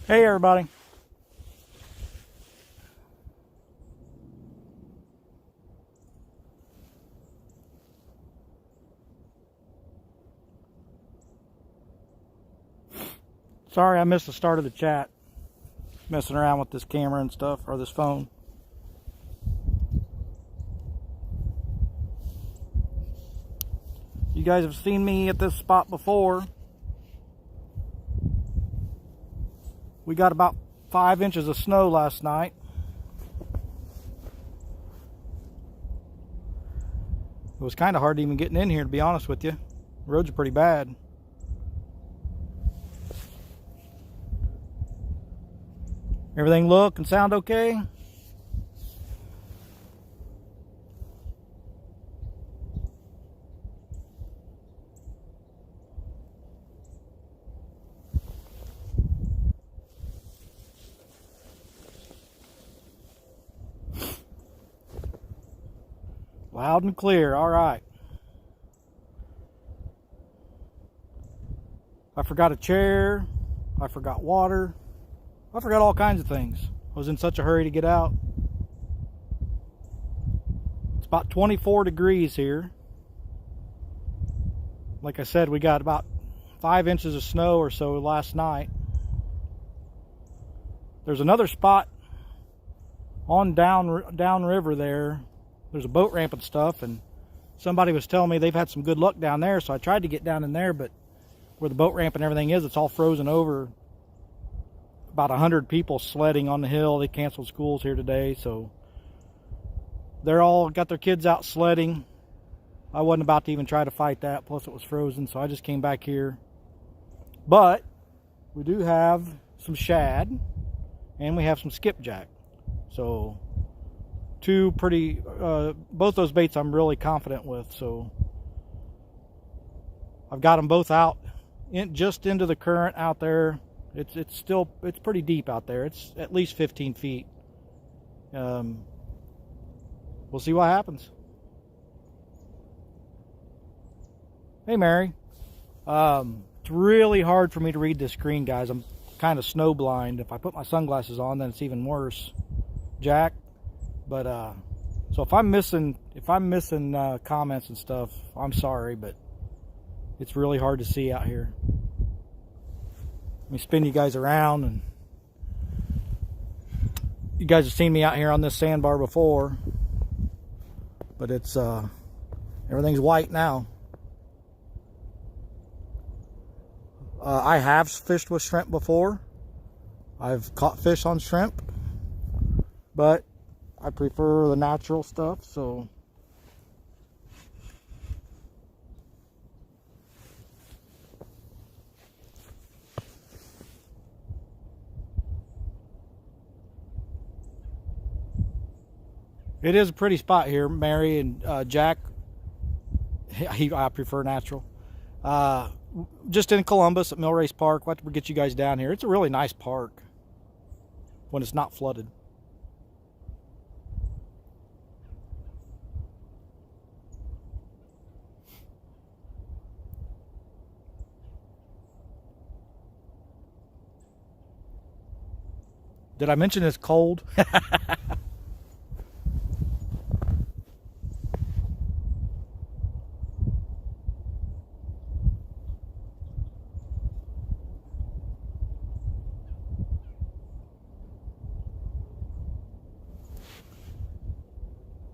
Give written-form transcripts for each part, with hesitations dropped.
Hey everybody. Sorry I missed the start of the chat. Messing around with this camera and stuff, or this phone. You guys have seen me at this spot before. We got about 5 inches of snow last night. It was kind of hard even getting in here, to be honest with you. The roads are pretty bad. Everything look and sound okay? Loud and clear, all right. I forgot a chair. I forgot water. I forgot all kinds of things. I was in such a hurry to get out. It's about 24 degrees here. Like I said, we got about 5 inches of snow or so last night. There's another spot on downriver there. There's a boat ramp and stuff, and somebody was telling me they've had some good luck down there, so I tried to get down in there, but where the boat ramp and everything is, it's all frozen over. About 100 people sledding on the hill. They canceled schools here today, so they're all got their kids out sledding. I wasn't about to even try to fight that, plus it was frozen, so I just came back here. But we do have some shad, and we have some skipjack. So two pretty, both those baits I'm really confident with, so I've got them both out just into the current out there. It's pretty deep out there. It's at least 15 feet. We'll see what happens. Hey Mary. It's really hard for me to read this screen, guys. I'm kind of snow blind. If I put my sunglasses on, then it's even worse. Jack. But so if I'm missing comments and stuff, I'm sorry, but it's really hard to see out here. Let me spin you guys around, and you guys have seen me out here on this sandbar before, but it's everything's white now. I have fished with shrimp before. I've caught fish on shrimp, but I prefer the natural stuff, so it is a pretty spot here, Mary and Jack. I prefer natural. Just in Columbus at Millrace Park. We'll have to get you guys down here. It's a really nice park when it's not flooded. Did I mention it's cold?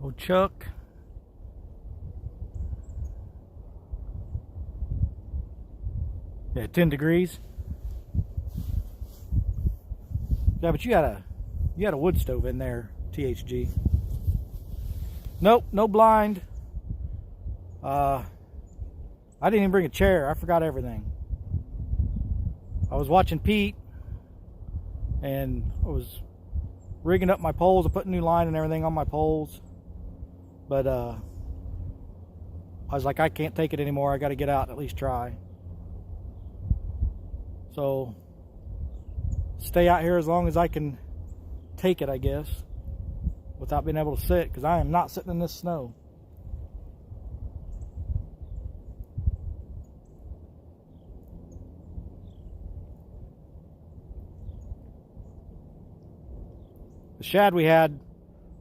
Oh, Chuck. Yeah, 10 degrees. Yeah, but you had a wood stove in there, THG. Nope, no blind. I didn't even bring a chair. I forgot everything. I was watching Pete, and I was rigging up my poles and putting new line and everything on my poles. But I was like, I can't take it anymore. I got to get out and at least try. So stay out here as long as I can take it, I guess, without being able to sit, because I am not sitting in this snow. shad we had,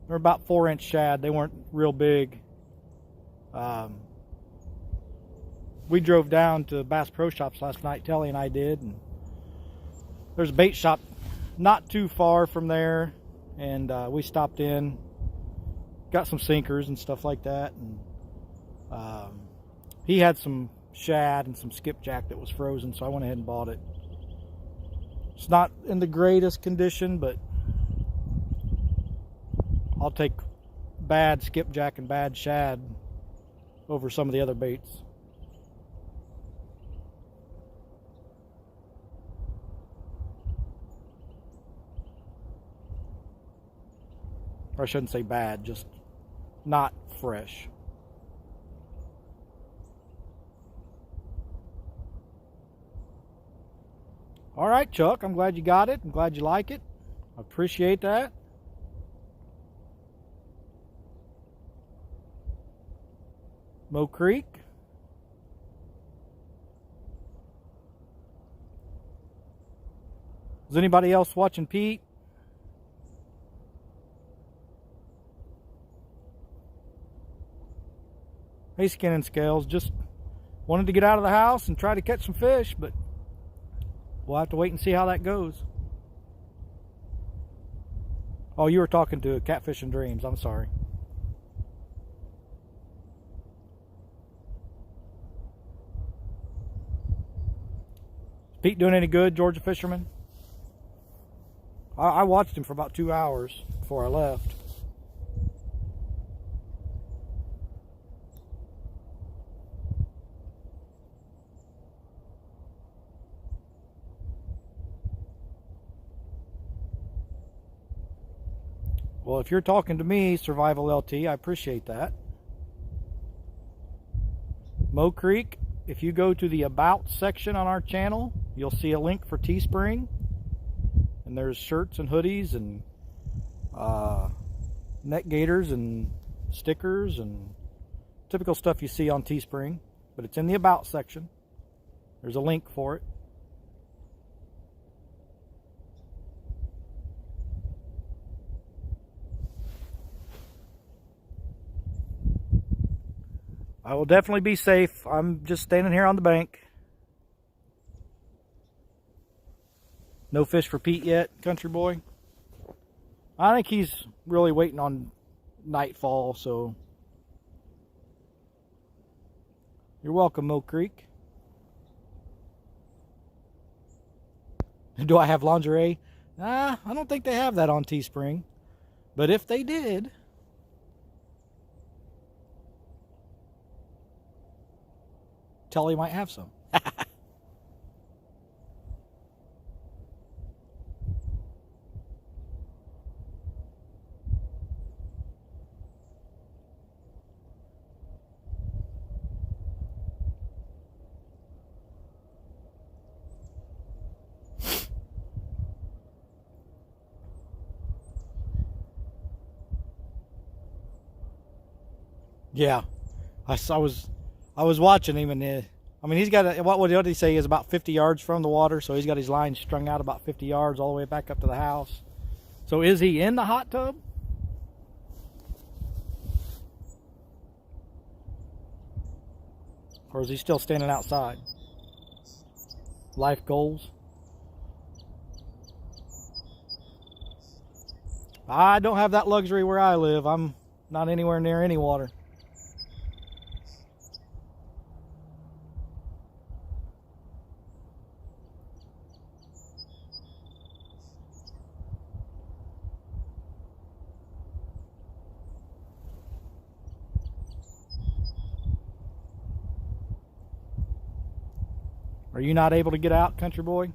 they're about 4-inch shad. They weren't real big. We drove down to Bass Pro Shops last night, Telly and I did, and there's a bait shop not too far from there, and we stopped in, got some sinkers and stuff like that, and he had some shad and some skipjack that was frozen, so I went ahead and bought it. It's not in the greatest condition, but I'll take bad skipjack and bad shad over some of the other baits. Or I shouldn't say bad, just not fresh. All right, Chuck, I'm glad you got it. I'm glad you like it. I appreciate that. Mo Creek. Is anybody else watching Pete? Hey, Skin and Scales, just wanted to get out of the house and try to catch some fish, but we'll have to wait and see how that goes. Oh, you were talking to Catfish and Dreams. I'm sorry. Is Pete doing any good, Georgia Fisherman? I watched him for about 2 hours before I left. Well, if you're talking to me, Survival LT, I appreciate that. Mo Creek, if you go to the About section on our channel, you'll see a link for Teespring. And there's shirts and hoodies and neck gaiters and stickers and typical stuff you see on Teespring. But it's in the About section. There's a link for it. I will definitely be safe. I'm just standing here on the bank. No fish for Pete yet, country boy. I think he's really waiting on nightfall, so. You're welcome, Mill Creek. Do I have lingerie? I don't think they have that on Teespring. But if they did, Telly might have some. Yeah, I was watching him, and I mean, he's got what did he say? Is about 50 yards from the water, so he's got his line strung out about 50 yards all the way back up to the house. So is he in the hot tub? Or is he still standing outside? Life goals. I don't have that luxury where I live. I'm not anywhere near any water. Are you not able to get out, country boy?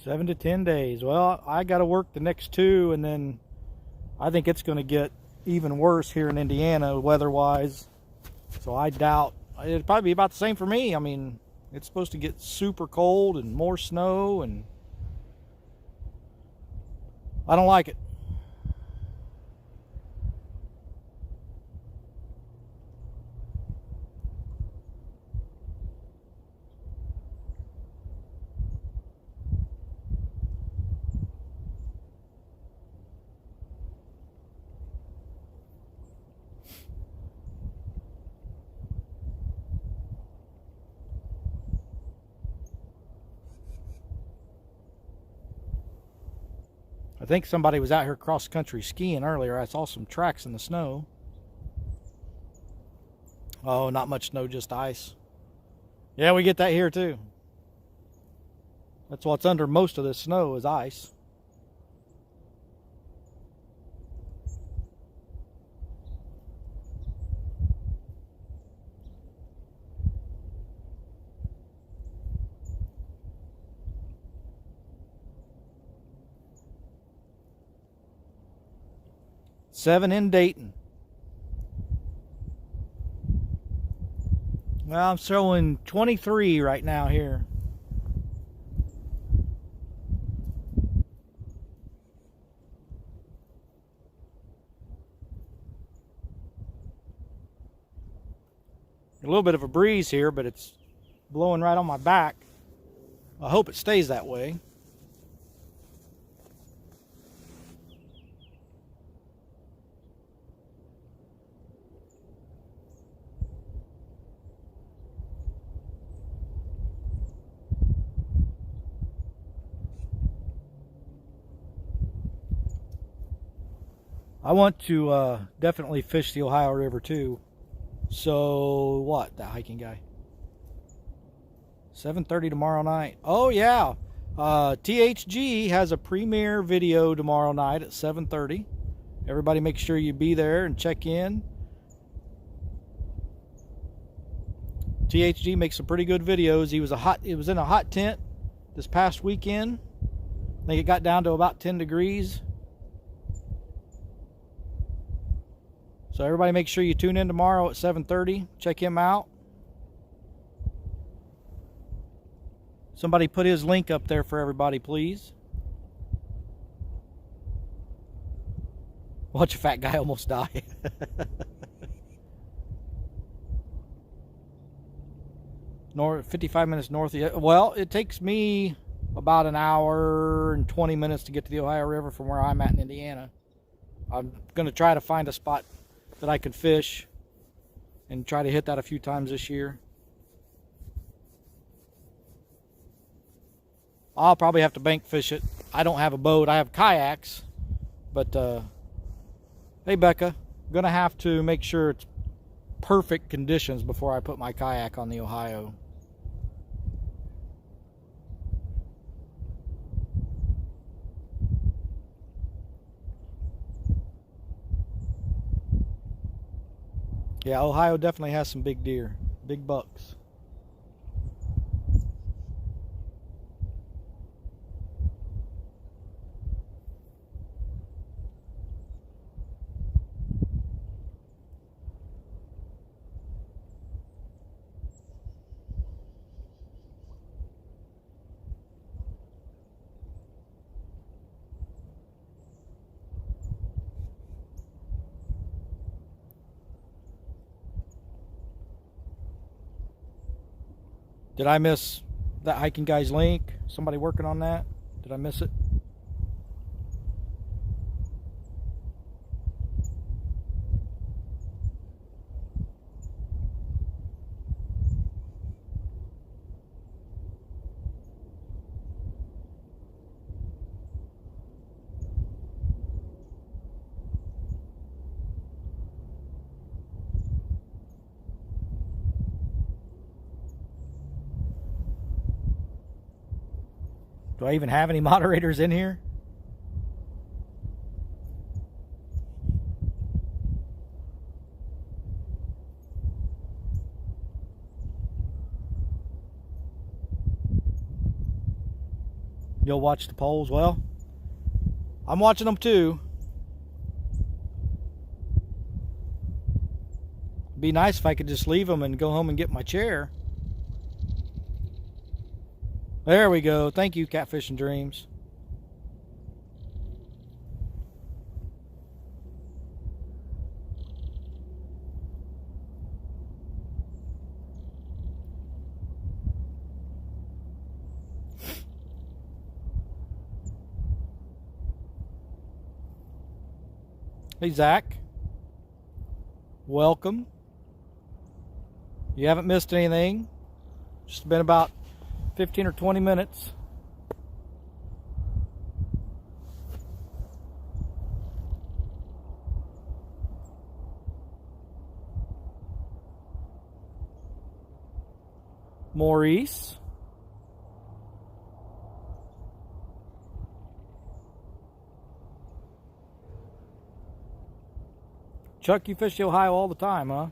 $7 to 10 days. Well, I got to work the next 2, and then I think it's going to get even worse here in Indiana weather-wise. So I doubt it'll probably be about the same for me. I mean, it's supposed to get super cold and more snow, and I don't like it. I think somebody was out here cross country skiing earlier. I saw some tracks in the snow. Oh, not much snow, just ice. Yeah, we get that here too. That's what's under most of this snow is ice. Seven in Dayton. Well, I'm showing 23 right now here. A little bit of a breeze here, but it's blowing right on my back. I hope it stays that way. I want to definitely fish the Ohio River too. So what? That hiking guy. 7:30 tomorrow night. Oh yeah. THG has a premiere video tomorrow night at 7:30. Everybody make sure you be there and check in. THG makes some pretty good videos. It was in a hot tent this past weekend. I think it got down to about 10 degrees. So everybody make sure you tune in tomorrow at 7:30. Check him out. Somebody put his link up there for everybody, please. Watch a fat guy almost die. 55 minutes north. Well, it takes me about an hour and 20 minutes to get to the Ohio River from where I'm at in Indiana. I'm going to try to find a spot that I could fish and try to hit that a few times this year. I'll probably have to bank fish it. I don't have a boat. I have kayaks. But, hey, Becca, I'm going to have to make sure it's perfect conditions before I put my kayak on the Ohio. Yeah, Ohio definitely has some big deer, big bucks. Did I miss that hiking guy's link? Somebody working on that? Did I miss it? Do I even have any moderators in here? You'll watch the polls? Well, I'm watching them too. Be nice if I could just leave them and go home and get my chair. There we go. Thank you, Catfish and Dreams. Hey, Zach. Welcome. You haven't missed anything. Just been about 15 or 20 minutes. Maurice. Chuck, you fish the Ohio all the time, huh?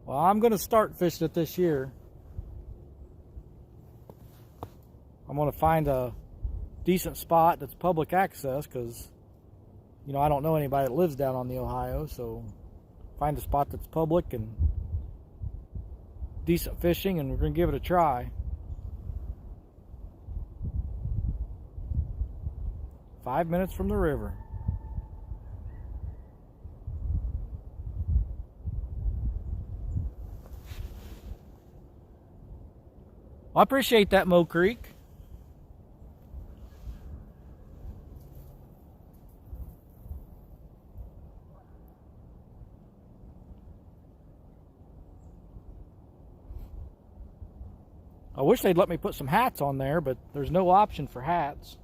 Well, I'm going to start fishing it this year. I'm going to find a decent spot that's public access because, you know, I don't know anybody that lives down on the Ohio, so find a spot that's public and decent fishing, and we're going to give it a try. 5 minutes from the river. I appreciate that, Mo Creek. I wish they'd let me put some hats on there, but there's no option for hats.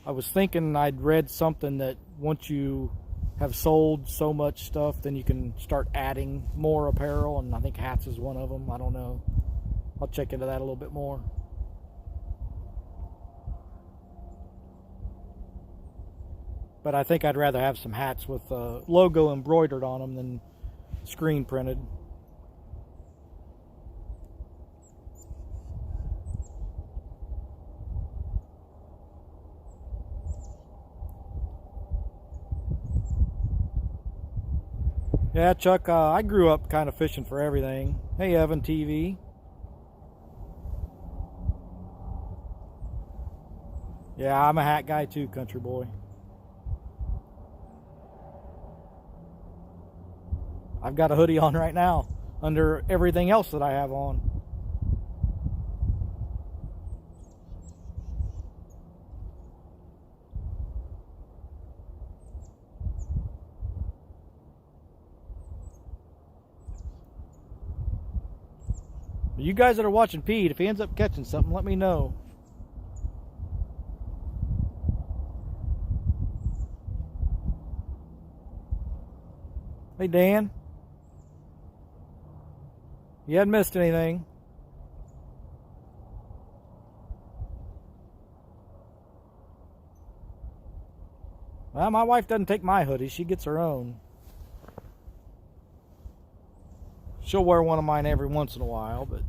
I was thinking I'd read something that once you have sold so much stuff, then you can start adding more apparel, and I think hats is one of them. I don't know. I'll check into that a little bit more. But I think I'd rather have some hats with a logo embroidered on them than screen printed. Yeah, Chuck, I grew up kind of fishing for everything. Hey, Evan TV. Yeah, I'm a hat guy too, country boy. I've got a hoodie on right now under everything else that I have on. You guys that are watching Pete, if he ends up catching something, let me know. Hey, Dan. You hadn't missed anything. Well, my wife doesn't take my hoodie. She gets her own. She'll wear one of mine every once in a while, but...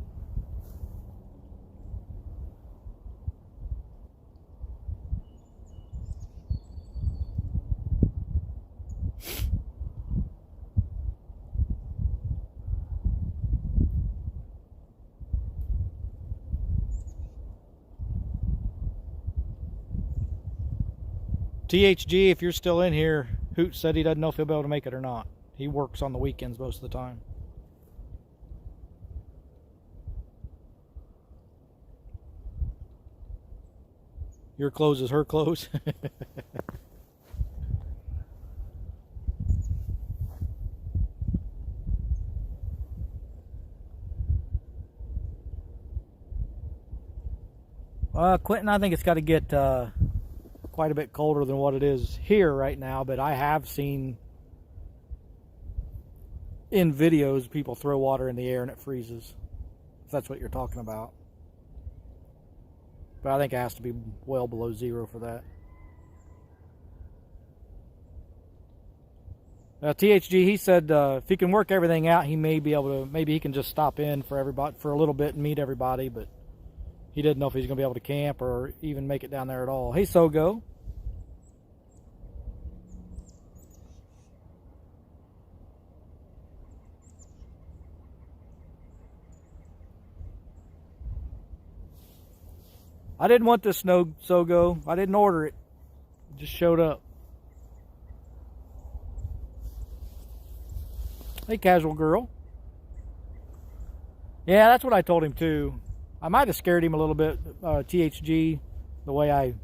THG, if you're still in here, Hoot said he doesn't know if he'll be able to make it or not. He works on the weekends most of the time. Your clothes is her clothes. Quentin, I think it's got to get quite a bit colder than what it is here right now, but I have seen in videos people throw water in the air and it freezes, if that's what you're talking about. But I think it has to be well below zero for that. THG, he said if he can work everything out, he may be able to, maybe he can just stop in for everybody for a little bit and meet everybody, but he didn't know if he's going to be able to camp or even make it down there at all. Hey, Sogo. I didn't want this snow Sogo. I didn't order it. It just showed up. Hey, casual girl. Yeah, that's what I told him too. I might have scared him a little bit, THG, the way I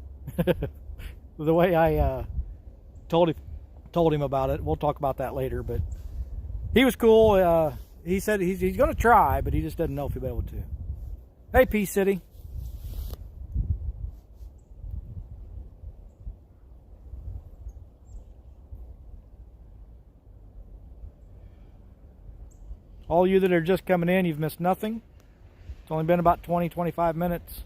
told him about it. We'll talk about that later, but he was cool. He said he's going to try, but he just doesn't know if he'll be able to. Hey, Peace City. All you that are just coming in, you've missed nothing. It's only been about 20-25 minutes.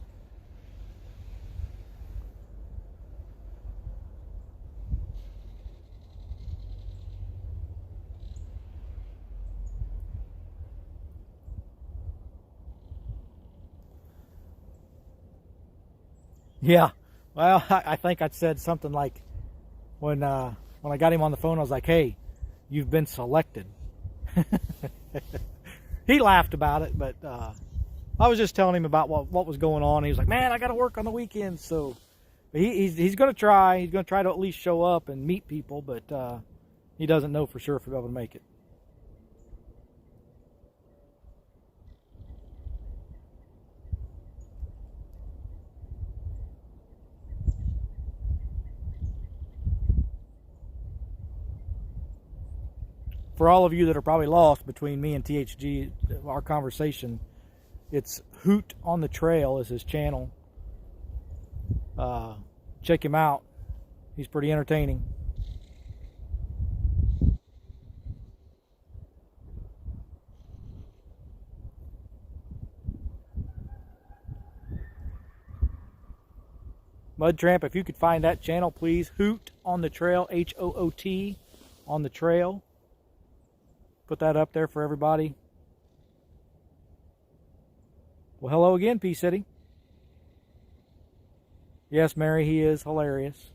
Yeah, well, I think I said something like, when I got him on the phone, I was like, hey, you've been selected. He laughed about it, but I was just telling him about what was going on. He was like, man, I got to work on the weekends. So he's going to try. He's going to try to at least show up and meet people, but he doesn't know for sure if he'll be able to make it. For all of you that are probably lost between me and THG, our conversation, it's Hoot on the Trail is his channel. Check him out. He's pretty entertaining. Mud Tramp, if you could find that channel, please. Hoot on the Trail, H-O-O-T on the Trail. Put that up there for everybody. Well, hello again, P City. Yes, Mary, he is hilarious.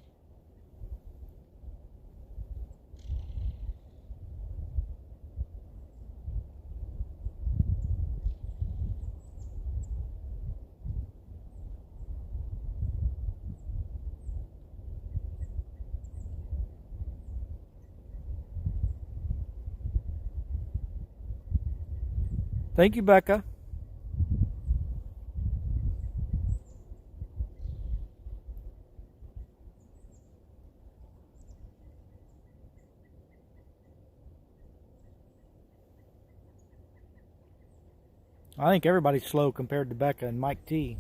Thank you, Becca. I think everybody's slow compared to Becca and Mike T.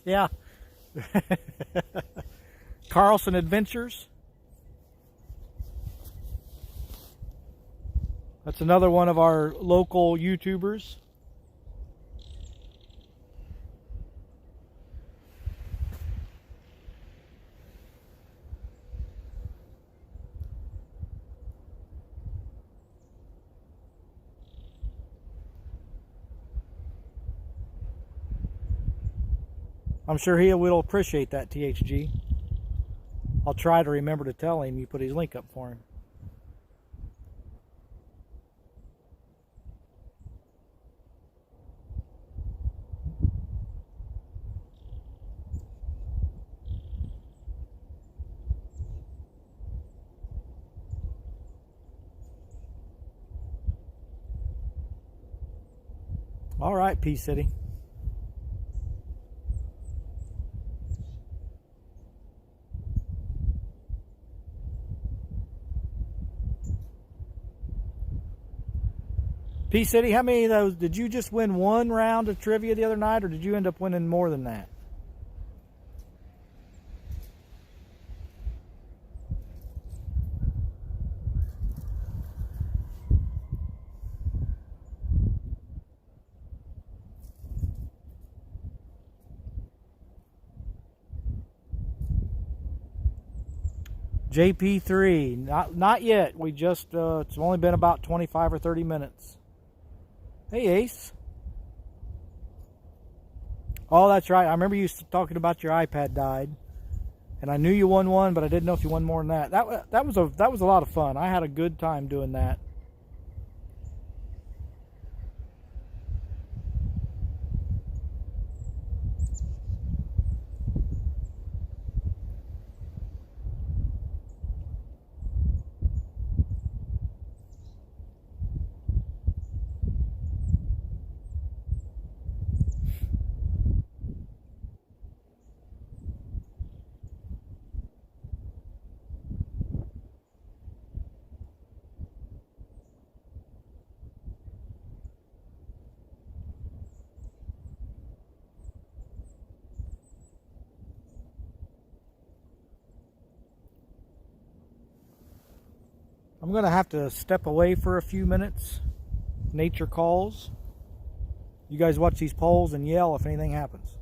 Yeah. Carlson Adventures. That's another one of our local YouTubers. I'm sure he will appreciate that, THG. I'll try to remember to tell him you put his link up for him. All right, P City. P City, how many of those did you just win? One round of trivia the other night, or did you end up winning more than that? JP3, not yet. We just it's only been about 25 or 30 minutes. Hey, Ace. Oh, that's right. I remember you talking about your iPad died, and I knew you won one, but I didn't know if you won more than that. That was a lot of fun. I had a good time doing that. I'm going to have to step away for a few minutes. Nature calls. You guys watch these poles and yell if anything happens.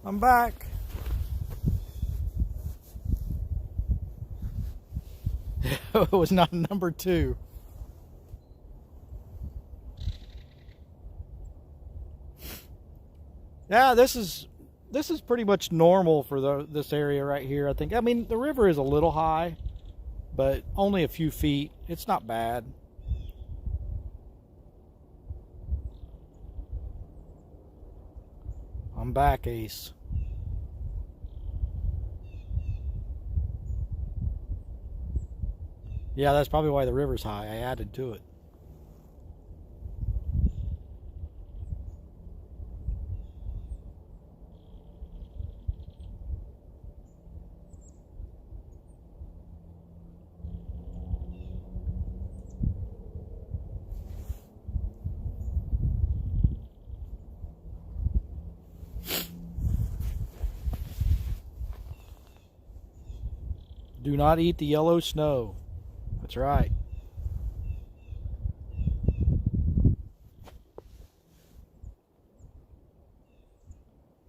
I'm back. It was not number 2. Yeah, this is pretty much normal for this area right here, I think. I mean, the river is a little high, but only a few feet. It's not bad. I'm back, Ace. Yeah, that's probably why the river's high. I added to it. Do not eat the yellow snow. That's right.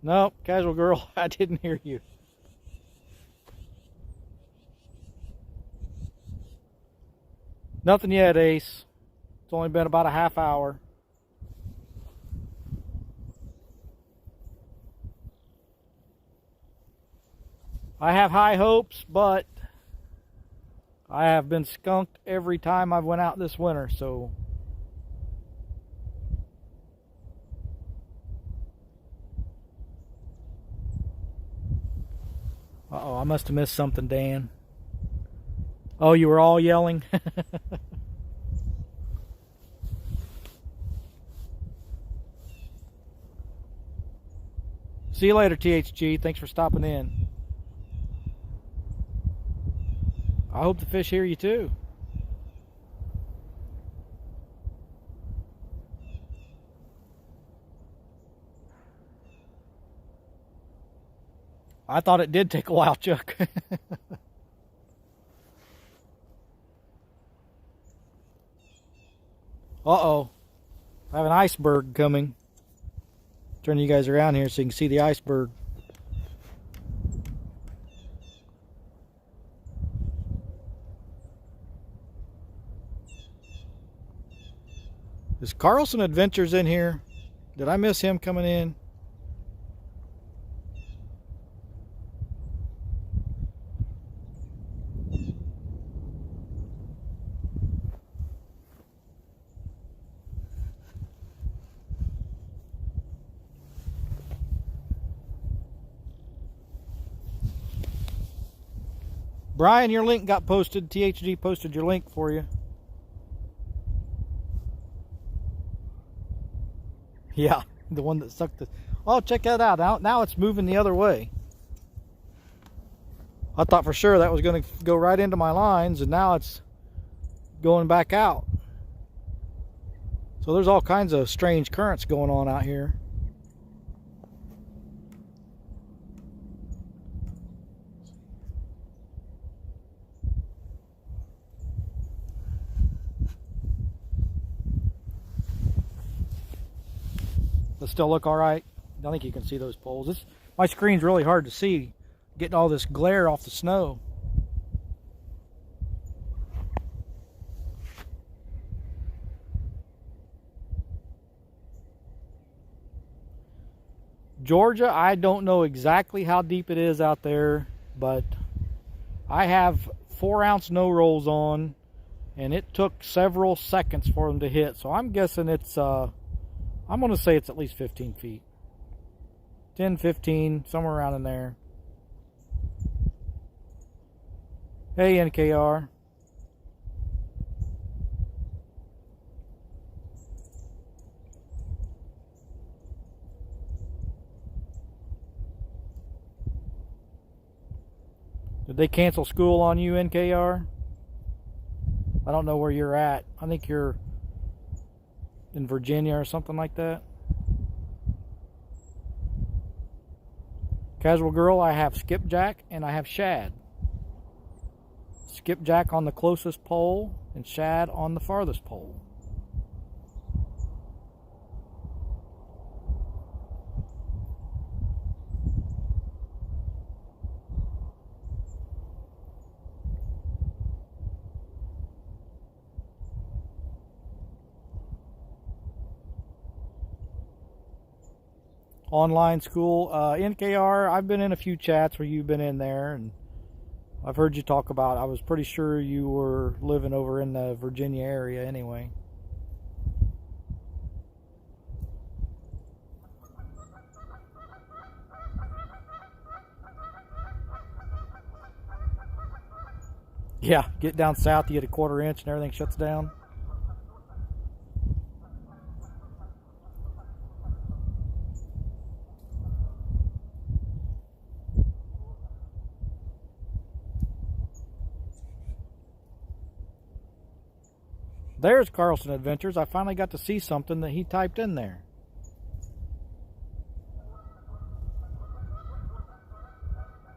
No, casual girl, I didn't hear you. Nothing yet, Ace. It's only been about a half hour. I have high hopes, but I have been skunked every time I've went out this winter, so uh-oh, I must have missed something, Dan. Oh, you were all yelling? See you later, THG. Thanks for stopping in. I hope the fish hear you too. I thought it did take a while, Chuck. Uh-oh. I have an iceberg coming. Turn you guys around here so you can see the iceberg. Is Carlson Adventures in here? Did I miss him coming in? Brian, your link got posted. THG posted your link for you. Yeah, the one that sucked the... Oh, check that out. Now it's moving the other way. I thought for sure that was going to go right into my lines, and now it's going back out. So there's all kinds of strange currents going on out here. Does it still look all right? I don't think you can see those poles. My screen's really hard to see, getting all this glare off the snow. Georgia, I don't know exactly how deep it is out there, but I have 4-ounce no rolls on, and it took several seconds for them to hit. So I'm guessing it's, I'm going to say it's at least 15 feet. 10, 15, somewhere around in there. Hey, NKR. Did they cancel school on you, NKR? I don't know where you're at. I think you're in Virginia or something like that. Casual Girl, I have skipjack and I have shad. Skipjack on the closest pole and shad on the farthest pole. Online school, NKR, I've been in a few chats where you've been in there, and I've heard you talk about, I was pretty sure you were living over in the Virginia area anyway. Yeah, get down south, you get a 1/4 inch and everything shuts down. There's Carlson Adventures. I finally got to see something that he typed in there.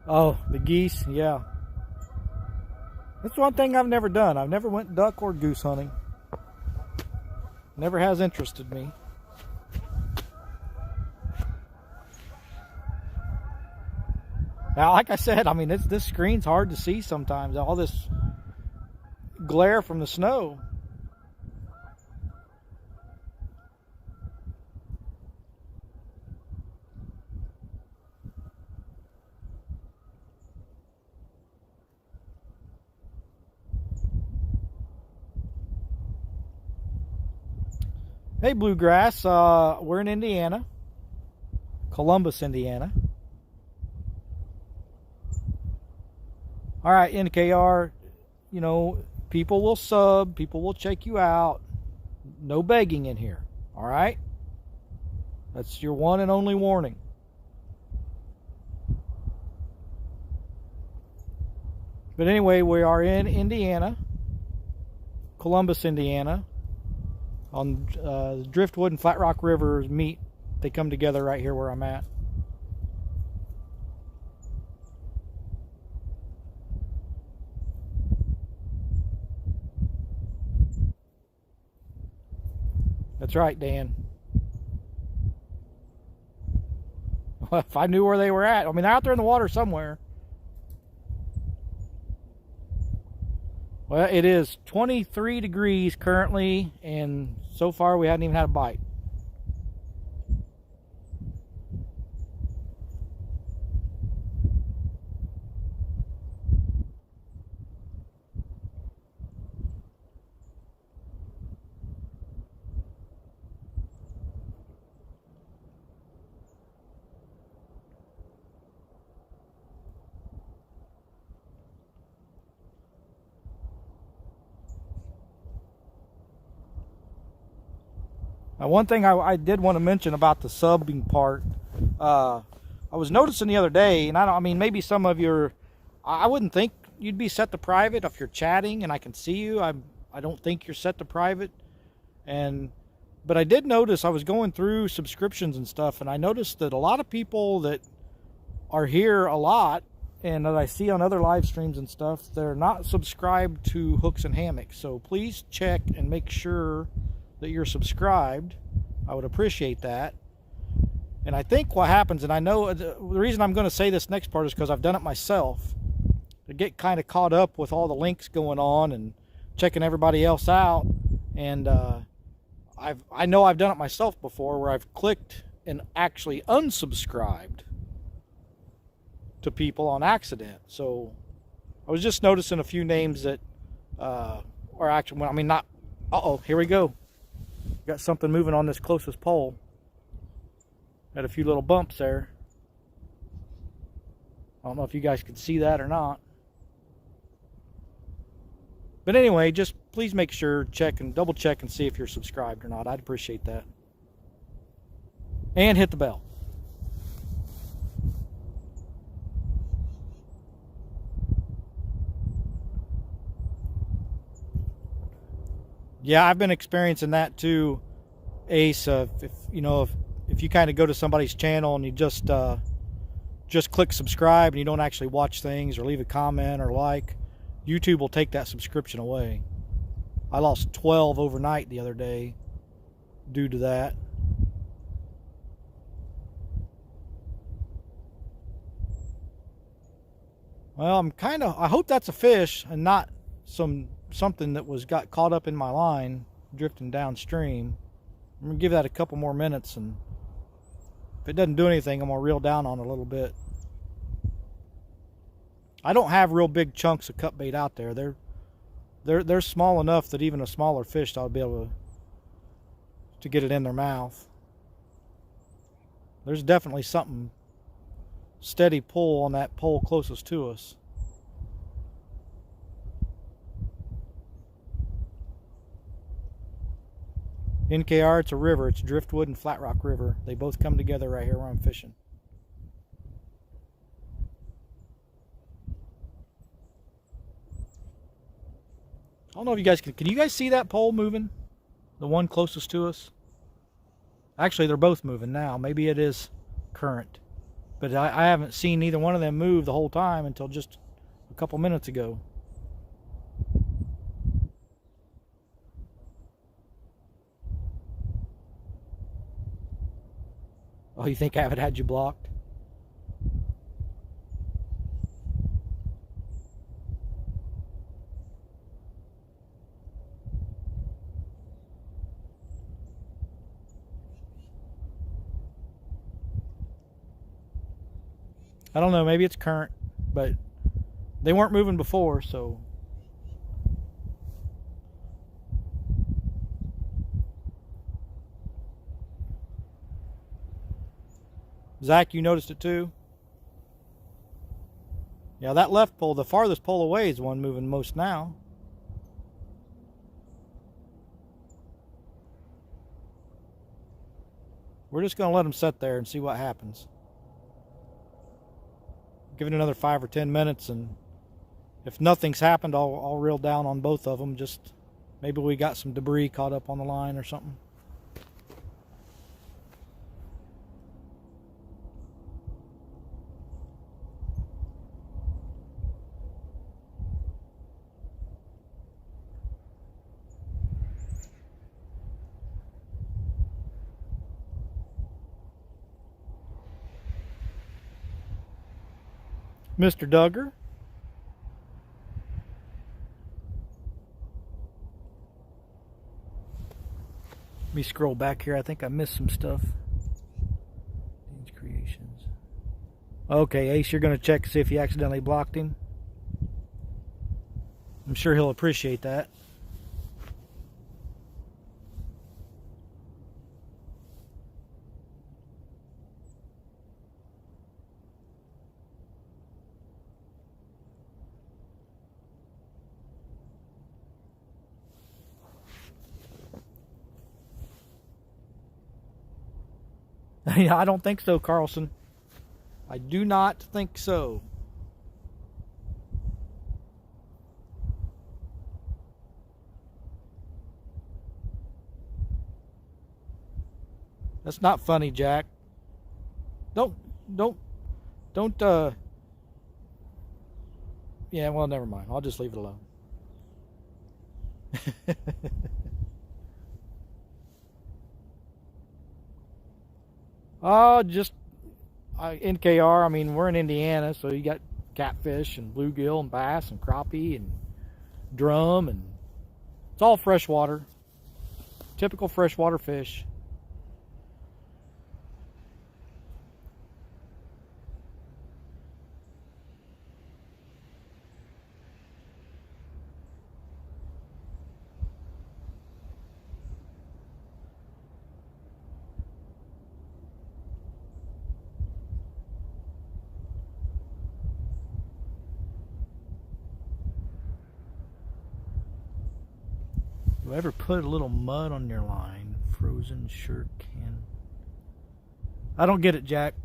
Oh, the geese, yeah. That's one thing I've never done. I've never went duck or goose hunting. Never has interested me. Now, like I said, I mean, this screen's hard to see sometimes. All this glare from the snow. Hey, Bluegrass, we're in Indiana, Columbus, Indiana. All right, NKR, you know, people will sub, people will check you out. No begging in here, all right? That's your one and only warning. But anyway, we are in Indiana, Columbus, Indiana. On Driftwood and Flat Rock Rivers meet. They come together right here where I'm at. That's right, Dan. Well, if I knew where they were at. I mean, they're out there in the water somewhere. Well, it is 23 degrees currently, and so far we haven't even had a bite. Now, one thing I did want to mention about the subbing part, I was noticing the other day, and I mean, maybe some of your, I wouldn't think you'd be set to private if you're chatting and I can see you. I don't think you're set to private, but I did notice I was going through subscriptions and stuff, and I noticed that a lot of people that are here a lot and that I see on other live streams and stuff, they're not subscribed to Hooks and Hammocks. So please check and make sure that you're subscribed. I would appreciate that. And I think what happens, and I know the reason I'm going to say this next part is because I've done it myself. I get kind of caught up with all the links going on and checking everybody else out, and I know I've done it myself before where I've clicked and actually unsubscribed to people on accident. So I was just noticing a few names that are actually, I mean, not, here we go. Got something moving on this closest pole. Got a few little bumps there. I don't know if you guys can see that or not. But anyway, just please make sure, double check and see if you're subscribed or not. I'd appreciate that. And hit the bell. Yeah, I've been experiencing that too, Ace. If you kind of go to somebody's channel and you just click subscribe and you don't actually watch things or leave a comment or like, YouTube will take that subscription away. I lost 12 overnight the other day due to that. Well, I hope that's a fish and not something that got caught up in my line drifting downstream. I'm gonna give that a couple more minutes, and if it doesn't do anything, I'm gonna reel down on it a little bit. I don't have real big chunks of cut bait out there. They're small enough that even a smaller fish ought to be able to get it in their mouth. There's definitely something steady pull on that pole closest to us. NKR, it's a river. It's Driftwood and Flat Rock River. They both come together right here where I'm fishing. I don't know if you guys can you guys see that pole moving? The one closest to us? Actually, they're both moving now. Maybe it is current. But I haven't seen either one of them move the whole time until just a couple minutes ago. Oh, you think Avid had you blocked? I don't know, maybe it's current, but they weren't moving before, so. Zach, you noticed it too? Yeah, that left pole, the farthest pole away, is the one moving most now. We're just going to let them sit there and see what happens. Give it another 5 or 10 minutes, and if nothing's happened, I'll reel down on both of them. Just maybe we got some debris caught up on the line or something. Mr. Duggar. Let me scroll back here. I think I missed some stuff. These creations. Okay, Ace, you're going to check to see if you accidentally blocked him. I'm sure he'll appreciate that. I don't think so, Carlson. I do not think so. That's not funny, Jack. Don't, yeah, well, never mind. I'll just leave it alone. Just NKR. I mean, we're in Indiana, so you got catfish and bluegill and bass and crappie and drum, and it's all freshwater. Typical freshwater fish. Do I ever put a little mud on your line? Frozen sure can. I don't get it, Jack.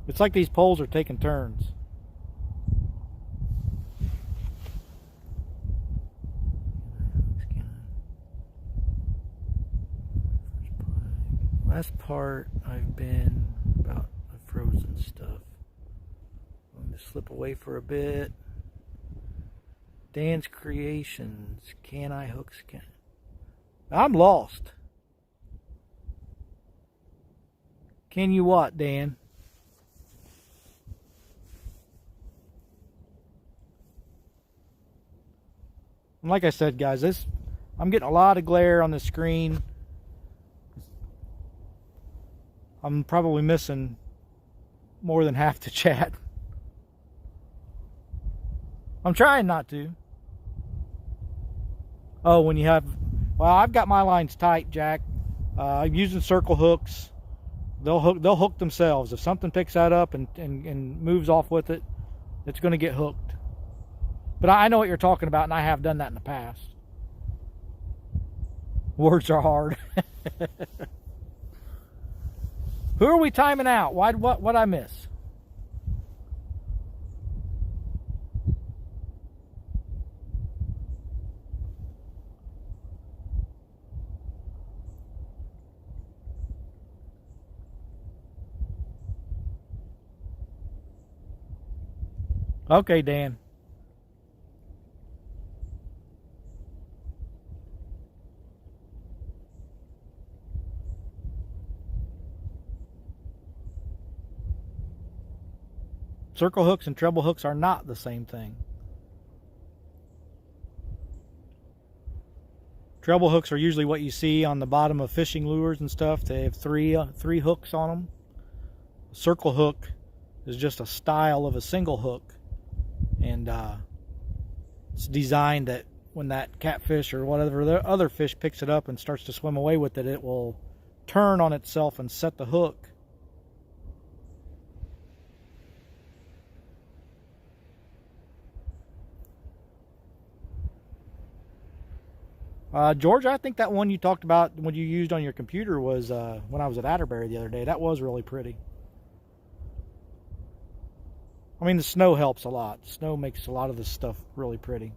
It's like these poles are taking turns. Last part I've been about the frozen stuff. I'm going to slip away for a bit. Dan's Creations. Can I hooks? I'm lost. Can you what, Dan? And like I said, guys, I'm getting a lot of glare on the screen. I'm probably missing more than half the chat. I'm trying not to. Oh, when you have... Well, I've got my lines tight, Jack. I'm using circle hooks. They'll hook themselves. If something picks that up and moves off with it, it's going to get hooked. But I know what you're talking about, and I have done that in the past. Words are hard. Who are we timing out? What'd I miss? Okay, Dan. Circle hooks and treble hooks are not the same thing. Treble hooks are usually what you see on the bottom of fishing lures and stuff. They have three hooks on them. A circle hook is just a style of a single hook, and it's designed that when that catfish or whatever the other fish picks it up and starts to swim away with it, it will turn on itself and set the hook. George, I think that one you talked about when you used on your computer was when I was at Atterbury the other day. That was really pretty. I mean, the snow helps a lot. The snow makes a lot of this stuff really pretty.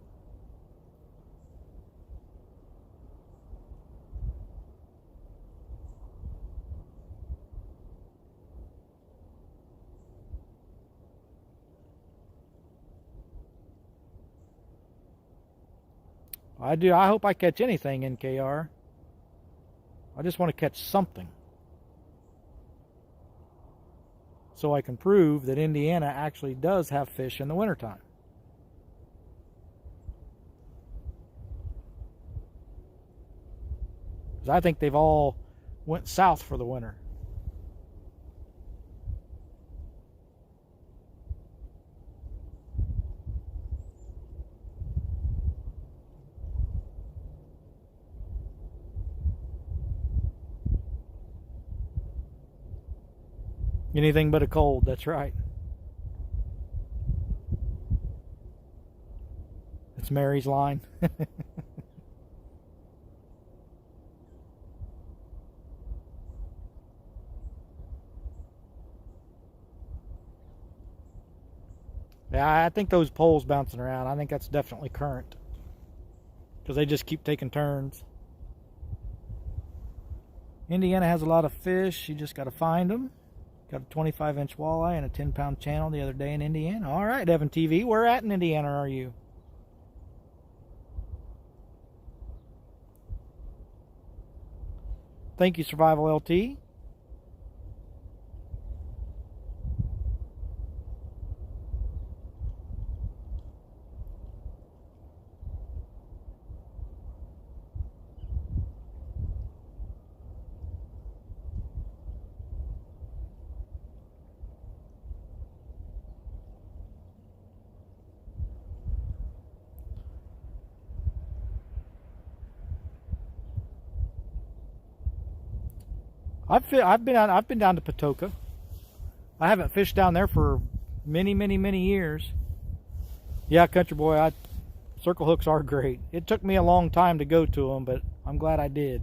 I hope I catch anything, NKR. I just want to catch something, so I can prove that Indiana actually does have fish in the wintertime. Because I think they've all went south for the winter. Anything but a cold, that's right. It's Mary's line. Yeah, I think those poles bouncing around, I think that's definitely current. Because they just keep taking turns. Indiana has a lot of fish, you just got to find them. Got a 25-inch walleye and a 10-pound channel the other day in Indiana. All right, Evan TV, where at in Indiana are you? Thank you, Survival LT. I've been down to Patoka. I haven't fished down there for many years. Yeah, Country Boy, circle hooks are great. It took me a long time to go to them, but I'm glad I did.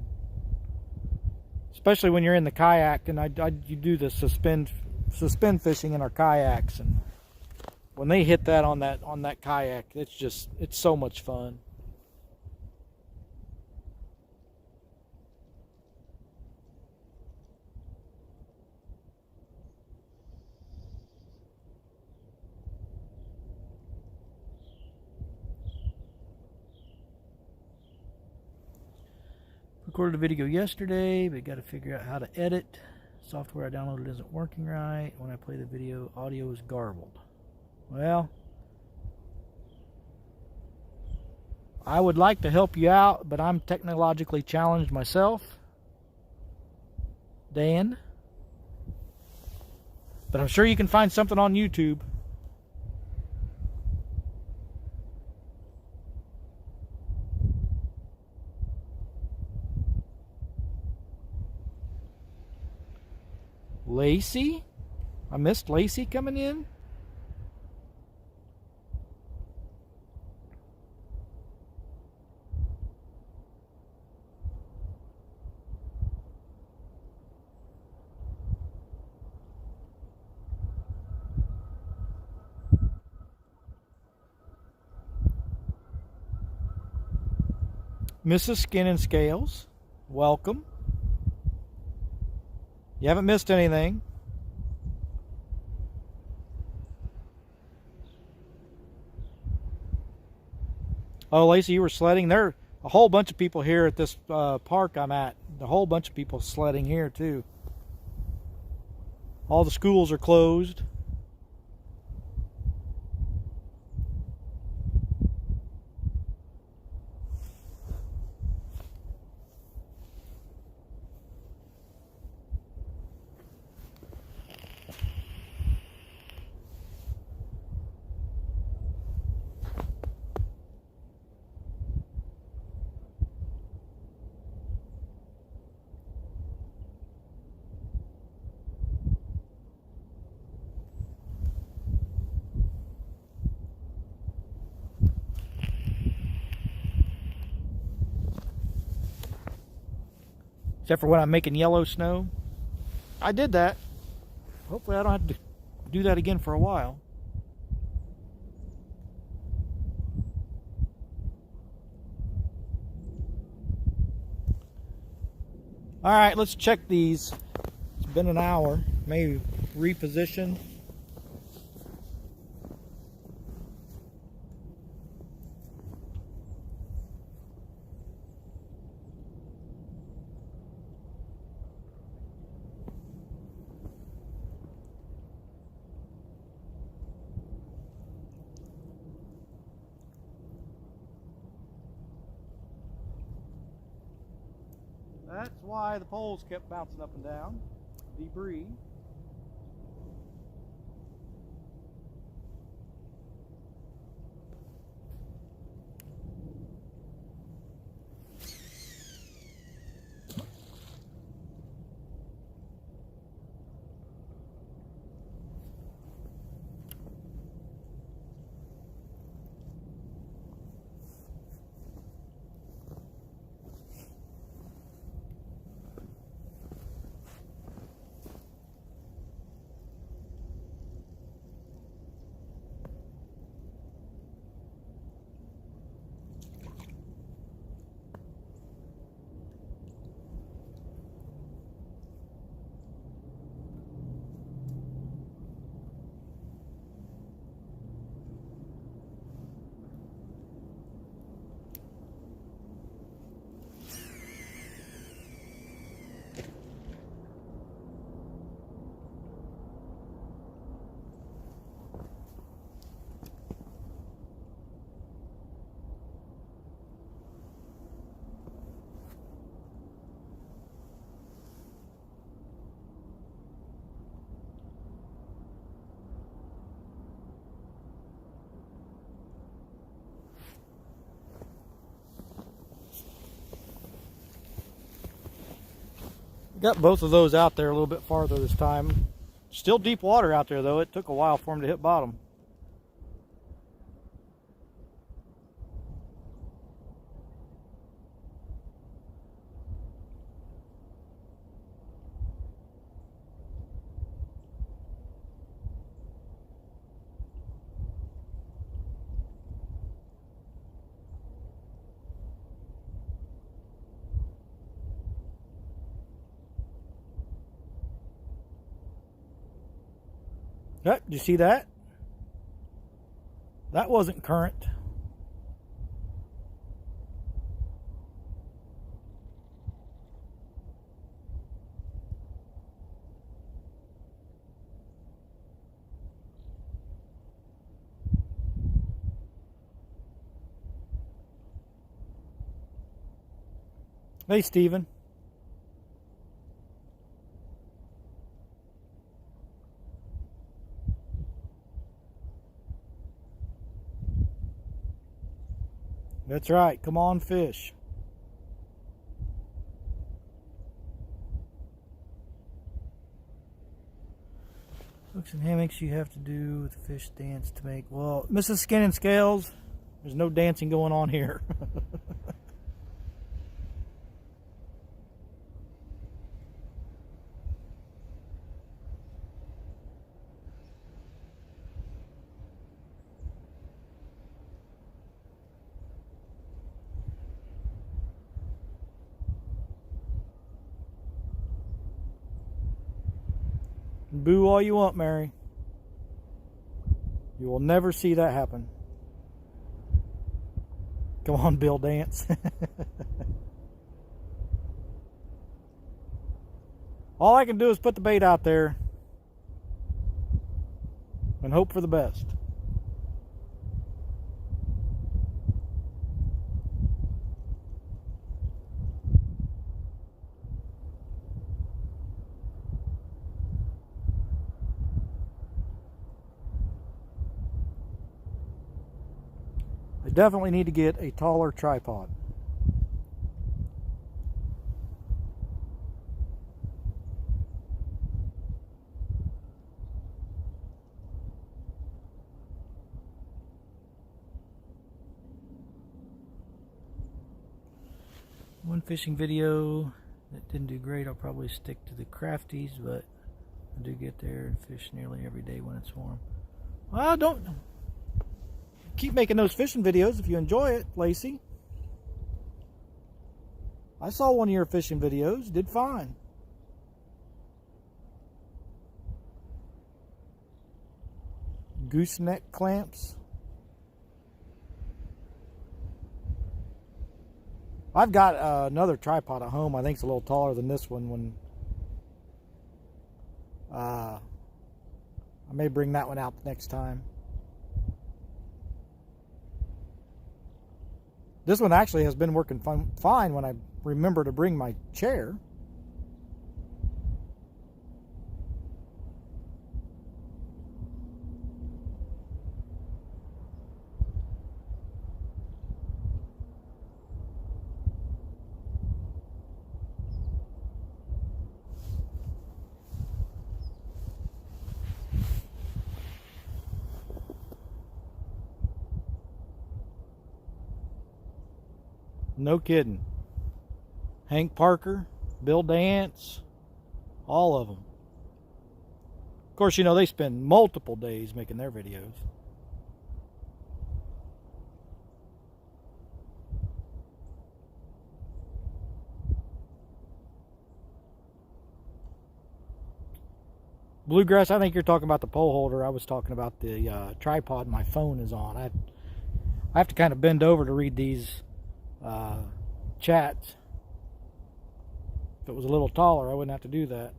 Especially when you're in the kayak, and you do the suspend fishing in our kayaks, and when they hit that on that kayak, it's so much fun. Recorded a video yesterday, but got to figure out how to edit. Software I downloaded isn't working right. When I play the video, audio is garbled. Well, I would like to help you out, but I'm technologically challenged myself, Dan. But I'm sure you can find something on YouTube. Lacey? I missed Lacey coming in. Mrs. Skin and Scales, welcome. You haven't missed anything. Oh, Lacey, you were sledding. There are a whole bunch of people here at this park I'm at. A whole bunch of people sledding here, too. All the schools are closed. Except for when I'm making yellow snow. I did that. Hopefully I don't have to do that again for a while. All right, let's check these. It's been an hour. Maybe reposition. That's why the poles kept bouncing up and down. Debris. Got both of those out there a little bit farther this time. Still deep water out there though. It took a while for them to hit bottom. Yep, did you see that? That wasn't current. Hey, Steven. That's right. Come on, fish. Hooks and hammocks you have to do with the fish dance to make. Well, Mrs. Skin and Scales, there's no dancing going on here. Boo all you want, Mary. You will never see that happen. Come on, Bill, dance. All I can do is put the bait out there and hope for the best. I definitely need to get a taller tripod. One fishing video that didn't do great. I'll probably stick to the crafties, but I do get there and fish nearly every day when it's warm. Well, don't keep making those fishing videos if you enjoy it, Lacey. I saw one of your fishing videos, did fine. Gooseneck clamps. I've got another tripod at home. I think it's a little taller than this one. I may bring that one out next time. This one actually has been working fine when I remember to bring my chair. No kidding. Hank Parker, Bill Dance, all of them. Of course, you know, they spend multiple days making their videos. Bluegrass, I think you're talking about the pole holder. I was talking about the tripod my phone is on. I have to kind of bend over to read these chats. If it was a little taller, I wouldn't have to do that.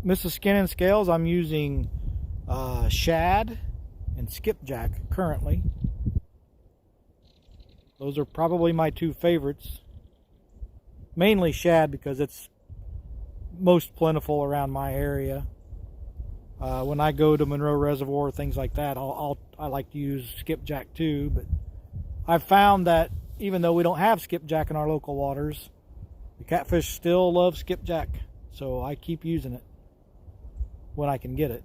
Mrs. Skin and Scales, I'm using shad and skipjack currently. Those are probably my two favorites. Mainly shad because it's most plentiful around my area. When I go to Monroe Reservoir, things like that, I like to use skipjack too. But I've found that even though we don't have skipjack in our local waters, the catfish still love skipjack. So I keep using it when I can get it.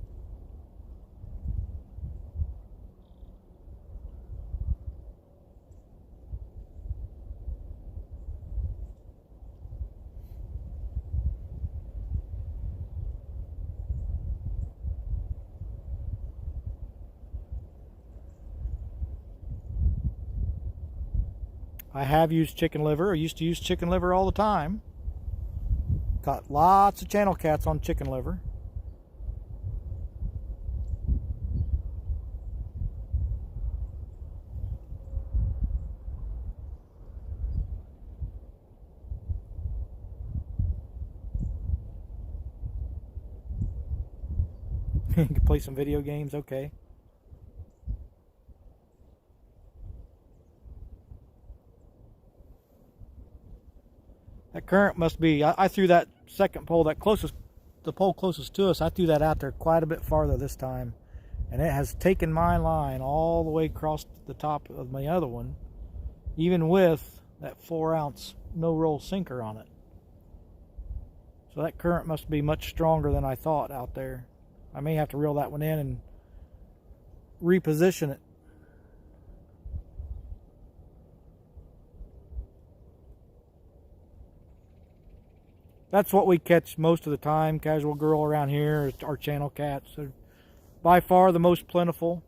I have used chicken liver. I used to use chicken liver all the time. Caught lots of channel cats on chicken liver. You can play some video games, okay. That current must be, I threw that second pole, the pole closest to us, I threw that out there quite a bit farther this time. And it has taken my line all the way across the top of my other one, even with that 4-ounce no-roll sinker on it. So that current must be much stronger than I thought out there. I may have to reel that one in and reposition it. That's what we catch most of the time. Casual girl around here, our channel cats. They're by far the most plentiful.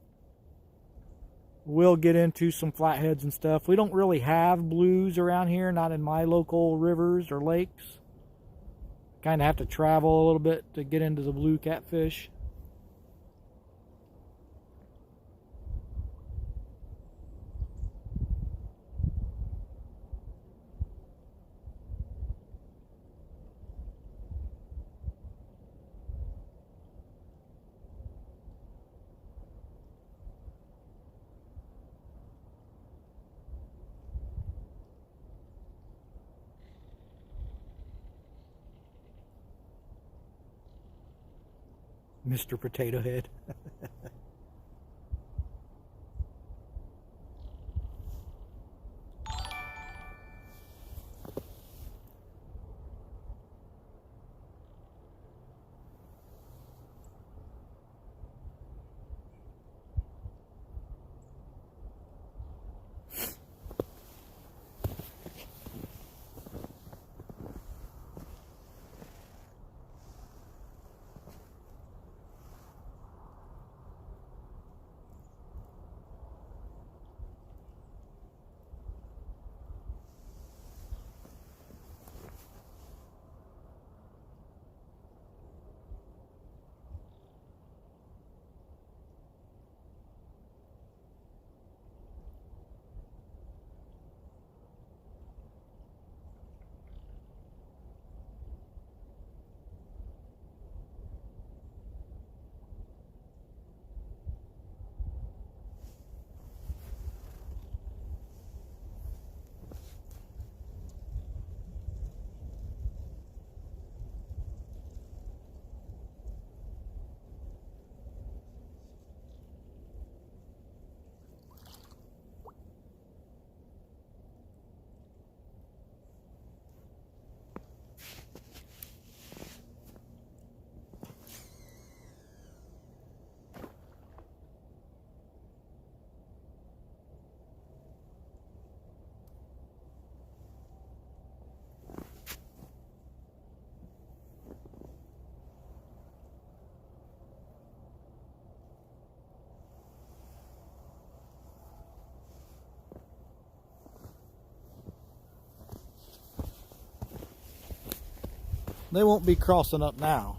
We'll get into some flatheads and stuff. We don't really have blues around here, not in my local rivers or lakes. Kind of have to travel a little bit to get into the blue catfish. Mr. Potato Head. They won't be crossing up now.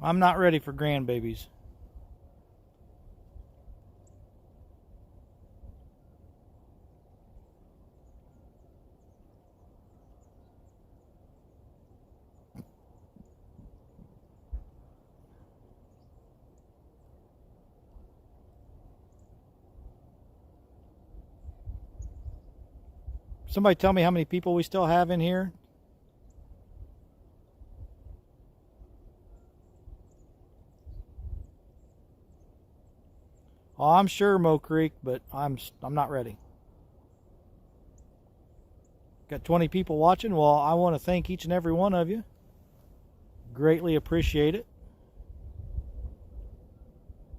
I'm not ready for grandbabies. Somebody tell me how many people we still have in here. Oh, I'm sure, Mo Creek, but I'm not ready. Got 20 people watching. Well, I want to thank each and every one of you. Greatly appreciate it.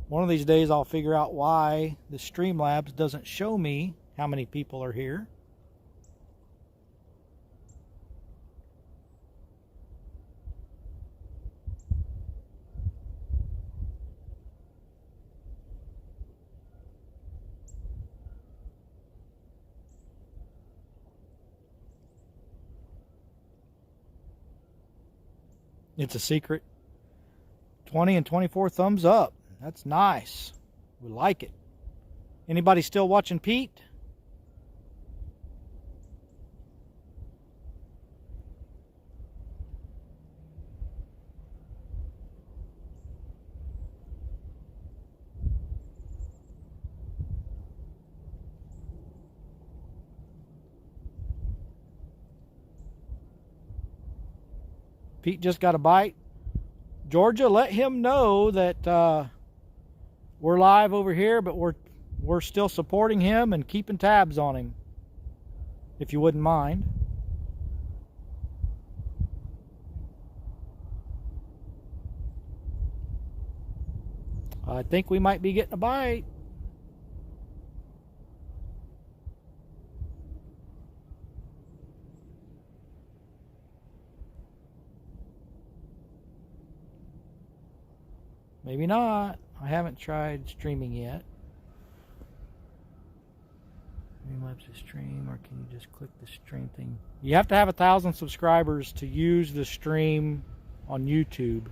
One of these days I'll figure out why the Streamlabs doesn't show me how many people are here. It's a secret. 20 and 24 thumbs up. That's nice. We like it. Anybody still watching Pete? Pete just got a bite. Georgia, let him know that we're live over here, but we're still supporting him and keeping tabs on him, if you wouldn't mind. I think we might be getting a bite. Maybe not. I haven't tried streaming yet. Streamlabs to stream, or can you just click the stream thing? You have to have 1,000 subscribers to use the stream on YouTube.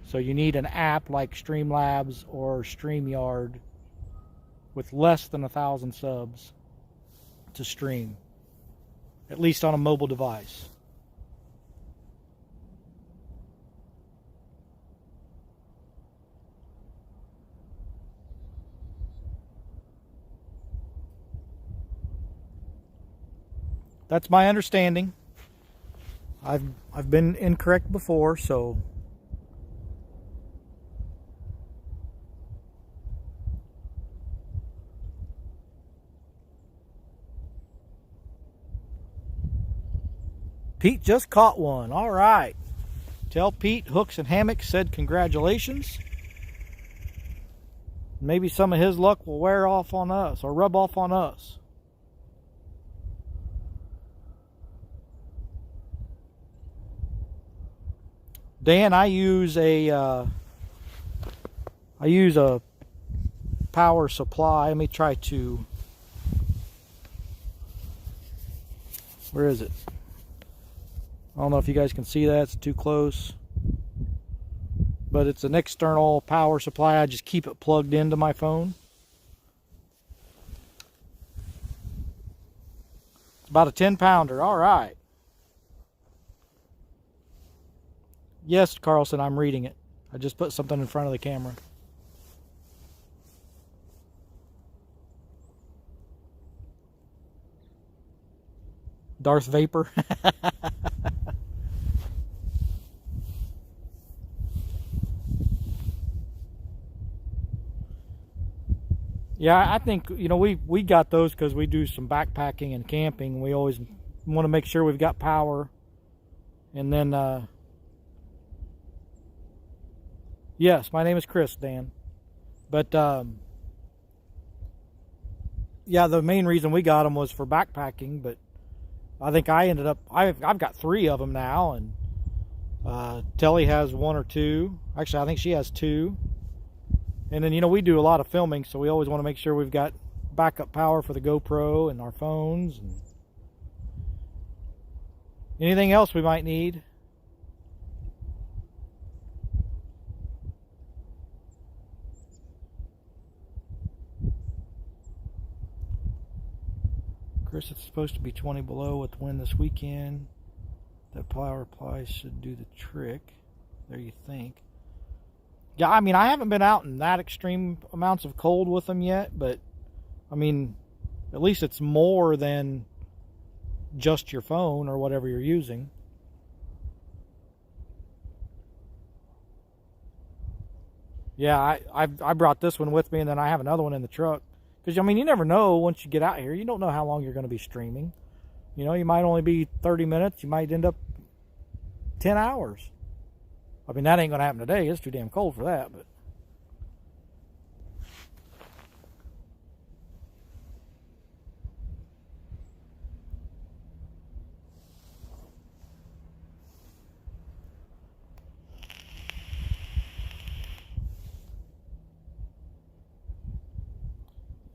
So you need an app like Streamlabs or StreamYard with less than 1,000 subs to stream, at least on a mobile device. That's my understanding. I've been incorrect before, so Pete just caught one. All right. Tell Pete Hooks and Hammocks said congratulations. Maybe some of his luck will wear off on us or rub off on us. Dan, I use a power supply. Let me try to. Where is it? I don't know if you guys can see that. It's too close. But it's an external power supply. I just keep it plugged into my phone. It's about a 10-pounder. All right. Yes, Carlson, I'm reading it. I just put something in front of the camera. Darth Vapor. Yeah, I think, you know, we got those because we do some backpacking and camping. We always want to make sure we've got power. And then, yes, my name is Chris, Dan. But yeah, the main reason we got them was for backpacking. But I think I ended up, I've got 3 of them now, and Telly has 1 or 2. Actually, I think she has 2. And then, you know, we do a lot of filming, so we always want to make sure we've got backup power for the GoPro and our phones and anything else we might need. Chris, it's supposed to be 20 below with wind this weekend. That power supply should do the trick. There you think. Yeah, I mean, I haven't been out in that extreme amounts of cold with them yet, but I mean, at least it's more than just your phone or whatever you're using. Yeah, I brought this one with me, and then I have another one in the truck. Because, I mean, you never know once you get out here. You don't know how long you're going to be streaming. You know, you might only be 30 minutes. You might end up 10 hours. I mean, that ain't going to happen today. It's too damn cold for that, but...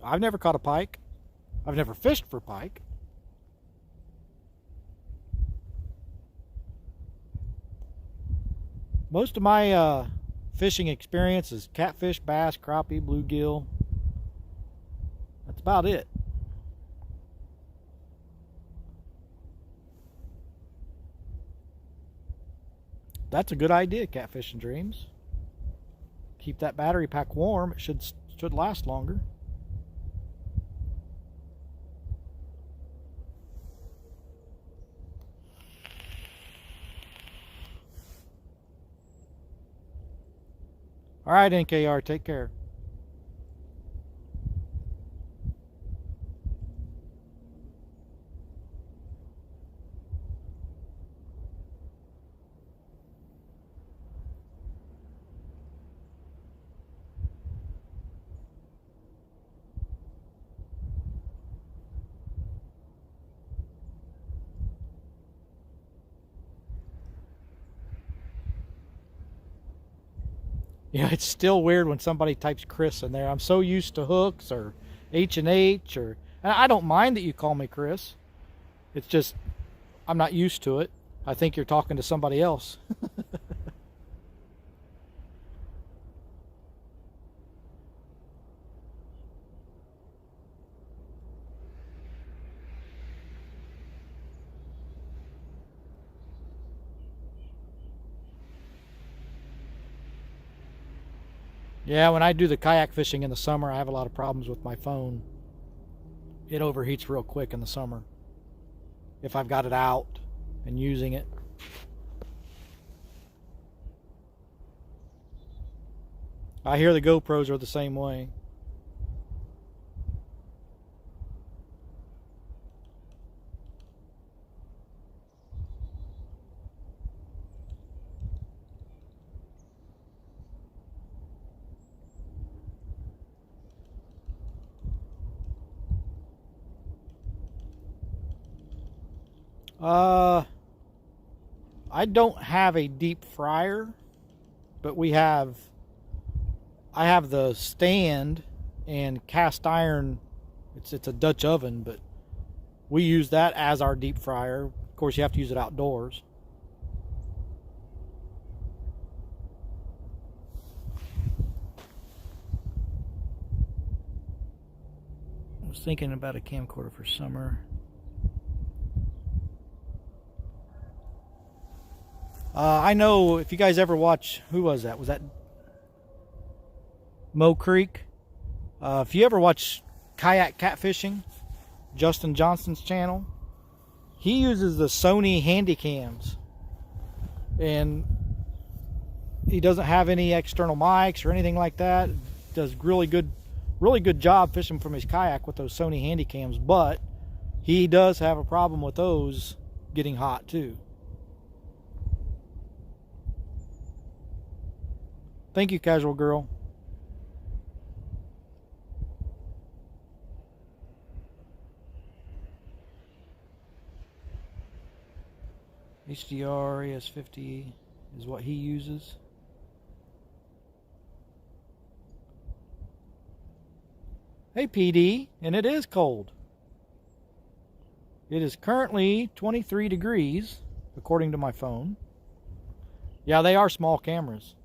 I've never caught a pike. I've never fished for pike. Most of my fishing experience is catfish, bass, crappie, bluegill. That's about it. That's a good idea, Catfish and Dreams. Keep that battery pack warm. It should last longer. All right, NKR, take care. Yeah, it's still weird when somebody types Chris in there. I'm so used to hooks or H&H or... And I don't mind that you call me Chris. It's just, I'm not used to it. I think you're talking to somebody else. Yeah, when I do the kayak fishing in the summer, I have a lot of problems with my phone. It overheats real quick in the summer if I've got it out and using it. I hear the GoPros are the same way. I don't have a deep fryer, but I have the stand and cast iron. It's a Dutch oven, but we use that as our deep fryer. Of course, you have to use it outdoors. I was thinking about a camcorder for summer. I know if you guys ever watch, who was that? Was that Mo Creek? If you ever watch kayak catfishing, Justin Johnson's channel, he uses the Sony Handycams, and he doesn't have any external mics or anything like that. Does really good job fishing from his kayak with those Sony Handycams, but he does have a problem with those getting hot too. Thank you, Casual Girl. HDR ES50 is what he uses. Hey PD, and it is cold. It is currently 23 degrees, according to my phone. Yeah, they are small cameras.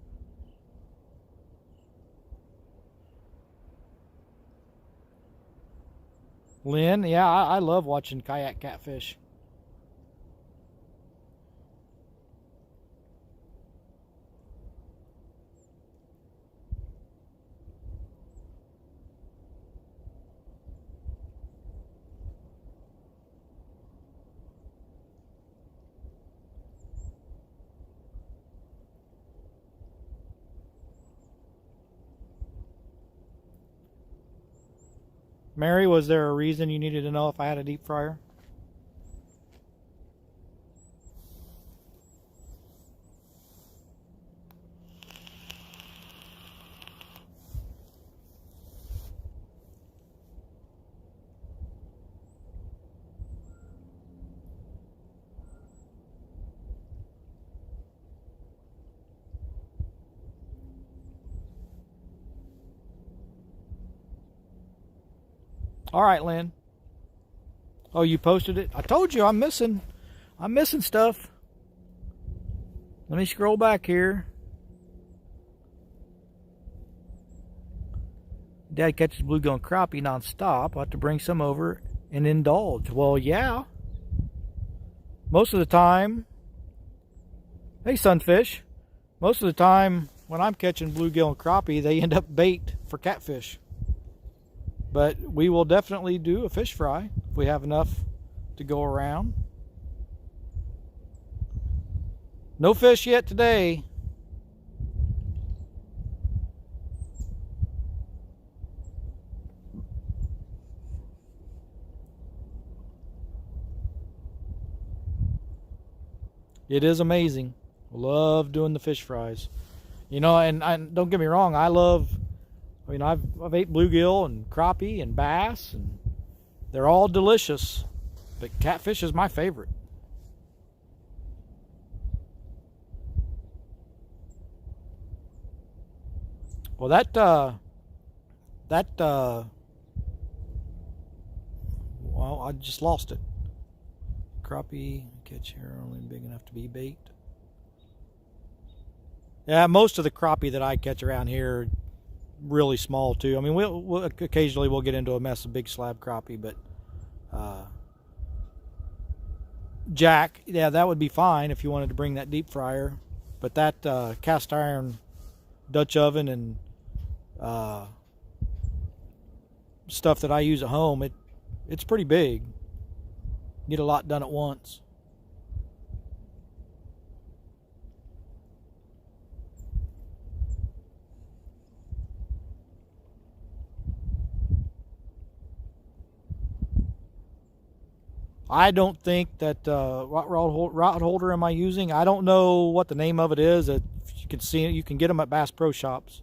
Lynn, yeah, I love watching kayak catfish. Mary, was there a reason you needed to know if I had a deep fryer? All right, Lynn. Oh, you posted it? I told you I'm missing stuff. Let me scroll back here. Dad catches bluegill and crappie nonstop. I'll have to bring some over and indulge. Well, yeah. Most of the time, hey sunfish, most of the time when I'm catching bluegill and crappie, they end up bait for catfish. But we will definitely do a fish fry if we have enough to go around. No fish yet today. It is amazing. Love doing the fish fries. You know, and don't get me wrong, I've ate bluegill and crappie and bass, and they're all delicious. But catfish is my favorite. Well, well, I just lost it. Crappie catch here only big enough to be bait. Yeah, most of the crappie that I catch around here are really small too. I mean, we'll occasionally we'll get into a mess of big slab crappie, but jack, yeah, that would be fine if you wanted to bring that deep fryer. But that cast iron Dutch oven and stuff that I use at home, it's pretty big. Get a lot done at once. I don't think that what rod holder am I using? I don't know what the name of it is. You can see it. You can get them at Bass Pro Shops.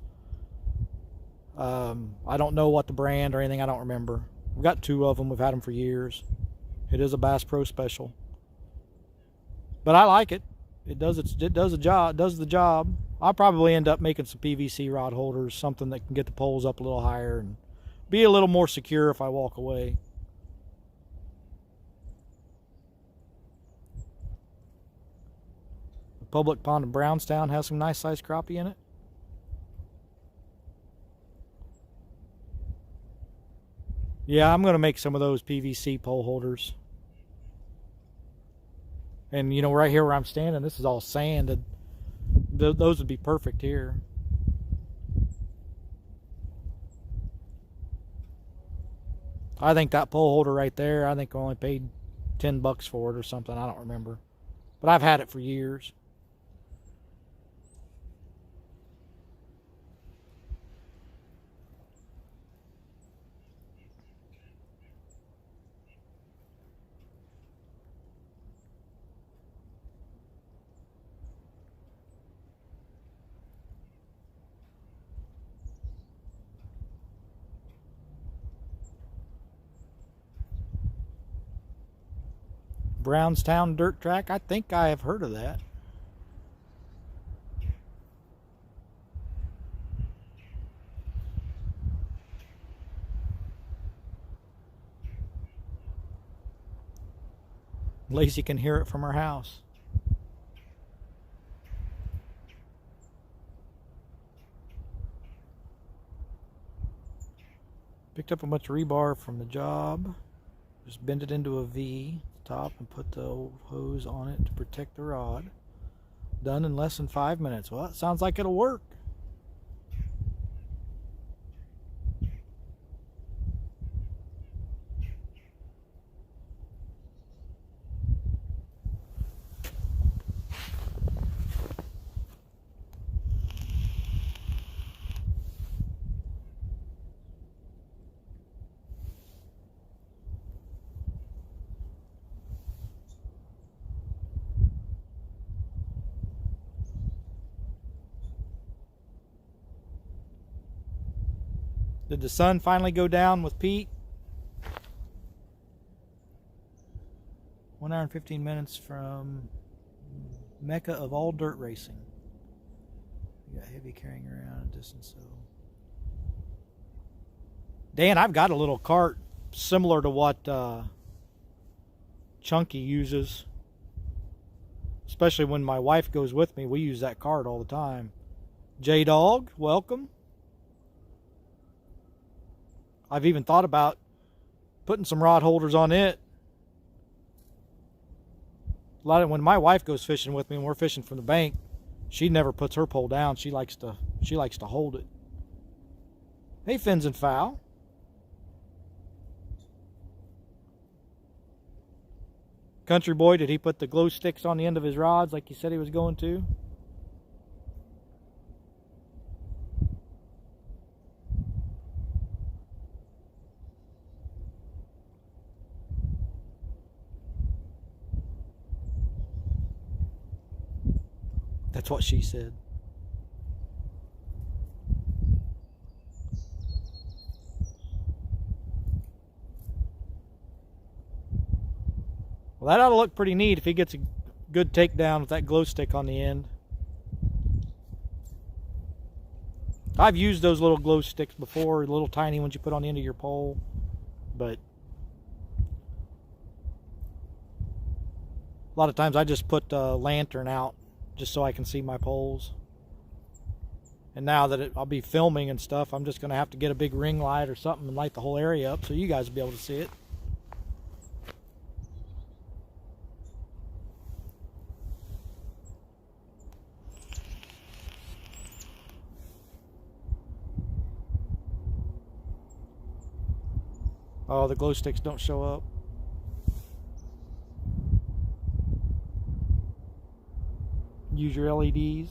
I don't know what the brand or anything. I don't remember. We've got 2 of them. We've had them for years. It is a Bass Pro special, but I like it. It does the job. It does the job. I'll probably end up making some PVC rod holders, something that can get the poles up a little higher and be a little more secure if I walk away. The public pond in Brownstown has some nice sized crappie in it. Yeah, I'm going to make some of those PVC pole holders. And you know, right here where I'm standing, this is all sand. Those would be perfect here. I think that pole holder right there, I think I only paid $10 for it or something. I don't remember. But I've had it for years. Brownstown Dirt Track. I think I have heard of that. Lacey can hear it from her house. Picked up a bunch of rebar from the job. Just bend it into a V at the top and put the old hose on it to protect the rod. Done in less than 5 minutes. Well, that sounds like it'll work. Did the sun finally go down with Pete? 1 hour and 15 minutes from Mecca of all dirt racing. We got heavy carrying around a distance, so. Dan, I've got a little cart similar to what Chunky uses. Especially when my wife goes with me, we use that cart all the time. J-Dog, welcome. I've even thought about putting some rod holders on it. A lot of when my wife goes fishing with me and we're fishing from the bank, she never puts her pole down. She likes to hold it. Hey, Fins and Fowl. Country Boy, did he put the glow sticks on the end of his rods like he said he was going to? That's what she said. Well, that ought to look pretty neat if he gets a good takedown with that glow stick on the end. I've used those little glow sticks before, the little tiny ones you put on the end of your pole, but a lot of times I just put a lantern out just so I can see my poles. And now that I'll be filming and stuff, I'm just going to have to get a big ring light or something and light the whole area up so you guys will be able to see it. Oh, the glow sticks don't show up. Use your LEDs.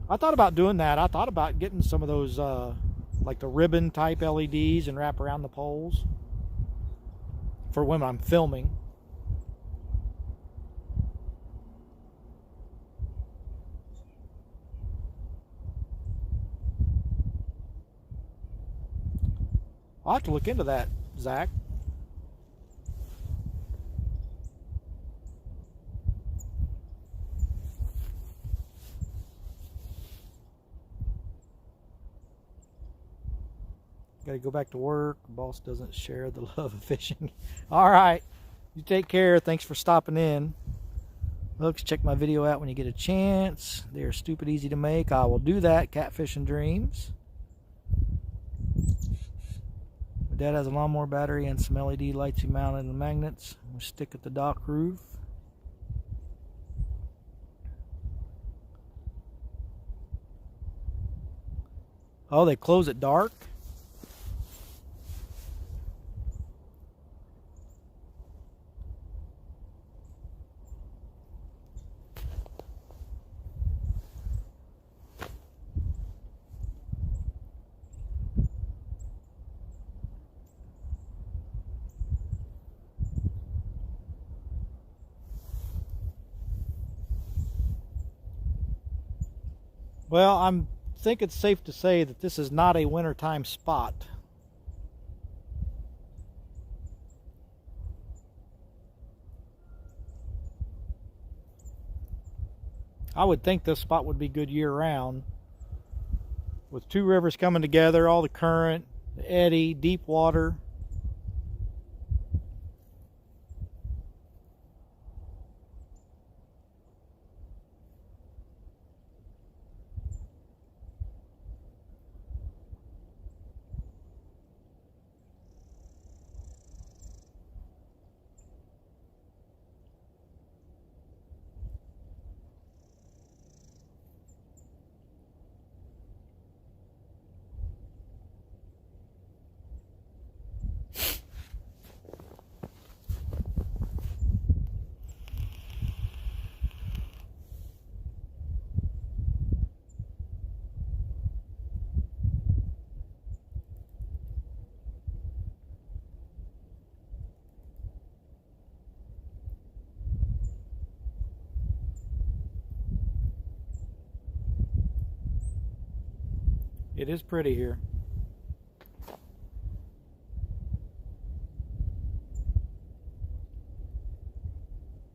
I thought about doing that. I thought about getting some of those like the ribbon type LEDs and wrap around the poles for when I'm filming. I'll have to look into that, Zach. Got to go back to work. Boss doesn't share the love of fishing. All right. You take care. Thanks for stopping in. Folks, check my video out when you get a chance. They are stupid easy to make. I will do that. Catfish and Dreams. My dad has a lawnmower battery and some LED lights he mounted in the magnets. We'll stick at the dock roof. Oh, they close at dark? Well, I think it's safe to say that this is not a wintertime spot. I would think this spot would be good year-round. With two rivers coming together, all the current, the eddy, deep water. It is pretty here.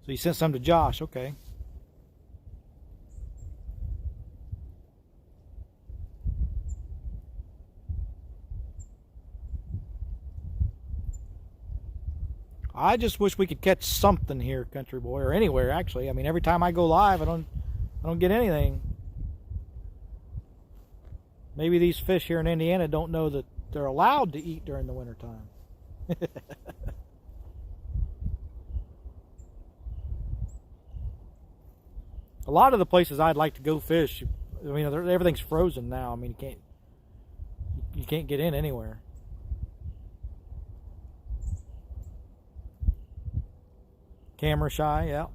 So you sent some to Josh, okay. I just wish we could catch something here, country boy, or anywhere actually. I mean, every time I go live, I don't get anything. Maybe these fish here in Indiana don't know that they're allowed to eat during the wintertime. A lot of the places I'd like to go fish, I mean, everything's frozen now. I mean, you can't get in anywhere. Camera shy, yeah.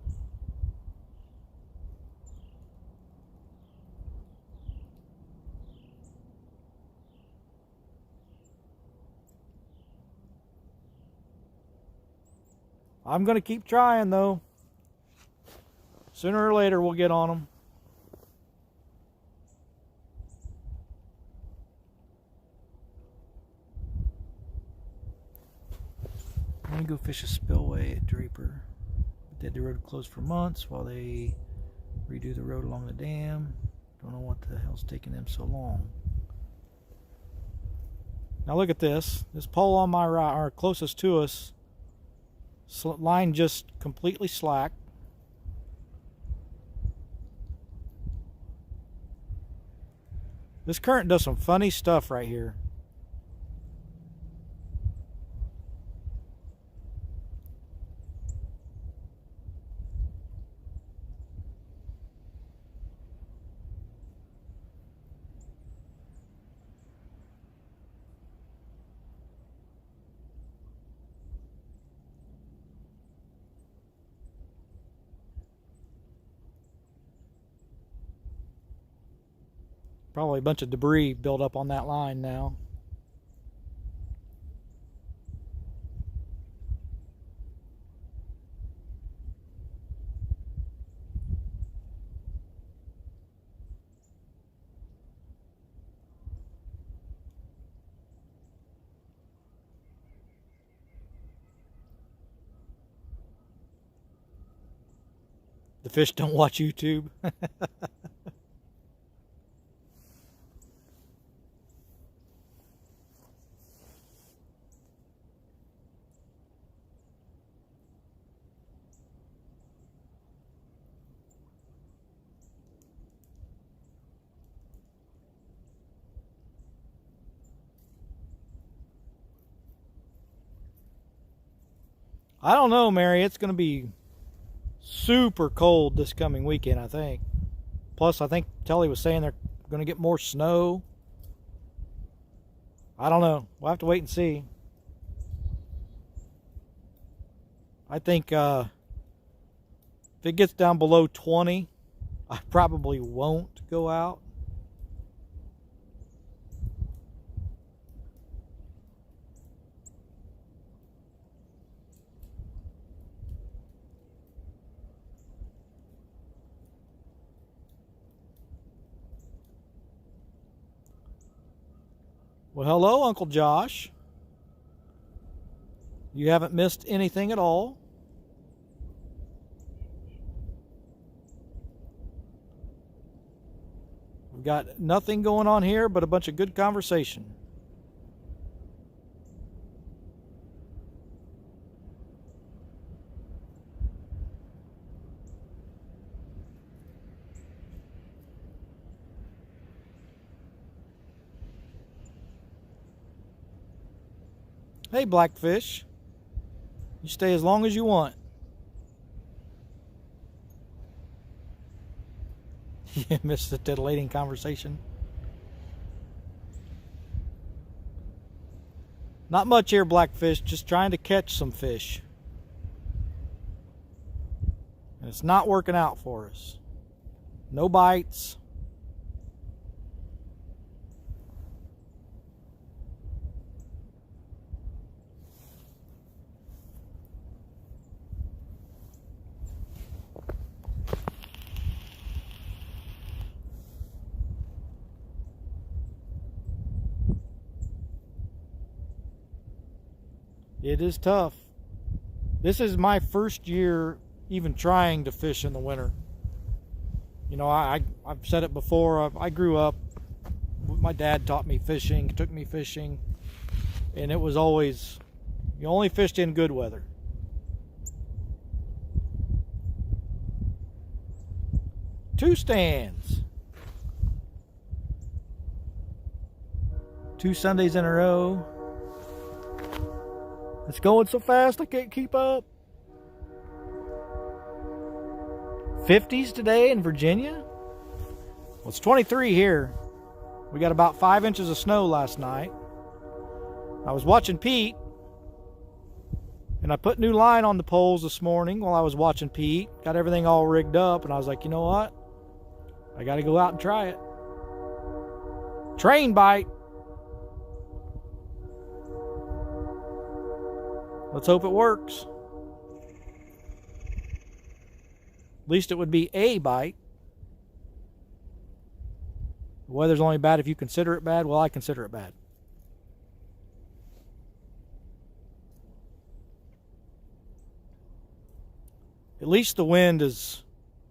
I'm going to keep trying, though. Sooner or later, we'll get on them. I'm going to go fish a spillway at Draper. They had the road closed for months while they redo the road along the dam. Don't know what the hell's taking them so long. Now look at this. This pole on my right, or closest to us, line just completely slack. This current does some funny stuff right here. Probably a bunch of debris built up on that line now. The fish don't watch YouTube. I don't know, Mary. It's going to be super cold this coming weekend, I think. Plus, I think Telly was saying they're going to get more snow. I don't know. We'll have to wait and see. I think if it gets down below 20, I probably won't go out. Well, hello, Uncle Josh. You haven't missed anything at all. got nothing going on here but a bunch of good conversation. Hey, Blackfish. You stay as long as you want. You missed the titillating conversation. Not much here, Blackfish. Just trying to catch some fish. And it's not working out for us. No bites. It is tough. This is my first year even trying to fish in the winter. You know, I've said it before. I grew up, my dad taught me fishing, took me fishing, and it was always, you only fished in good weather. Two stands. 2 Sundays in a row. It's going so fast I can't keep up. 50s today in Virginia? Well, it's 23 here. We got about 5 inches of snow last night. I was watching Pete, and I put new line on the poles this morning while I was watching Pete. Got everything all rigged up, and I was like, you know what? I got to go out and try it. Train bite. Let's hope it works. At least it would be a bite. The weather's only bad if you consider it bad. Well, I consider it bad. At least the wind is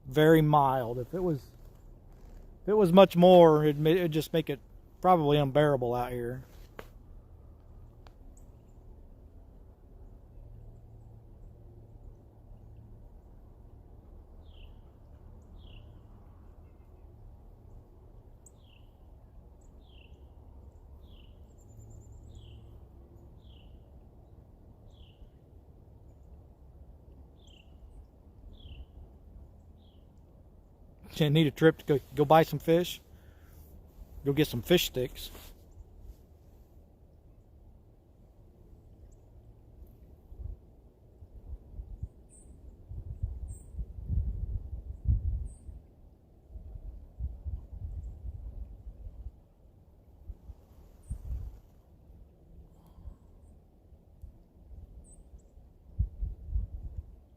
very mild. If it was much more, it'd just make it probably unbearable out here. You need a trip to go buy some fish. Go get some fish sticks.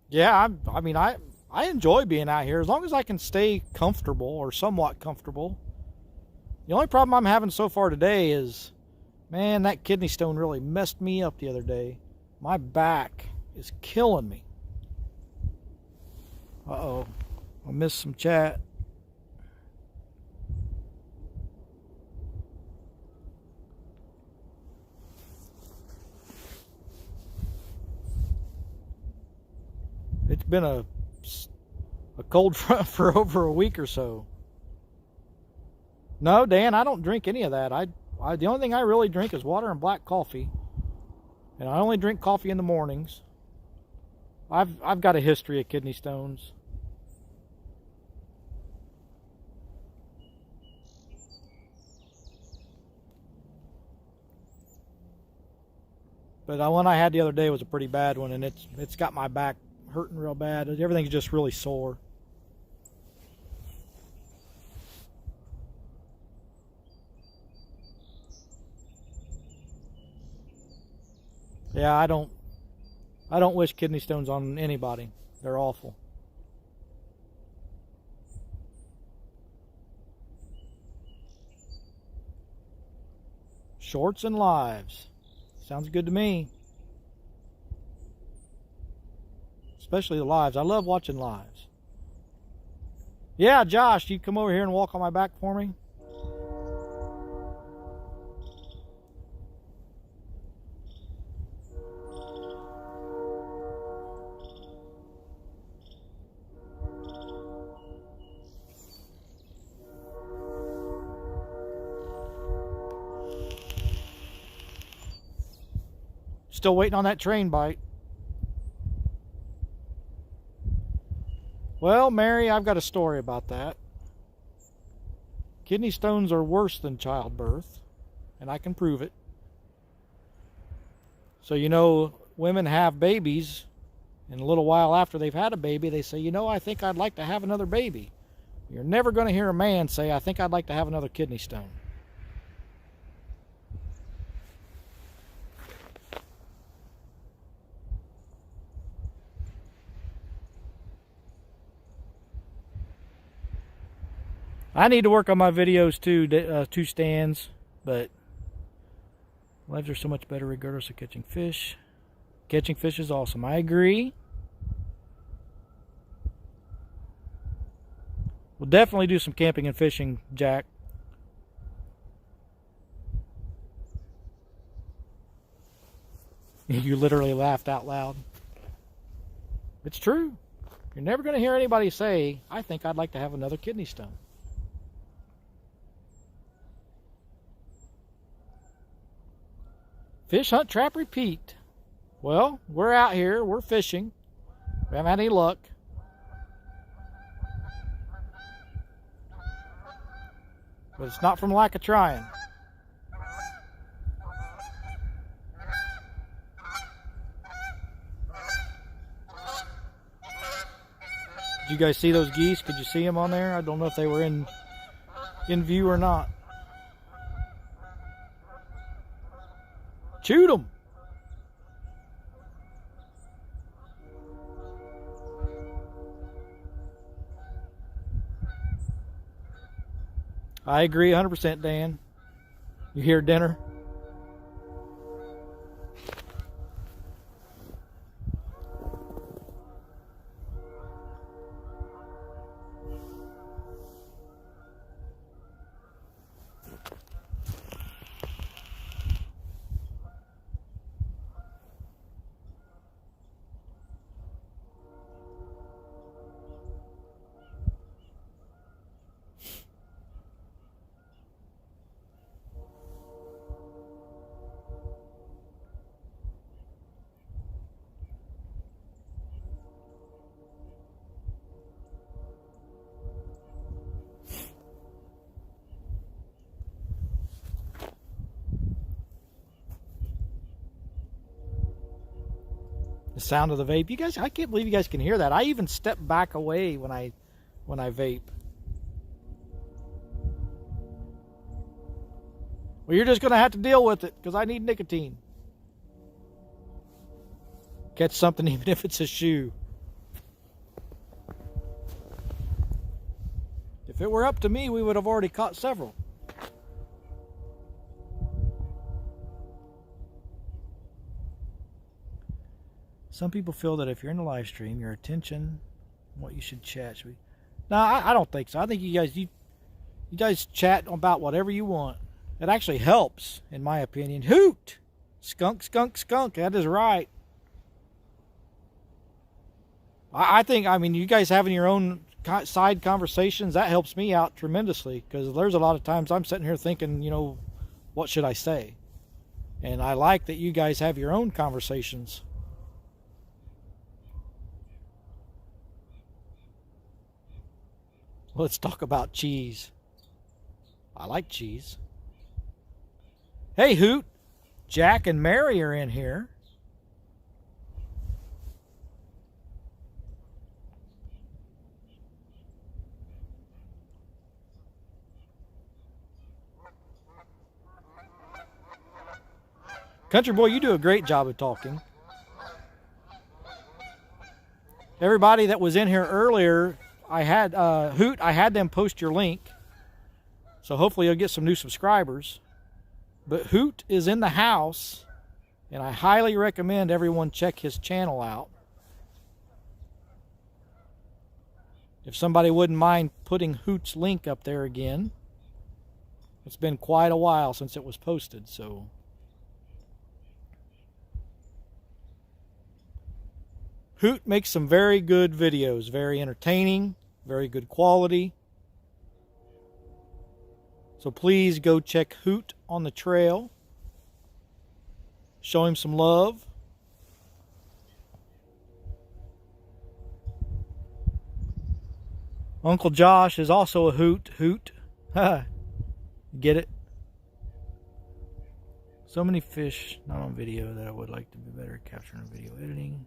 Yeah, I enjoy being out here as long as I can stay comfortable or somewhat comfortable. The only problem I'm having so far today is, man, that kidney stone really messed me up the other day. My back is killing me. Uh-oh. I missed some chat. It's been a cold front for over a week or so. No, Dan, I don't drink any of that. The only thing I really drink is water and black coffee. And I only drink coffee in the mornings. I've got a history of kidney stones. But the one I had the other day was a pretty bad one, and it's got my back hurting real bad. Everything's just really sore. Yeah, I don't wish kidney stones on anybody. They're awful. Shorts and lives. Sounds good to me. Especially the lives. I love watching lives. Yeah, Josh, you come over here and walk on my back for me? Still waiting on that train bite. Well, Mary, I've got a story about that. Kidney stones are worse than childbirth, and I can prove it. So, you know, women have babies, and a little while after they've had a baby, they say, you know, I think I'd like to have another baby. You're never going to hear a man say, I think I'd like to have another kidney stone. I need to work on my videos too, two stands, but lives are so much better regardless of catching fish. Catching fish is awesome. I agree. We'll definitely do some camping and fishing, Jack. You literally laughed out loud. It's true. You're never going to hear anybody say, I think I'd like to have another kidney stone. Fish, hunt, trap, repeat. Well, we're out here. We're fishing. We haven't had any luck. But it's not from lack of trying. Did you guys see those geese? Could you see them on there? I don't know if they were in view or not. Shoot them. I agree 100%, Dan. You hear dinner? The sound of the vape. You guys, I can't believe you guys can hear that. I even step back away when I vape. Well, you're just going to have to deal with it because I need nicotine. Catch something even if it's a shoe. If it were up to me, we would have already caught several. Some people feel that if you're in a live stream, your attention, what you should chat. No, I don't think so. I think you guys chat about whatever you want. It actually helps, in my opinion. Hoot! Skunk, skunk, skunk. That is right. I think, I mean, you guys having your own side conversations, that helps me out tremendously. Because there's a lot of times I'm sitting here thinking, you know, what should I say? And I like that you guys have your own conversations. Let's talk about cheese. I like cheese. Hey, Hoot. Jack and Mary are in here. Country boy, you do a great job of talking. Everybody that was in here earlier, I had Hoot, I had them post your link. So hopefully you'll get some new subscribers. But Hoot is in the house, and I highly recommend everyone check his channel out. If somebody wouldn't mind putting Hoot's link up there again. It's been quite a while since it was posted, so. Hoot makes some very good videos, very entertaining, very good quality. So please go check Hoot on the trail. Show him some love. Uncle Josh is also a hoot. Hoot. Get it? So many fish not on video that I would like to be better at capturing video editing.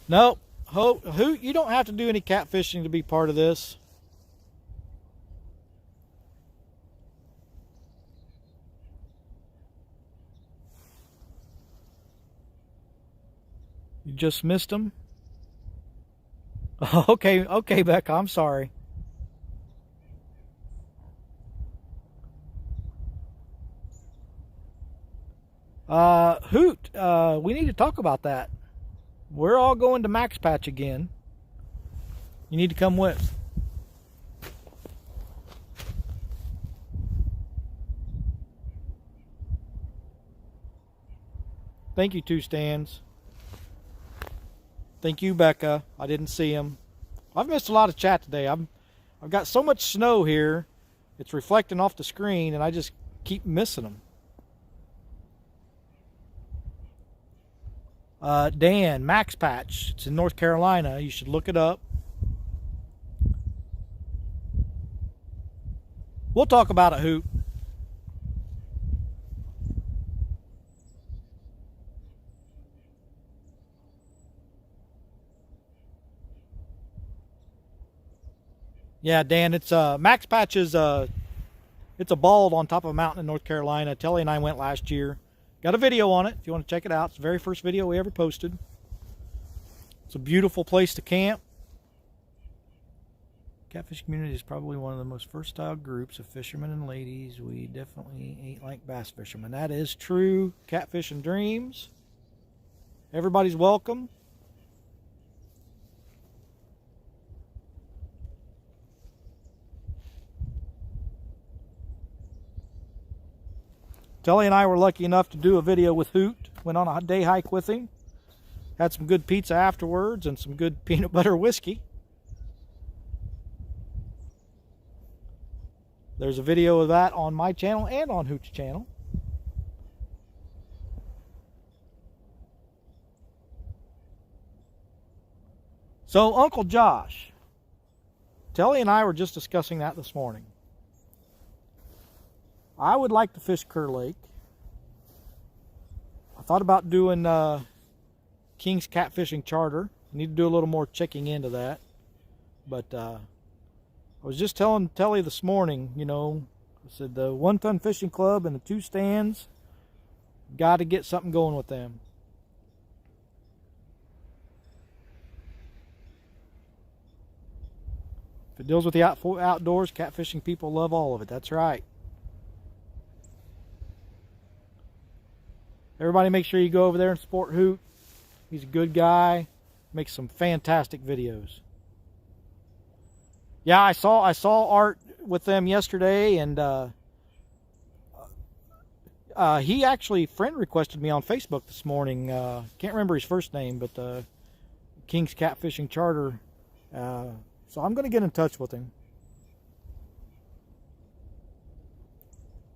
Nope. Hoot, you don't have to do any catfishing to be part of this. You just missed them? Okay, Becca, I'm sorry. Hoot, we need to talk about that. We're all going to Max Patch again. You need to come with. Thank you, Two Stands. Thank you, Becca. I didn't see him. I've missed a lot of chat today. I've got so much snow here. It's reflecting off the screen, and I just keep missing them. Dan, Max Patch. It's in North Carolina. You should look it up. We'll talk about it, Hoot. Yeah, Dan, it's Max Patch is it's a bald on top of a mountain in North Carolina. Telly and I went last year. Got a video on it if you want to check it out. It's the very first video we ever posted. It's a beautiful place to camp. Catfish community is probably one of the most versatile groups of fishermen and ladies. We definitely ain't like bass fishermen. That is true. Catfish and dreams. Everybody's welcome. Telly and I were lucky enough to do a video with Hoot. Went on a day hike with him. Had some good pizza afterwards and some good peanut butter whiskey. There's a video of that on my channel and on Hoot's channel. So, Uncle Josh. Telly and I were just discussing that this morning. I would like to fish Kerr Lake. I thought about doing King's Catfishing Charter. I need to do a little more checking into that. But I was just telling Telly this morning, you know, I said the 1 Ton Fishing Club and the 2 Stands, got to get something going with them. If it deals with the outdoors, catfishing people love all of it. That's right. Everybody make sure you go over there and support Hoot. He's a good guy. Makes some fantastic videos. Yeah, I saw Art with them yesterday, and he actually friend requested me on Facebook this morning. Can't remember his first name, but King's Catfishing Charter. So I'm going to get in touch with him.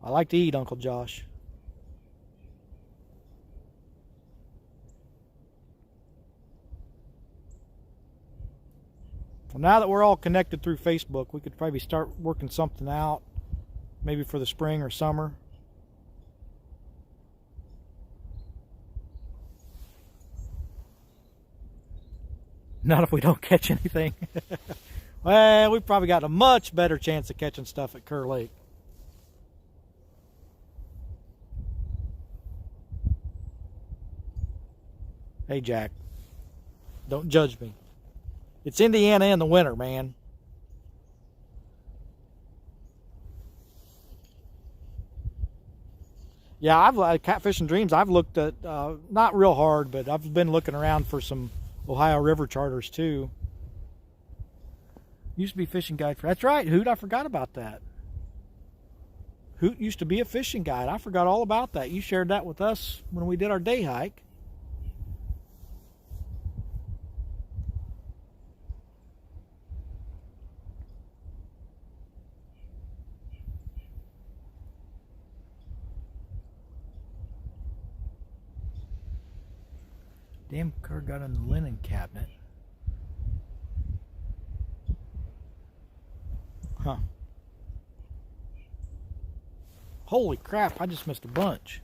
I like to eat, Uncle Josh. Well, now that we're all connected through Facebook, we could probably start working something out, maybe for the spring or summer. Not if we don't catch anything. Well, we've probably got a much better chance of catching stuff at Kerr Lake. Hey, Jack, don't judge me. It's Indiana in the winter, man. Yeah, I've Catfishing Dreams. I've looked at, not real hard, but I've been looking around for some Ohio River charters too. Used to be fishing guide for. That's right, Hoot. I forgot about that. Hoot used to be a fishing guide. I forgot all about that. You shared that with us when we did our day hike. Damn car got in the linen cabinet. Huh. Holy crap, I just missed a bunch.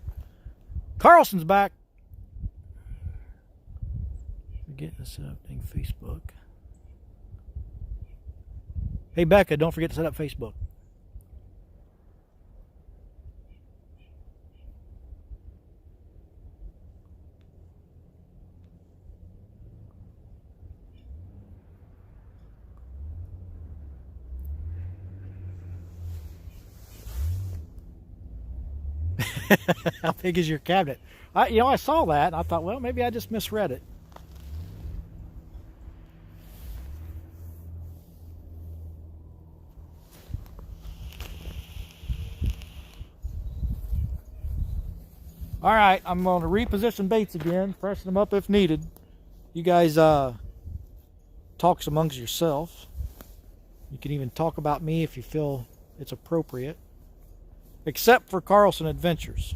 Carlson's back. We're getting this set up on Facebook. Hey Becca, don't forget to set up Facebook. How big is your cabinet? I saw that and I thought, well, maybe I just misread it. All right, I'm going to reposition baits again, freshen them up if needed. You guys talk amongst yourself. You can even talk about me if you feel it's appropriate. Except for Carlson Adventures.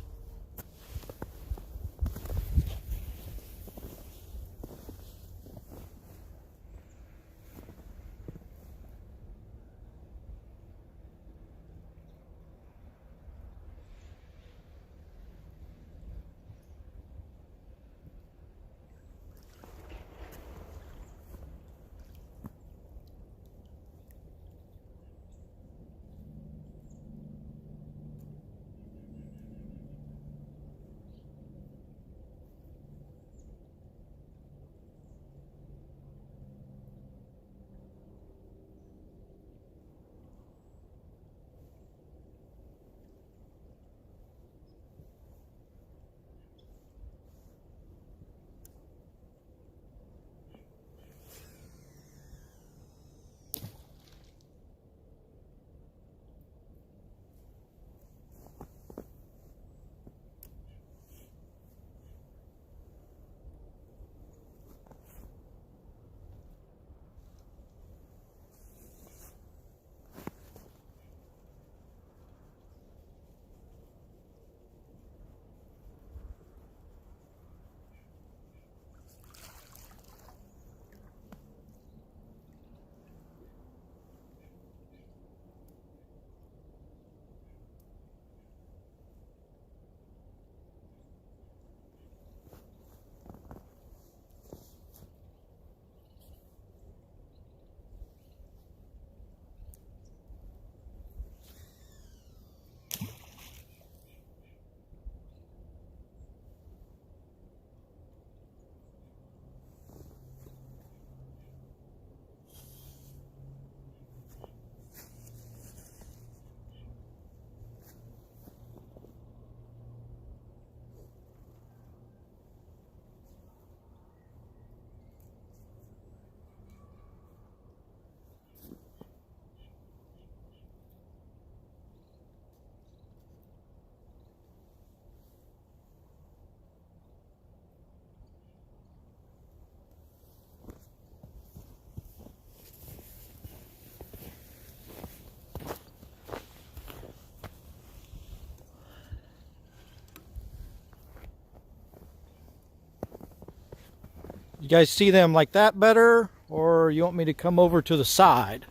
You guys see them like that better, or you want me to come over to the side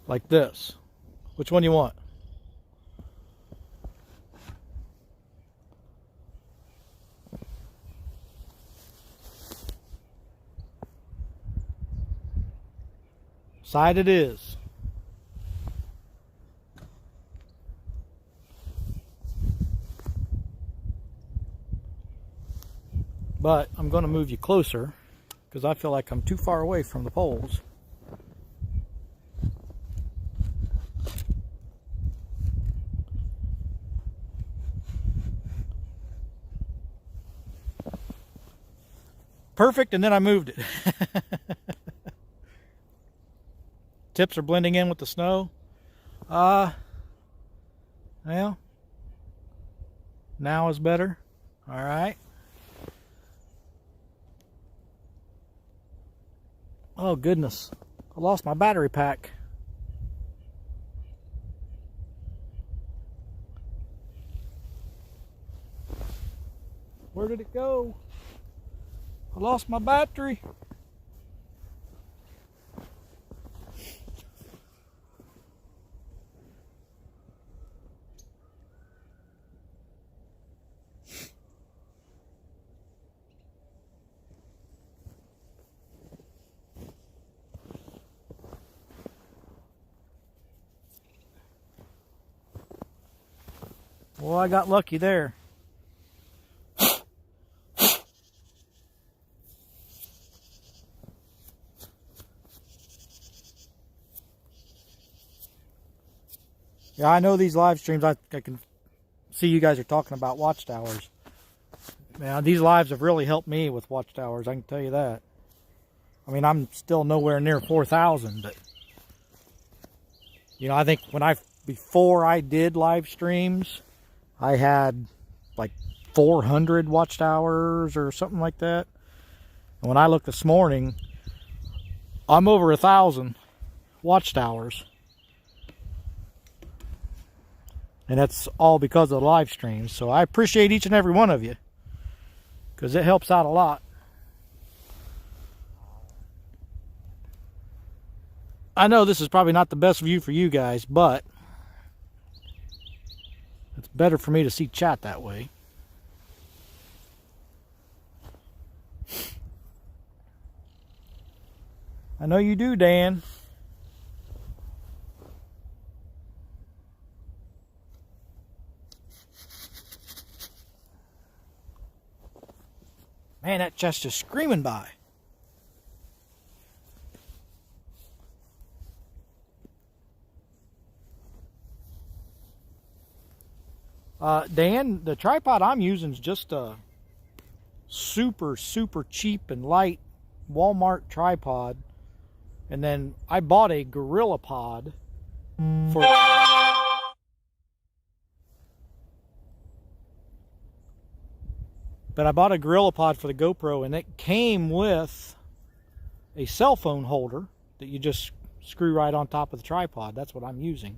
like this? Which one you want? Side it is. But I'm going to move you closer because I feel like I'm too far away from the poles. Perfect, and then I moved it. Tips are blending in with the snow. Well, now is better. All right. Oh goodness, I lost my battery pack. Where did it go? I lost my battery. Well, I got lucky there. Yeah, I know these live streams, I can see you guys are talking about watchtowers. Man, these lives have really helped me with watchtowers, I can tell you that. I mean, I'm still nowhere near 4,000, but you know, I think before I did live streams, I had like 400 watchtowers or something like that. And when I looked this morning, I'm over 1,000 watchtowers. And that's all because of the live streams. So I appreciate each and every one of you, because it helps out a lot. I know this is probably not the best view for you guys, but it's better for me to see chat that way. I know you do, Dan. Man, that chest is screaming by. Dan, the tripod I'm using is just a super cheap and light Walmart tripod. And then I bought a Gorilla Pod for... But I bought a Gorilla Pod for the GoPro, and it came with a cell phone holder that you just screw right on top of the tripod. That's what I'm using.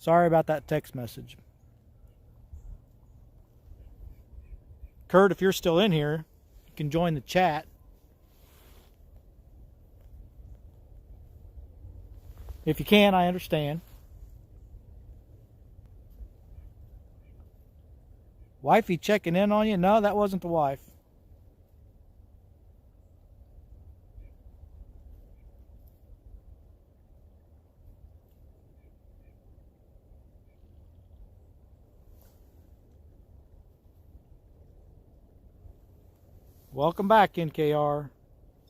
Sorry about that text message. Kurt, if you're still in here, you can join the chat. If you can, I understand. Wifey checking in on you? No, that wasn't the wife. Welcome back, NKR.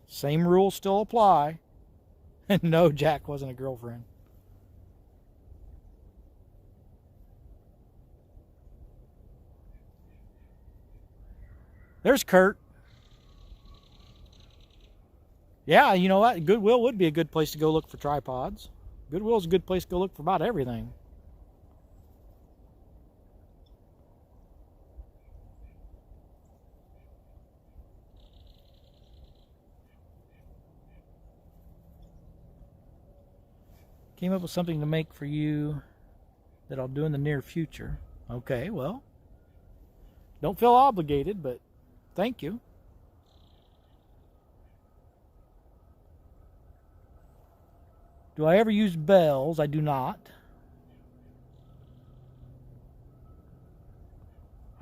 Same rules still apply. And no, Jack wasn't a girlfriend. There's Kurt. Yeah, you know what? Goodwill would be a good place to go look for tripods. Goodwill's a good place to go look for about everything. Came up with something to make for you that I'll do in the near future. Okay, well, don't feel obligated, but thank you. Do I ever use bells? I do not.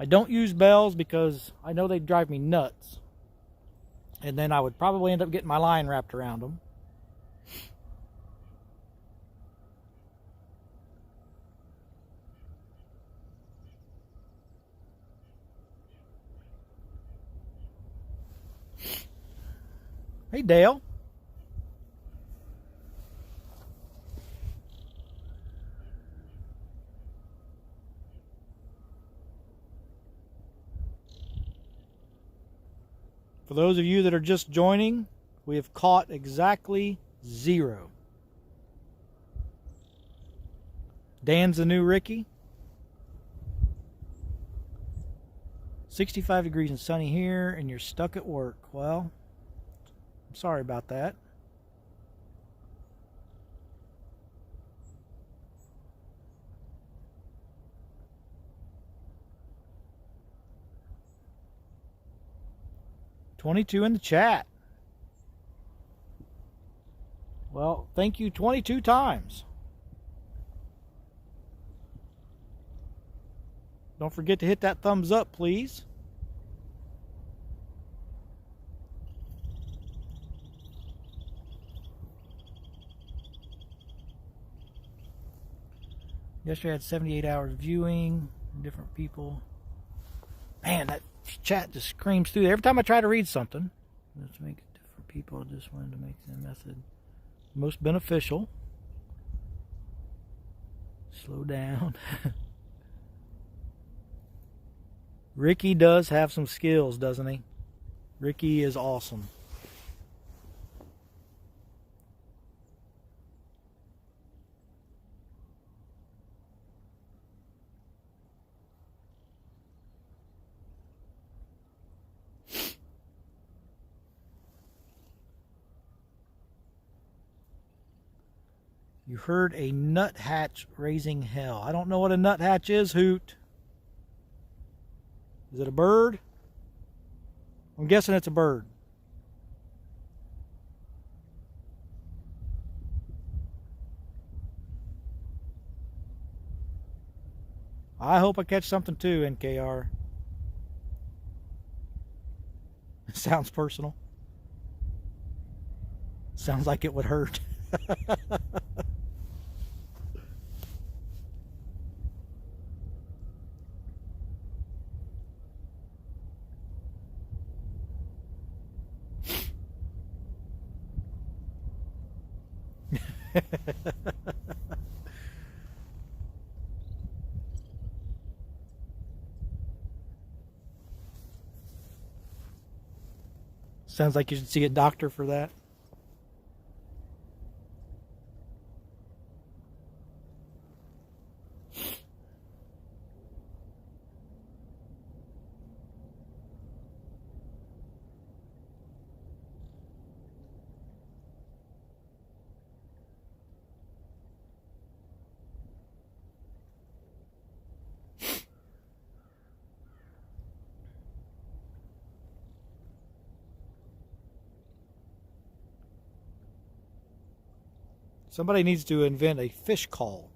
I don't use bells because I know they drive me nuts. And then I would probably end up getting my line wrapped around them. Hey, Dale. For those of you that are just joining, we have caught exactly 0. Dan's the new Ricky. 65 degrees and sunny here, and you're stuck at work. Well, I'm sorry about that. 22 in the chat. Well, thank you 22 times. Don't forget to hit that thumbs up, please. Yesterday I had 78 hours viewing, different people. Man, that chat just screams through there. Every time I try to read something, let's make it different people. I just wanted to make the method most beneficial. Slow down. Ricky does have some skills, doesn't he? Ricky is awesome. You heard a nuthatch raising hell. I don't know what a nuthatch is, Hoot. Is it a bird? I'm guessing it's a bird. I hope I catch something too, NKR. Sounds personal. Sounds like it would hurt. Sounds like you should see a doctor for that. Somebody needs to invent a fish call.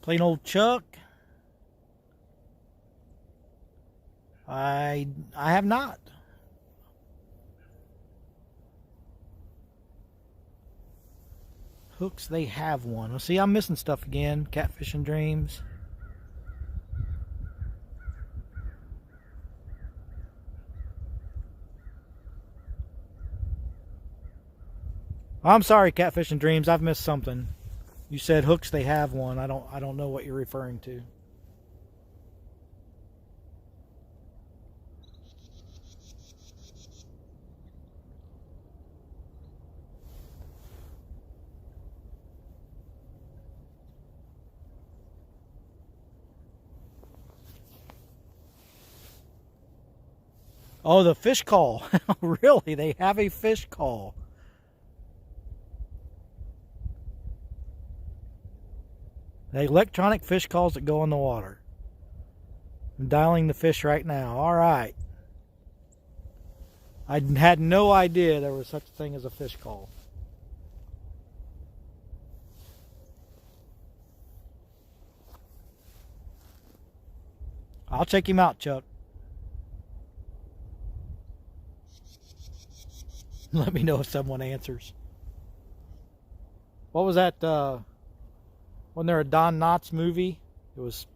Plain old Chuck. I have not. Hooks, they have one. Well, see, I'm missing stuff again. Catfish and Dreams. I'm sorry, Catfish and Dreams. I've missed something. You said hooks, they have one. I don't know what you're referring to. Oh, the fish call. Really? They have a fish call. The electronic fish calls that go in the water. I'm dialing the fish right now. All right. I had no idea there was such a thing as a fish call. I'll check him out, Chuck. Let me know if someone answers. What was that? Wasn't there a Don Knotts movie? It was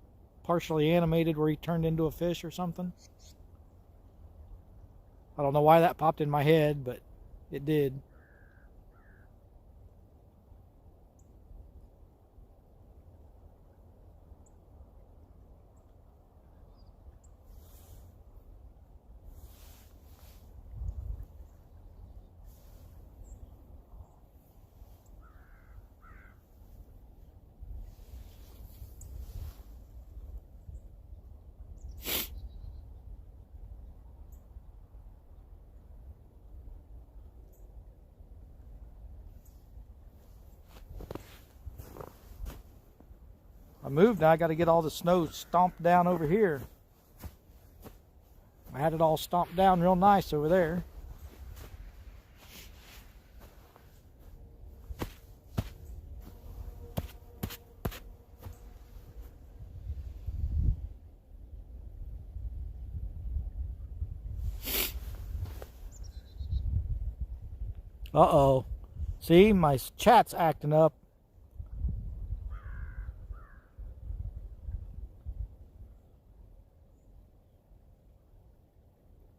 partially animated where he turned into a fish or something. I don't know why that popped in my head, but it did. moved, now I got to get all the snow stomped down over here. I had it all stomped down real nice over there. Uh-oh. See, my chat's acting up.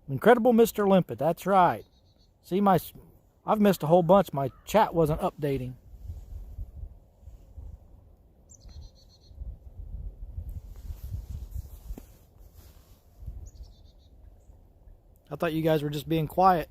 Incredible Mr. Limpet, that's right. See, I've missed a whole bunch. My chat wasn't updating. I thought you guys were just being quiet.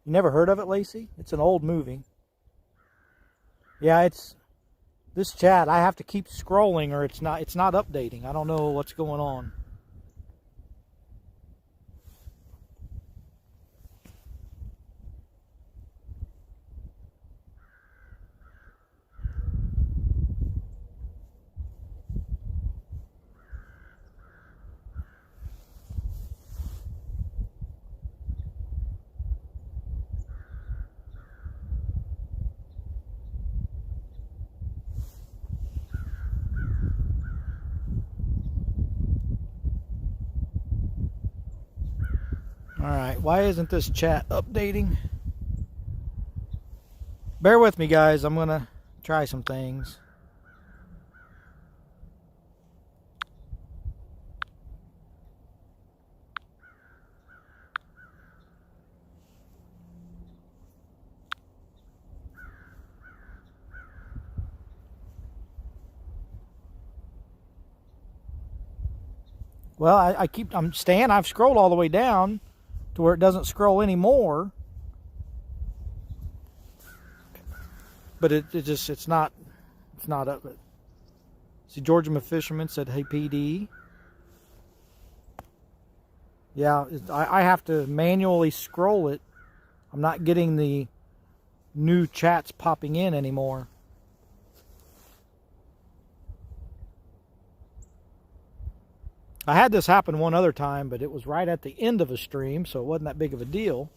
You never heard of it, Lacey? It's an old movie. Yeah, it's this chat. I have to keep scrolling or it's not updating. I don't know what's going on. Alright, why isn't this chat updating? Bear with me, guys. I'm going to try some things. Well, I've scrolled all the way down to where it doesn't scroll anymore. But it's not up. See, Georgia Fisherman said, "Hey, PD." Yeah, I have to manually scroll it. I'm not getting the new chats popping in anymore. I had this happen one other time, but it was right at the end of a stream, so it wasn't that big of a deal.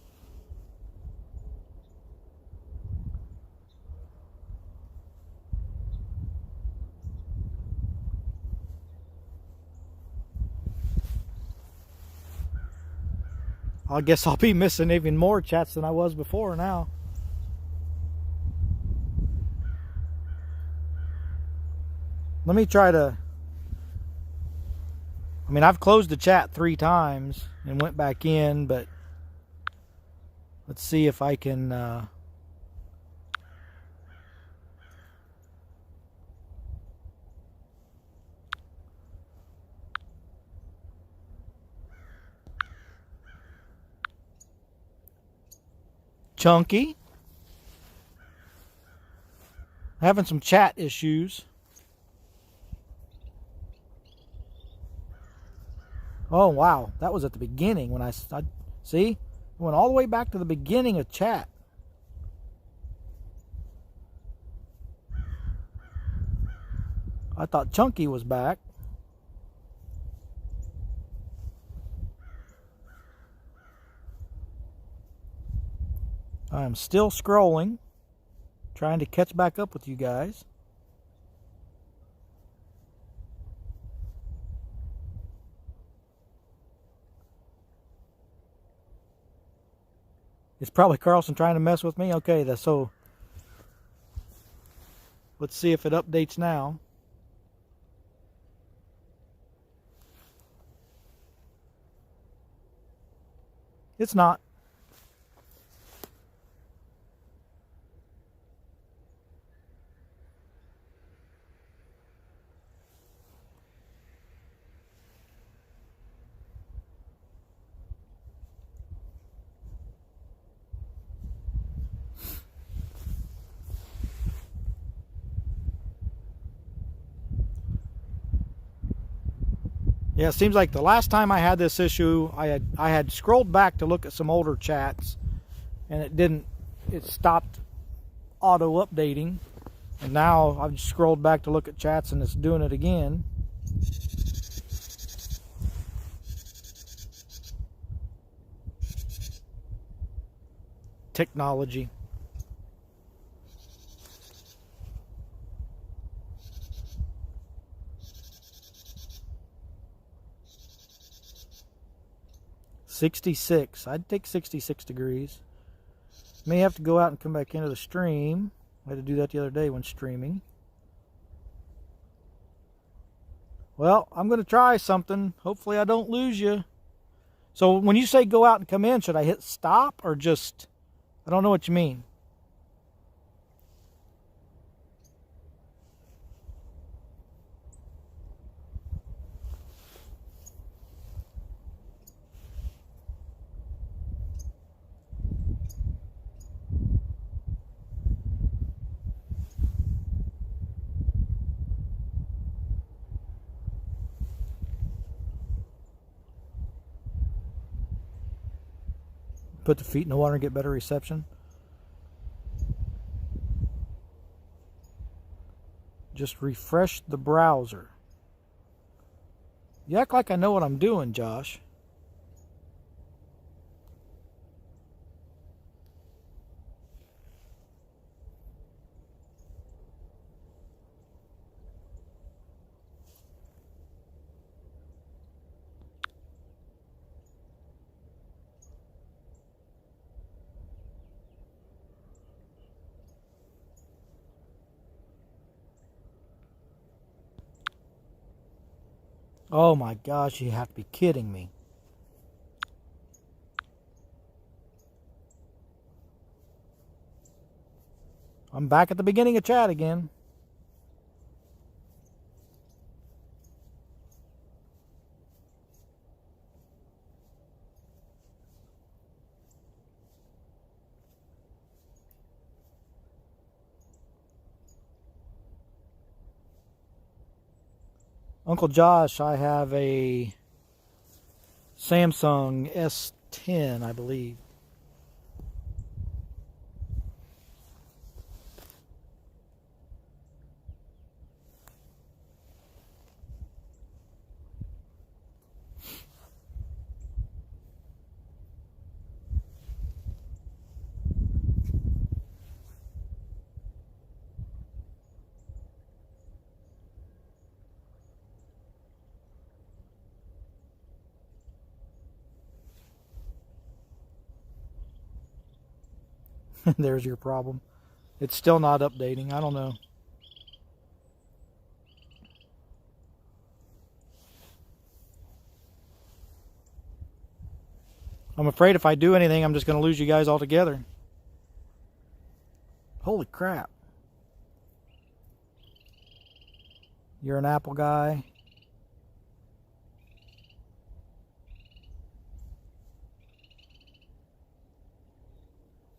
I guess I'll be missing even more chats than I was before now. Let me try to... I mean, I've closed the chat 3 times and went back in, but let's see if I can... Chunky. Having some chat issues. Oh, wow. That was at the beginning when I see? It went all the way back to the beginning of chat. I thought Chunky was back. I'm still scrolling, trying to catch back up with you guys. It's probably Carlson trying to mess with me. Okay, so let's see if it updates now. It's not. Yeah, it seems like the last time I had this issue, I had scrolled back to look at some older chats, and it stopped auto updating, and now I've just scrolled back to look at chats and it's doing it again. Technology. .66. I'd take 66 degrees. May have to go out and come back into the stream. I had to do that the other day when streaming. Well, I'm going to try something. Hopefully I don't lose you. So when you say go out and come in, should I hit stop or just... I don't know what you mean. Put the feet in the water and get better reception. Just refresh the browser. You act like I know what I'm doing, Josh. Oh my gosh, you have to be kidding me. I'm back at the beginning of chat again. Uncle Josh, I have a Samsung S10, I believe. There's your problem. It's still not updating. I don't know. I'm afraid if I do anything, I'm just going to lose you guys altogether. Holy crap. You're an Apple guy.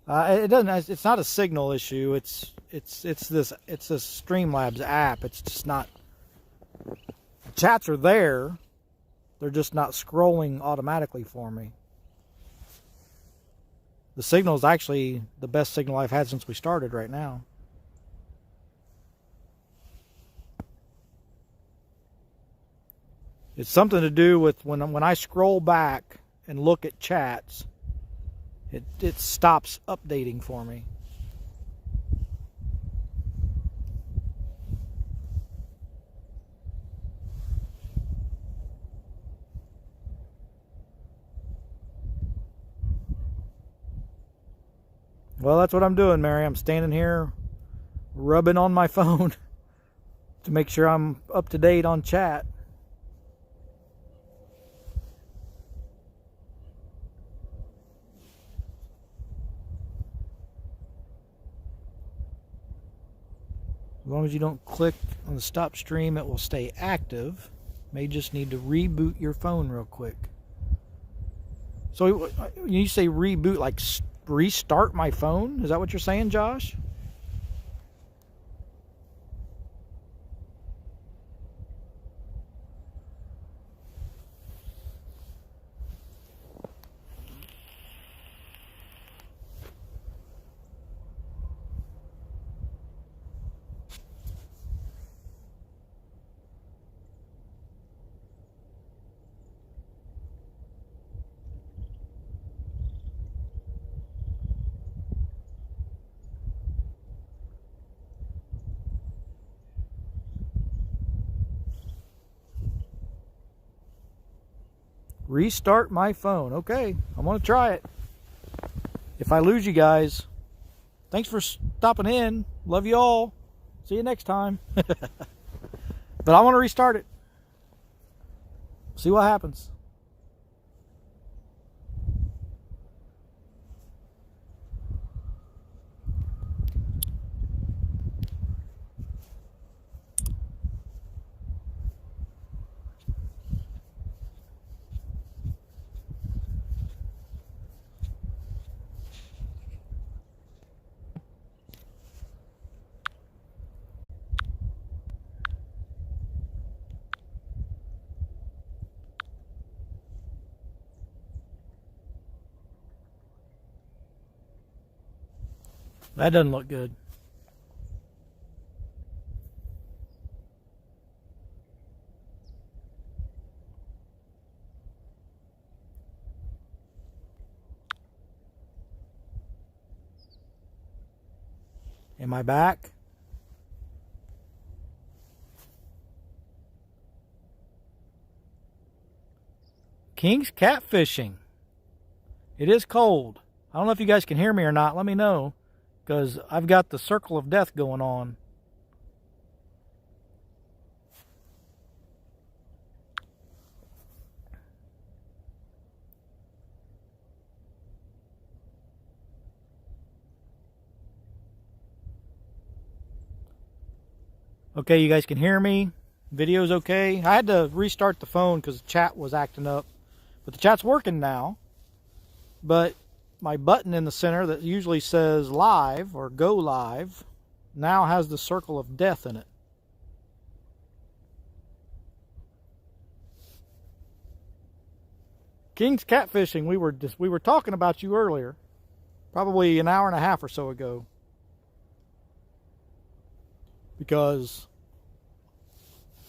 It doesn't. It's not a signal issue. It's this Streamlabs app. It's just not. Chats are there. They're just not scrolling automatically for me. The signal is actually the best signal I've had since we started right now. It's something to do with when I scroll back and look at chats. It stops updating for me. Well, that's what I'm doing, Mary. I'm standing here rubbing on my phone to make sure I'm up to date on chat. As long as you don't click on the stop stream, it will stay active. May just need to reboot your phone real quick. So you say reboot, like restart my phone? Is that what you're saying, Josh? Restart my phone. Okay, I'm going to try it. If I lose you guys, thanks for stopping in. Love you all. See you next time. But I want to restart it. See what happens. That doesn't look good. Am I back? King's catfishing. It is cold. I don't know if you guys can hear me or not. Let me know, because I've got the circle of death going on. Okay, you guys can hear me. Video's okay. I had to restart the phone because the chat was acting up. But the chat's working now. But my button in the center that usually says live or go live now has the circle of death in it. King's catfishing. We were talking about you earlier. Probably an hour and a half or so ago. Because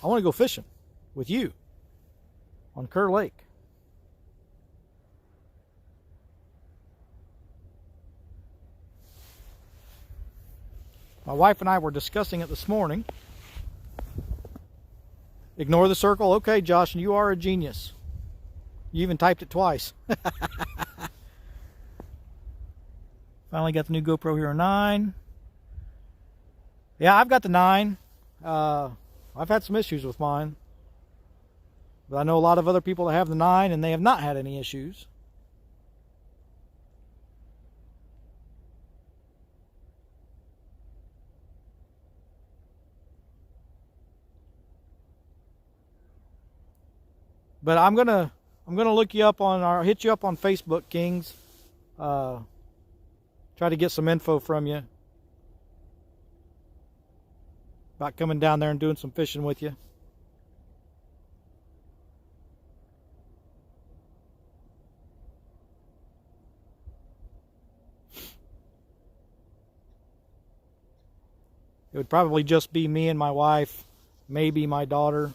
I want to go fishing with you on Kerr Lake. My wife and I were discussing it this morning. Ignore the circle. Okay, Josh, you are a genius. You even typed it twice. Finally got the new GoPro Hero 9. Yeah, I've got the 9. I've had some issues with mine. But I know a lot of other people that have the 9 and they have not had any issues. But I'm gonna look you up on, or hit you up on Facebook, Kings. Try to get some info from you about coming down there and doing some fishing with you. It would probably just be me and my wife, maybe my daughter.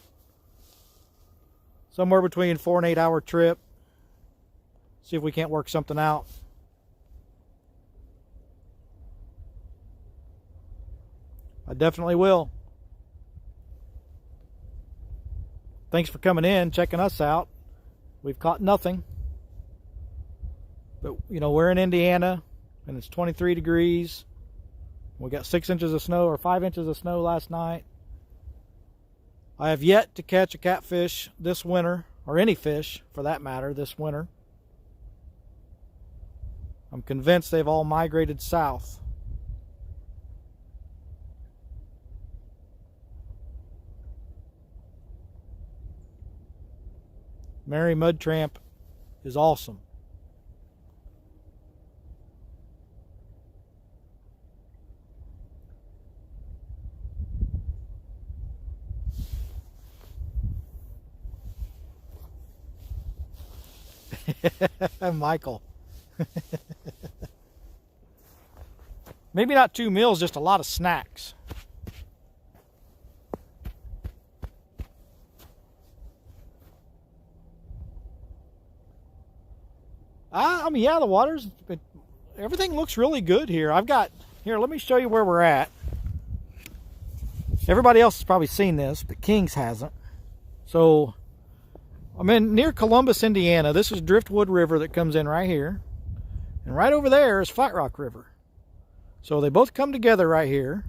Somewhere between 4 and 8 hour trip. See if we can't work something out. I definitely will. Thanks for coming in, checking us out. We've caught nothing. But, you know, we're in Indiana, and it's 23 degrees. We got 6 inches of snow, or 5 inches of snow last night. I have yet to catch a catfish this winter, or any fish, for that matter, this winter. I'm convinced they've all migrated south. Mary Mud Tramp is awesome. Michael. Maybe not 2 meals, just a lot of snacks. I mean, yeah, the water's, everything looks really good here. Here, let me show you where we're at. Everybody else has probably seen this, but Kings hasn't. So, I'm in near Columbus, Indiana. This is Driftwood River that comes in right here. And right over there is Flat Rock River. So they both come together right here.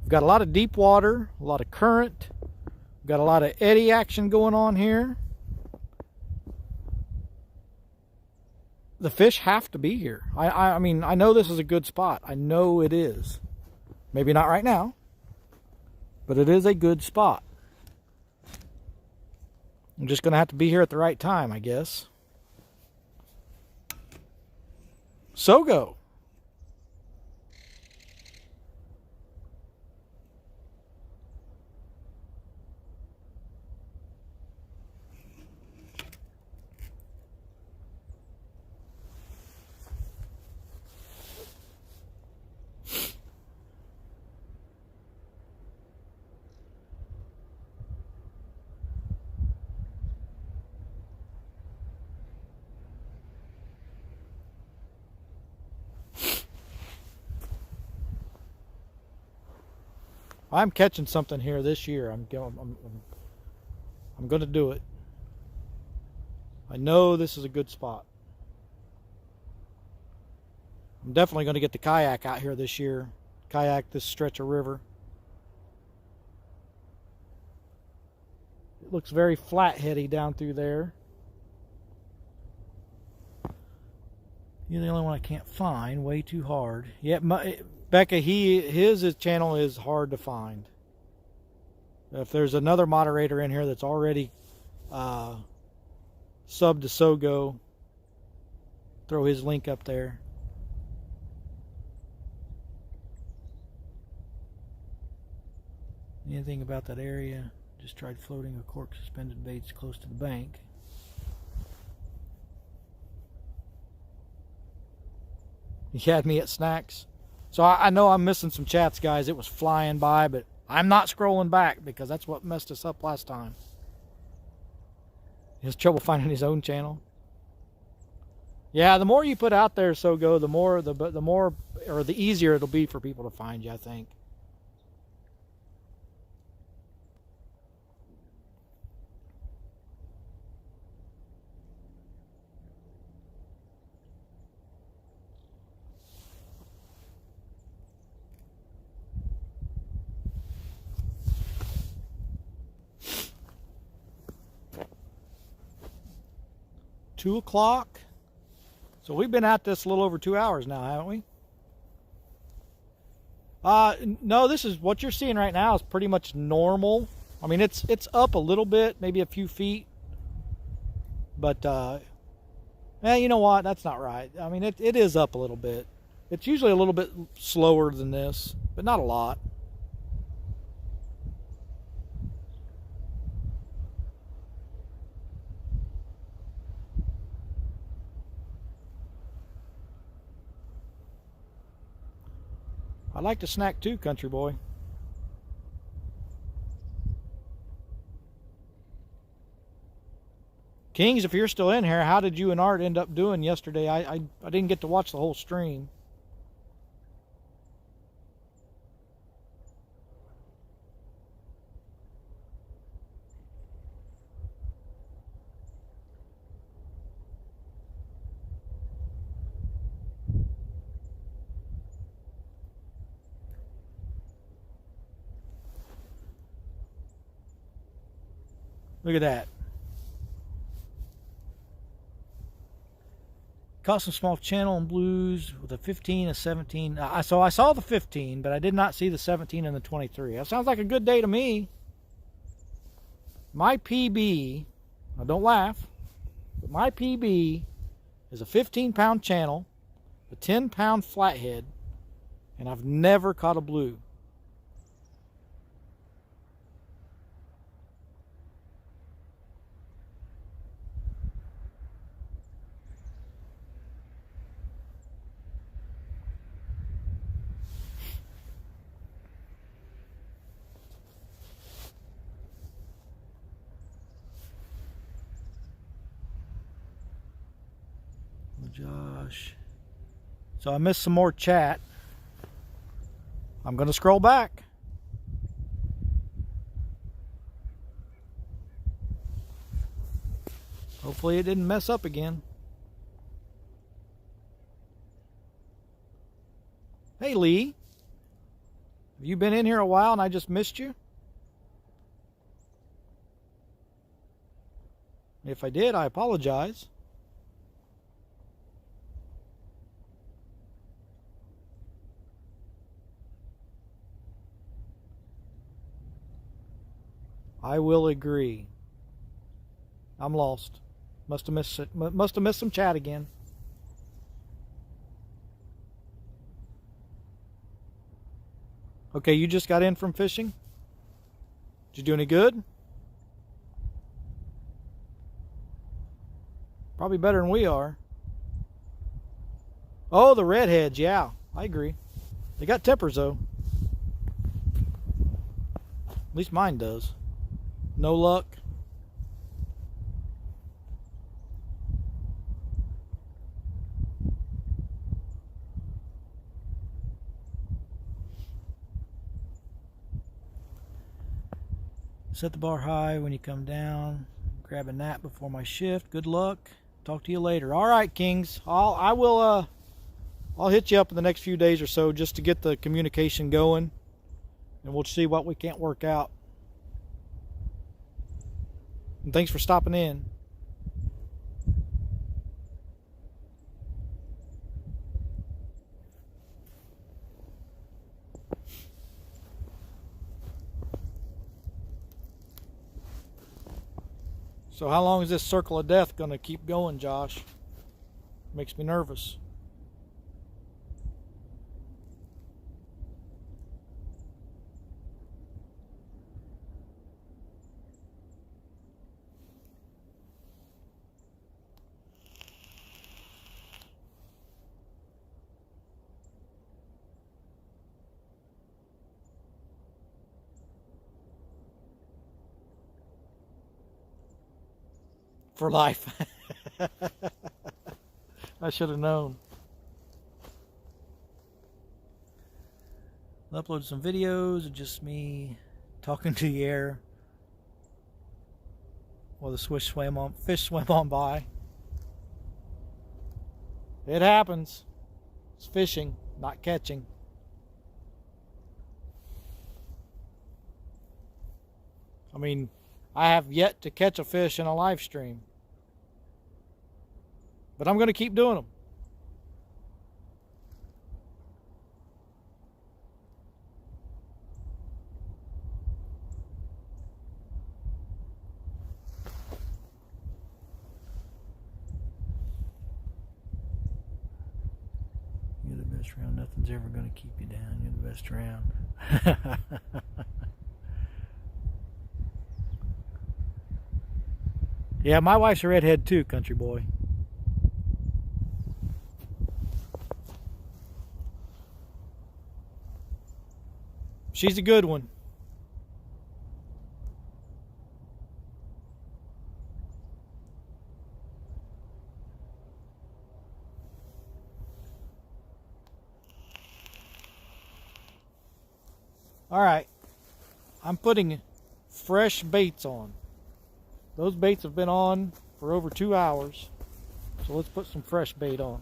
We've got a lot of deep water, a lot of current. We've got a lot of eddy action going on here. The fish have to be here. I mean, I know this is a good spot. I know it is. Maybe not right now, but it is a good spot. I'm just going to have to be here at the right time, I guess. Sogo. I'm catching something here this year. I'm going to do it. I know this is a good spot. I'm definitely going to get the kayak out here this year. Kayak this stretch of river. It looks very flat-heady down through there. You're the only one I can't find. Way too hard. Yeah, Becca, his channel is hard to find. If there's another moderator in here that's already subbed to Sogo, throw his link up there. Anything about that area? Just tried floating a cork suspended baits close to the bank. You had me at snacks. So I know I'm missing some chats, guys. It was flying by, but I'm not scrolling back because that's what messed us up last time. He has trouble finding his own channel. Yeah, the more you put out there, Sogo, the more or the easier it'll be for people to find you, I think. Two o'clock. So we've been at this a little over 2 hours now, haven't we? No, this is what you're seeing right now is pretty much normal. I mean, it's up a little bit, maybe a few feet. But, you know what? That's not right. I mean, it is up a little bit. It's usually a little bit slower than this, but not a lot. I like to snack too, country boy. Kings, if you're still in here, how did you and Art end up doing yesterday? I didn't get to watch the whole stream. Look at that. Caught some small channel and blues with a 15, a 17. So I saw the 15, but I did not see the 17 and the 23. That sounds like a good day to me. My PB, now don't laugh, but my PB is a 15-pound channel, a 10-pound flathead, and I've never caught a blue. Josh. So I missed some more chat. I'm going to scroll back. Hopefully it didn't mess up again. Hey, Lee. Have you been in here a while and I just missed you? If I did, I apologize. I will agree. I'm lost. Must have missed some chat again. Okay, you just got in from fishing? Did you do any good? Probably better than we are. Oh, the redheads, yeah, I agree. They got tempers though. At least mine does. No luck. Set the bar high when you come down. Grab a nap before my shift. Good luck. Talk to you later. All right, Kings. I'll hit you up in the next few days or so just to get the communication going, and we'll see what we can't work out. And thanks for stopping in. So how long is this circle of death going to keep going, Josh? Makes me nervous. For life. I should have known. I'll upload some videos of just me talking to the air while the fish swam on by. It happens. It's fishing, not catching. I mean, I have yet to catch a fish in a live stream. But I'm going to keep doing them. You're the best round. Nothing's ever going to keep you down. You're the best round. Yeah, my wife's a redhead too, country boy. She's a good one. All right, I'm putting fresh baits on. Those baits have been on for over 2 hours, so let's put some fresh bait on.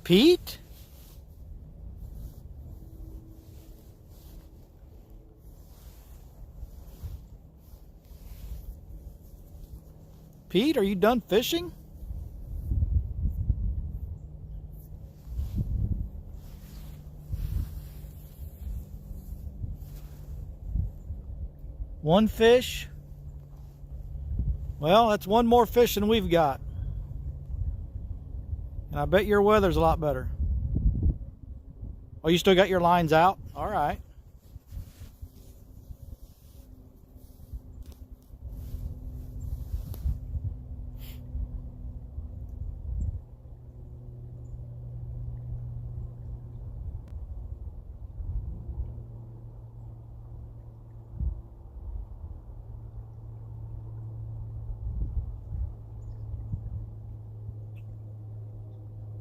Pete? Pete, are you done fishing? One fish? Well, that's one more fish than we've got. And I bet your weather's a lot better. Oh, you still got your lines out? All right.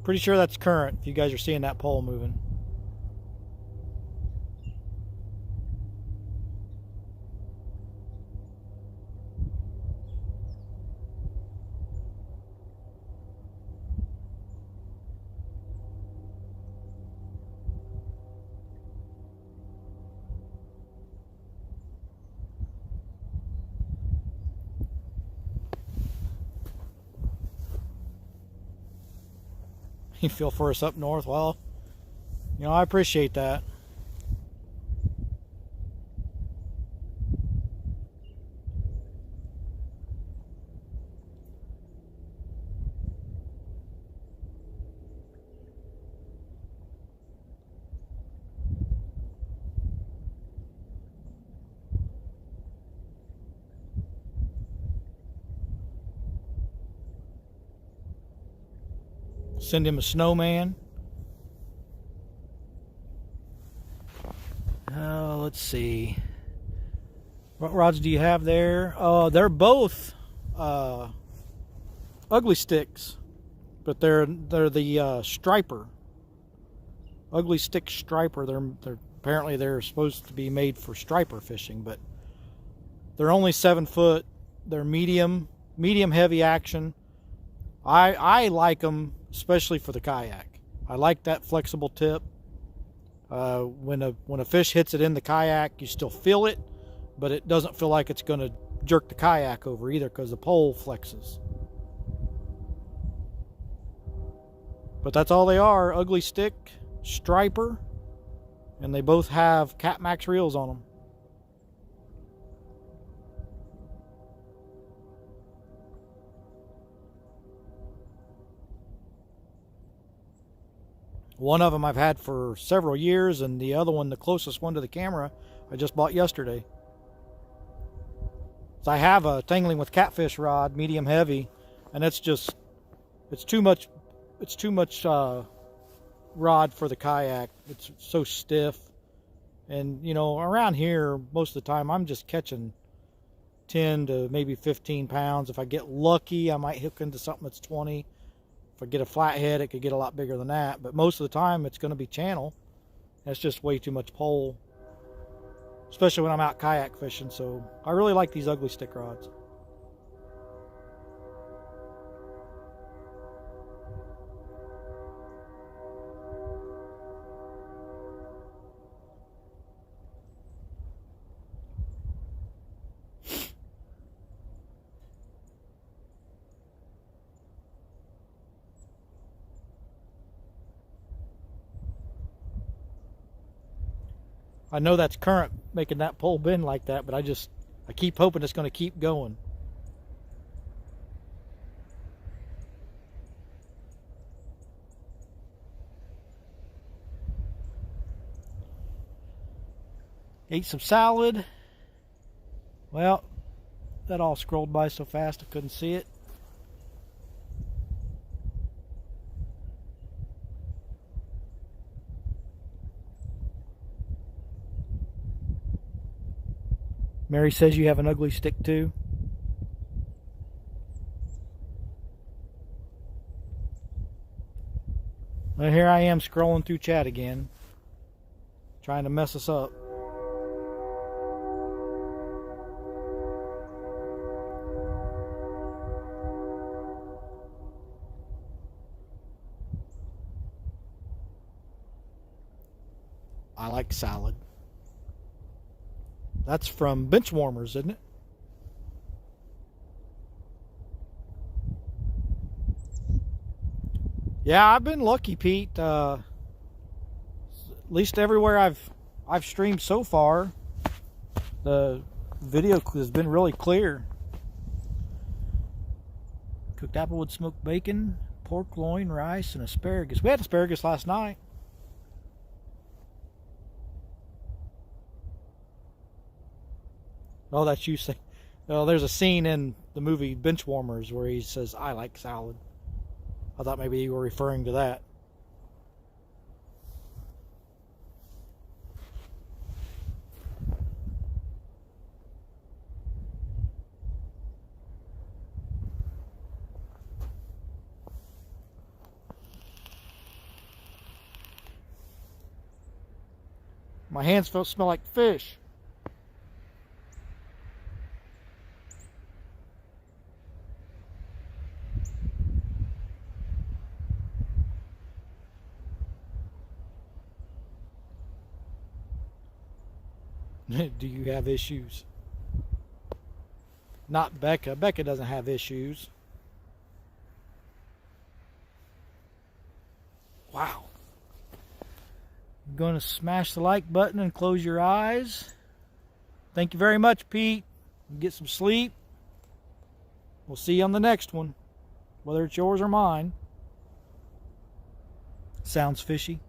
Pretty sure that's current if you guys are seeing that pole moving. You feel for us up north? Well, you know, I appreciate that. Send him a snowman. Let's see. What rods do you have there? They're both ugly sticks, but they're the striper. Ugly stick striper. They're apparently they're supposed to be made for striper fishing, but they're only 7 foot. They're medium heavy action. I like them, especially for the kayak. I like that flexible tip. When a fish hits it in the kayak, you still feel it, but it doesn't feel like it's going to jerk the kayak over either because the pole flexes. But that's all they are, ugly stick, striper, and they both have Catmax reels on them. One of them I've had for several years, and the other one, the closest one to the camera, I just bought yesterday. So I have a Tangling with Catfish rod, medium heavy, and it's too much rod for the kayak. It's so stiff. And you know, around here most of the time I'm just catching 10 to maybe 15 pounds. If I get lucky, I might hook into something that's 20. If I get a flathead, it could get a lot bigger than that. But most of the time, it's going to be channel. That's just way too much pole, especially when I'm out kayak fishing. So I really like these ugly stick rods. I know that's current making that pole bend like that, but I keep hoping it's going to keep going. Ate some salad. Well, that all scrolled by so fast I couldn't see it. Mary says you have an ugly stick too. Well, here I am scrolling through chat again, trying to mess us up. I like salad. That's from Benchwarmers, isn't it? Yeah, I've been lucky, Pete. At least everywhere I've streamed so far, the video has been really clear. Cooked applewood smoked bacon, pork loin, rice, and asparagus. We had asparagus last night. Oh, that's you saying. Oh, there's a scene in the movie Benchwarmers where he says, "I like salad." I thought maybe you were referring to that. My hands smell like fish. Do you have issues? Not Becca. Becca doesn't have issues. Wow. I'm going to smash the like button and close your eyes. Thank you very much, Pete. Get some sleep. We'll see you on the next one, whether it's yours or mine. Sounds fishy.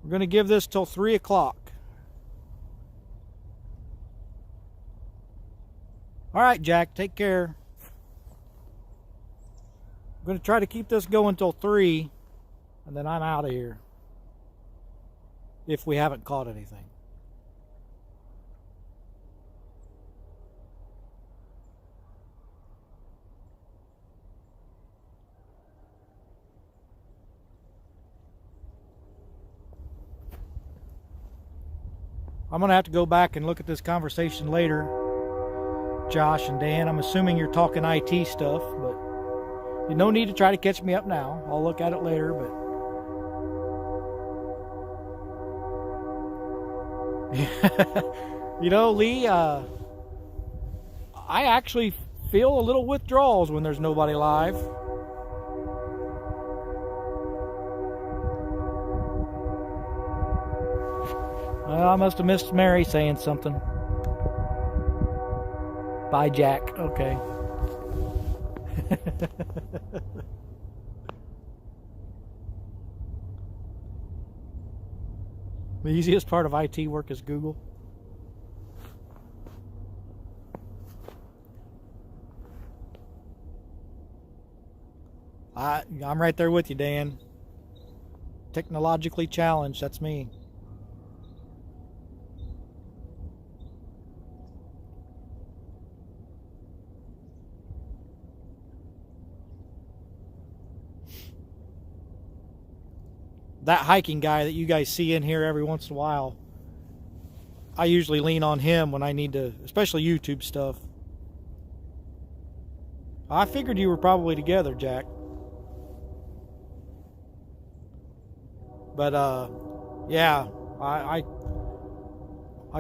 We're going to give this till 3 o'clock. All right, Jack, take care. I'm going to try to keep this going till 3, and then I'm out of here. If we haven't caught anything. I'm going to have to go back and look at this conversation later, Josh and Dan. I'm assuming you're talking IT stuff, but no need to try to catch me up now. I'll look at it later, but you know, Lee, I actually feel a little withdrawals when there's nobody live. Well, I must have missed Mary saying something. Bye, Jack. Okay. The easiest part of IT work is Google. I'm right there with you, Dan. Technologically challenged, that's me. That hiking guy that you guys see in here every once in a while, I usually lean on him when I need to, especially YouTube stuff. I figured you were probably together, Jack. But yeah, I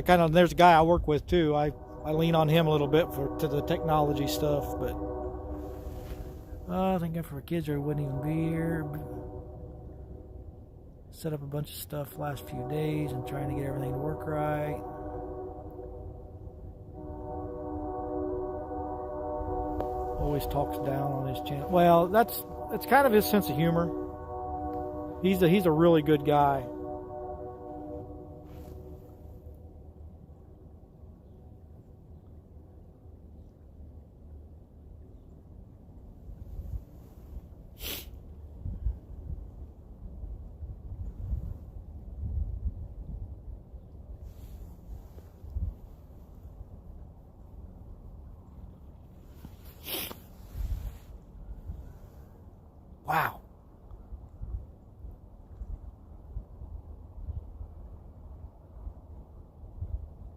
kind of, there's a guy I work with too. I lean on him a little bit to the technology stuff, but I think if our kids or wouldn't even be here. Set up a bunch of stuff last few days and trying to get everything to work right. Always talks down on his channel. Well, that's kind of his sense of humor. He's a really good guy. Wow.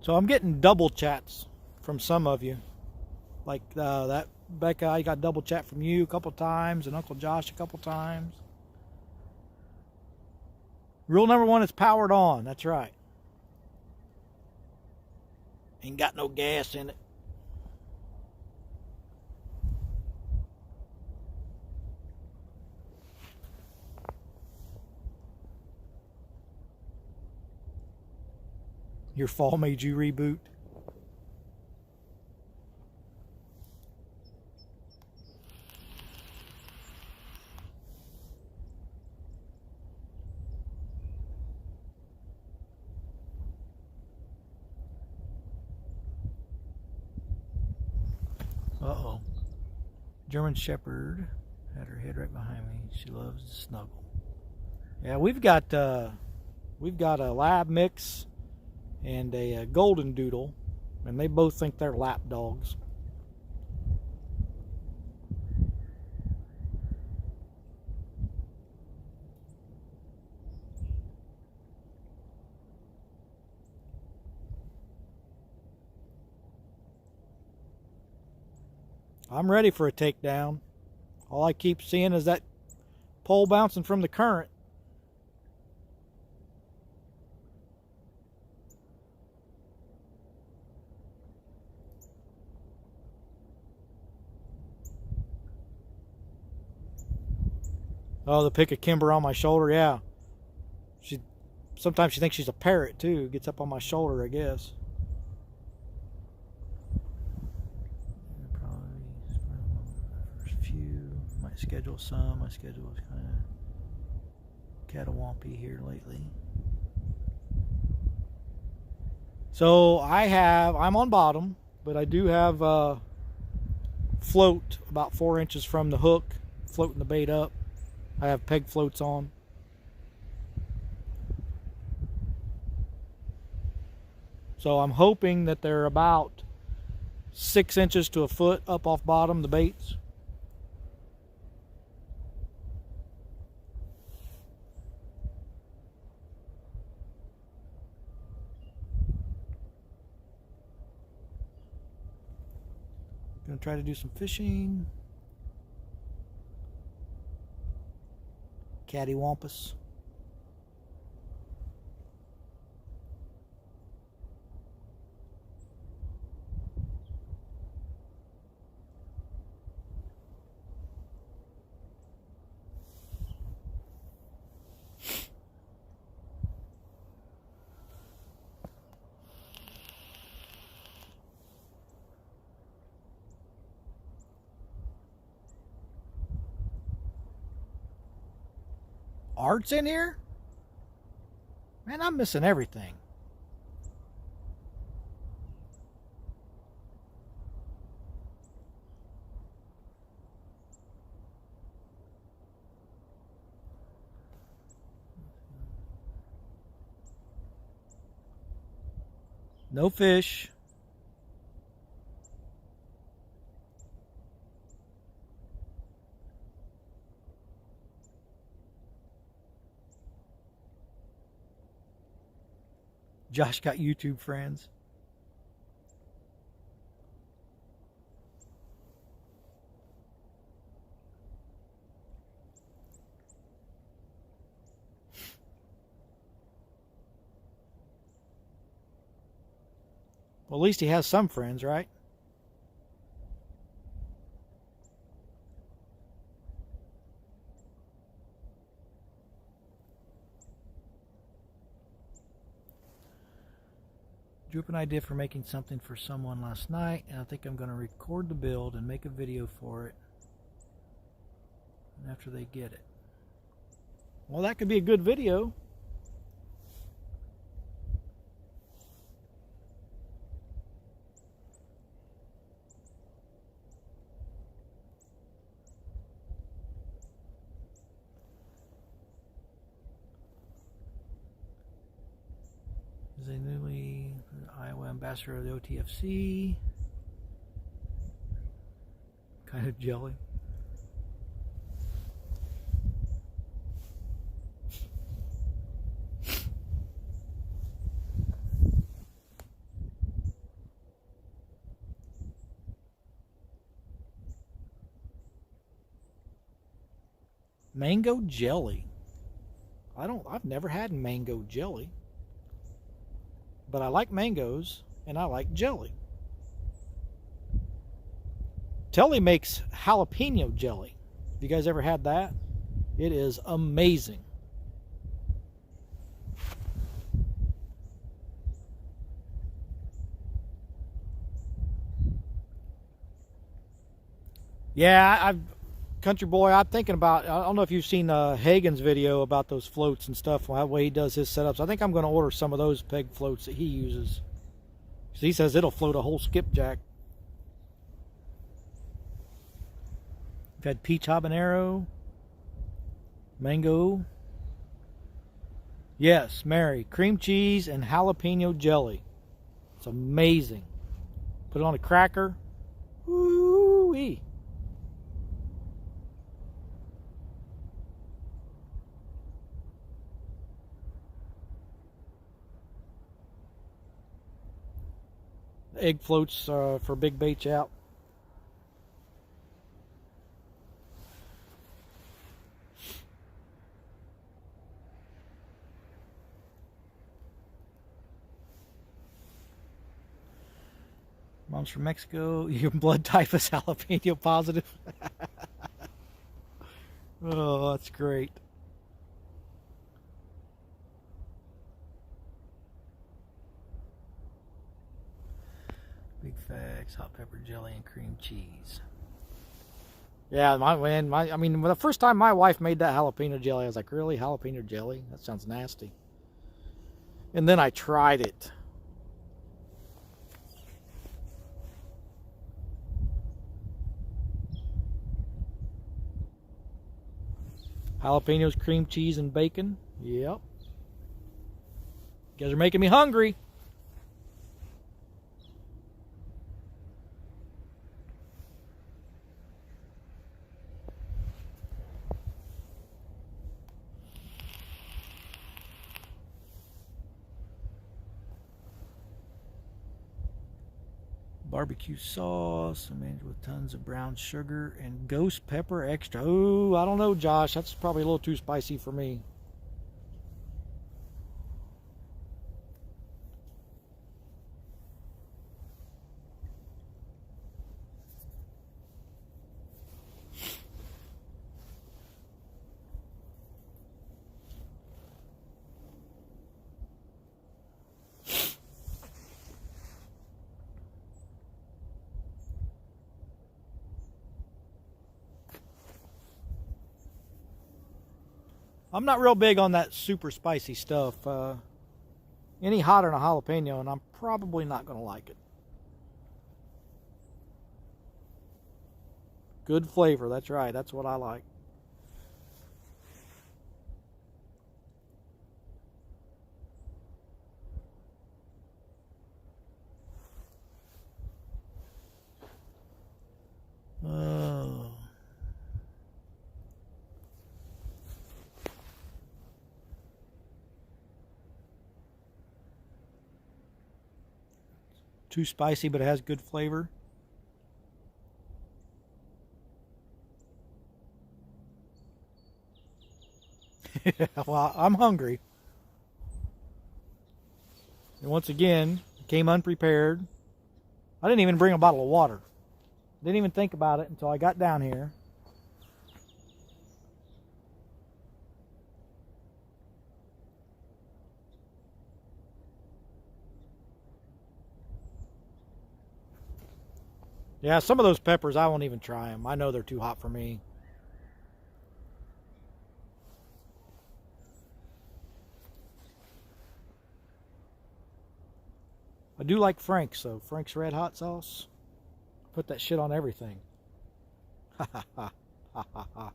So I'm getting double chats from some of you. Like that Becca, I got double chat from you a couple times, and Uncle Josh a couple times. Rule number 1 is powered on. That's right. Ain't got no gas in it. Your fall made you reboot. Uh-oh. German Shepherd had her head right behind me. She loves to snuggle. Yeah, we've got a lab mix and a golden doodle, and they both think they're lap dogs. I'm ready for a takedown. All I keep seeing is that pole bouncing from the current. Oh, the pick of Kimber on my shoulder, yeah. Sometimes she thinks she's a parrot too. Gets up on my shoulder, I guess. Probably first few. Might schedule some. My schedule is kind of catawampy here lately. So I'm on bottom, but I do have float about 4 inches from the hook, floating the bait up. I have peg floats on. So I'm hoping that they're about 6 inches to a foot up off bottom, the baits. Gonna try to do some fishing. Cattywampus. Art's in here? Man, I'm missing everything. No fish. Josh got YouTube friends. Well, at least he has some friends, right? Drew up an idea for making something for someone last night, and I think I'm going to record the build and make a video for it. And after they get it. Well, that could be a good video. Is a newly Iowa ambassador of the OTFC. Kind of jelly. Mango jelly. I've never had mango jelly. But I like mangoes and I like jelly. Telly makes jalapeno jelly. Have you guys ever had that? It is amazing. Yeah, Country Boy, I'm thinking about, I don't know if you've seen Hagen's video about those floats and stuff, the way he does his setups. I think I'm going to order some of those peg floats that he uses. So he says it'll float a whole skipjack. We've had peach habanero, mango. Yes, Mary, cream cheese and jalapeno jelly. It's amazing. Put it on a cracker. Woo-wee. Egg floats for big baits out. Mom's from Mexico. Your blood type is jalapeno positive. Oh, that's great. Big facts, hot pepper jelly and cream cheese. Yeah, I mean, the first time my wife made that jalapeno jelly, I was like, really? Jalapeno jelly? That sounds nasty. And then I tried it. Jalapenos, cream cheese, and bacon. Yep. You guys are making me hungry. Barbecue sauce, managed with tons of brown sugar and ghost pepper extra. Oh, I don't know, Josh. That's probably a little too spicy for me. I'm not real big on that super spicy stuff. Any hotter than a jalapeno, and I'm probably not going to like it. Good flavor, that's right. That's what I like. Oh. Too spicy, but it has good flavor. Well, I'm hungry. And once again, came unprepared. I didn't even bring a bottle of water. Didn't even think about it until I got down here. Yeah, some of those peppers, I won't even try them. I know they're too hot for me. I do like Frank's though. Frank's red hot sauce. Put that shit on everything. Ha ha ha ha ha ha.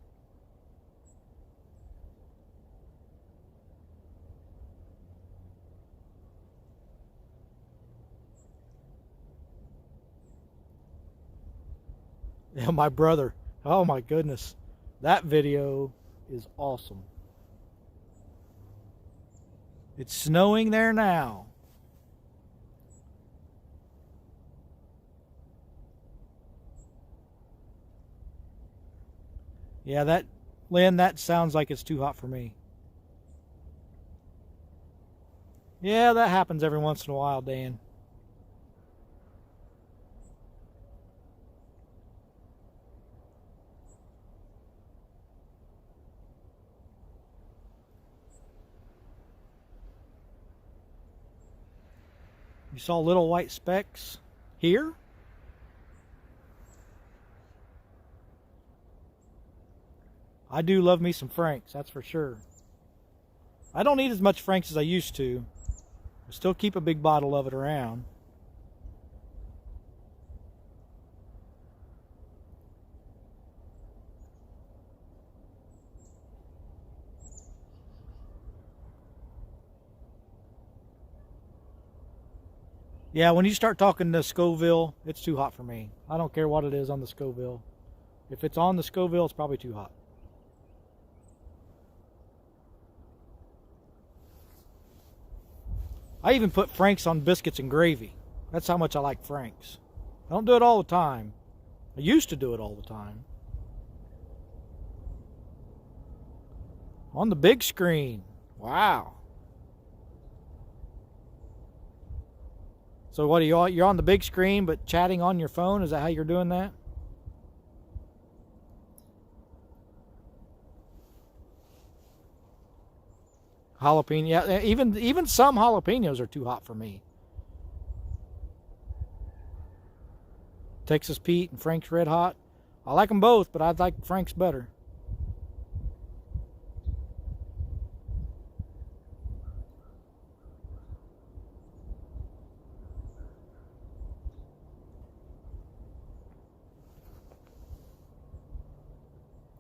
Yeah, my brother. Oh my goodness. That video is awesome. It's snowing there now. Yeah, Lynn, that sounds like it's too hot for me. Yeah, that happens every once in a while, Dan. You saw little white specks here? I do love me some Frank's, that's for sure. I don't eat as much Frank's as I used to. I still keep a big bottle of it around. Yeah, when you start talking to Scoville, it's too hot for me. I don't care what it is on the Scoville. If it's on the Scoville, it's probably too hot. I even put Frank's on biscuits and gravy. That's how much I like Frank's. I don't do it all the time. I used to do it all the time. On the big screen. Wow. So what are you're on the big screen but chatting on your phone? Is that how you're doing that? Jalapeno, yeah, even some jalapenos are too hot for me. Texas Pete and Frank's Red Hot. I like them both, but I like Frank's better.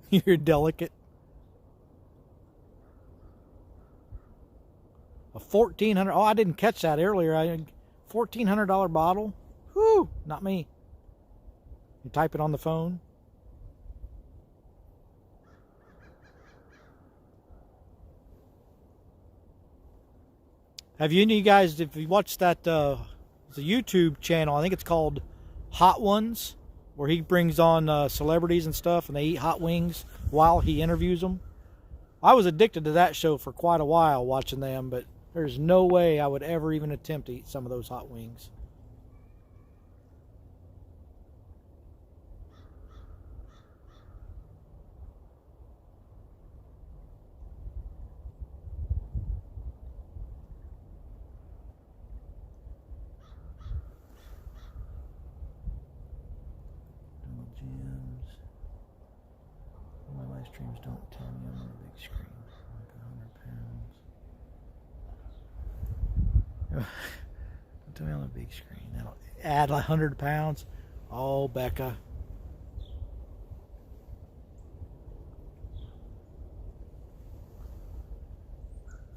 You're delicate. A $1,400. Oh, I didn't catch that earlier. $1,400 bottle. Whew, not me. You type it on the phone. Have you guys, if you watched that, the YouTube channel, I think it's called Hot Ones, where he brings on celebrities and stuff, and they eat hot wings while he interviews them. I was addicted to that show for quite a while, watching them, but there's no way I would ever even attempt to eat some of those hot wings. Gems. My live streams don't tell me I'm on the big screen. Like 100 pounds. Don't tell me on the big screen. That'll add 100 pounds. Oh, Becca.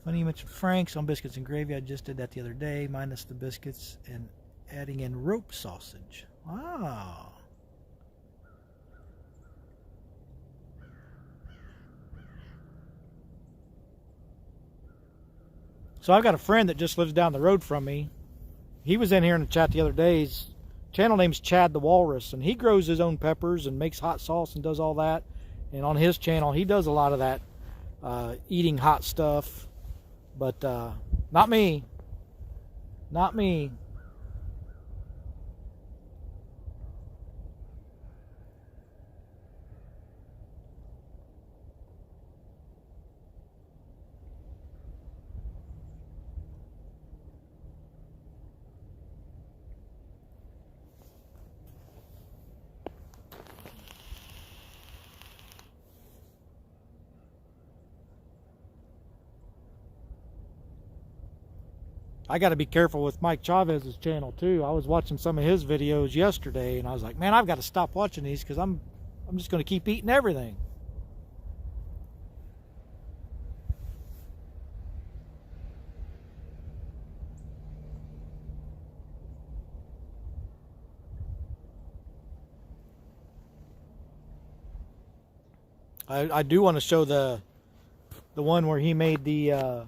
Funny you mentioned Frank's on biscuits and gravy. I just did that the other day, minus the biscuits and adding in rope sausage. Wow. So I've got a friend that just lives down the road from me. He was in here in the chat the other day. His channel name's Chad the Walrus, and he grows his own peppers and makes hot sauce and does all that. And on his channel, he does a lot of that eating hot stuff. But not me. Not me. I got to be careful with Mike Chavez's channel too. I was watching some of his videos yesterday, and I was like, man, I've got to stop watching these because I'm just going to keep eating everything. I do want to show the one where he made the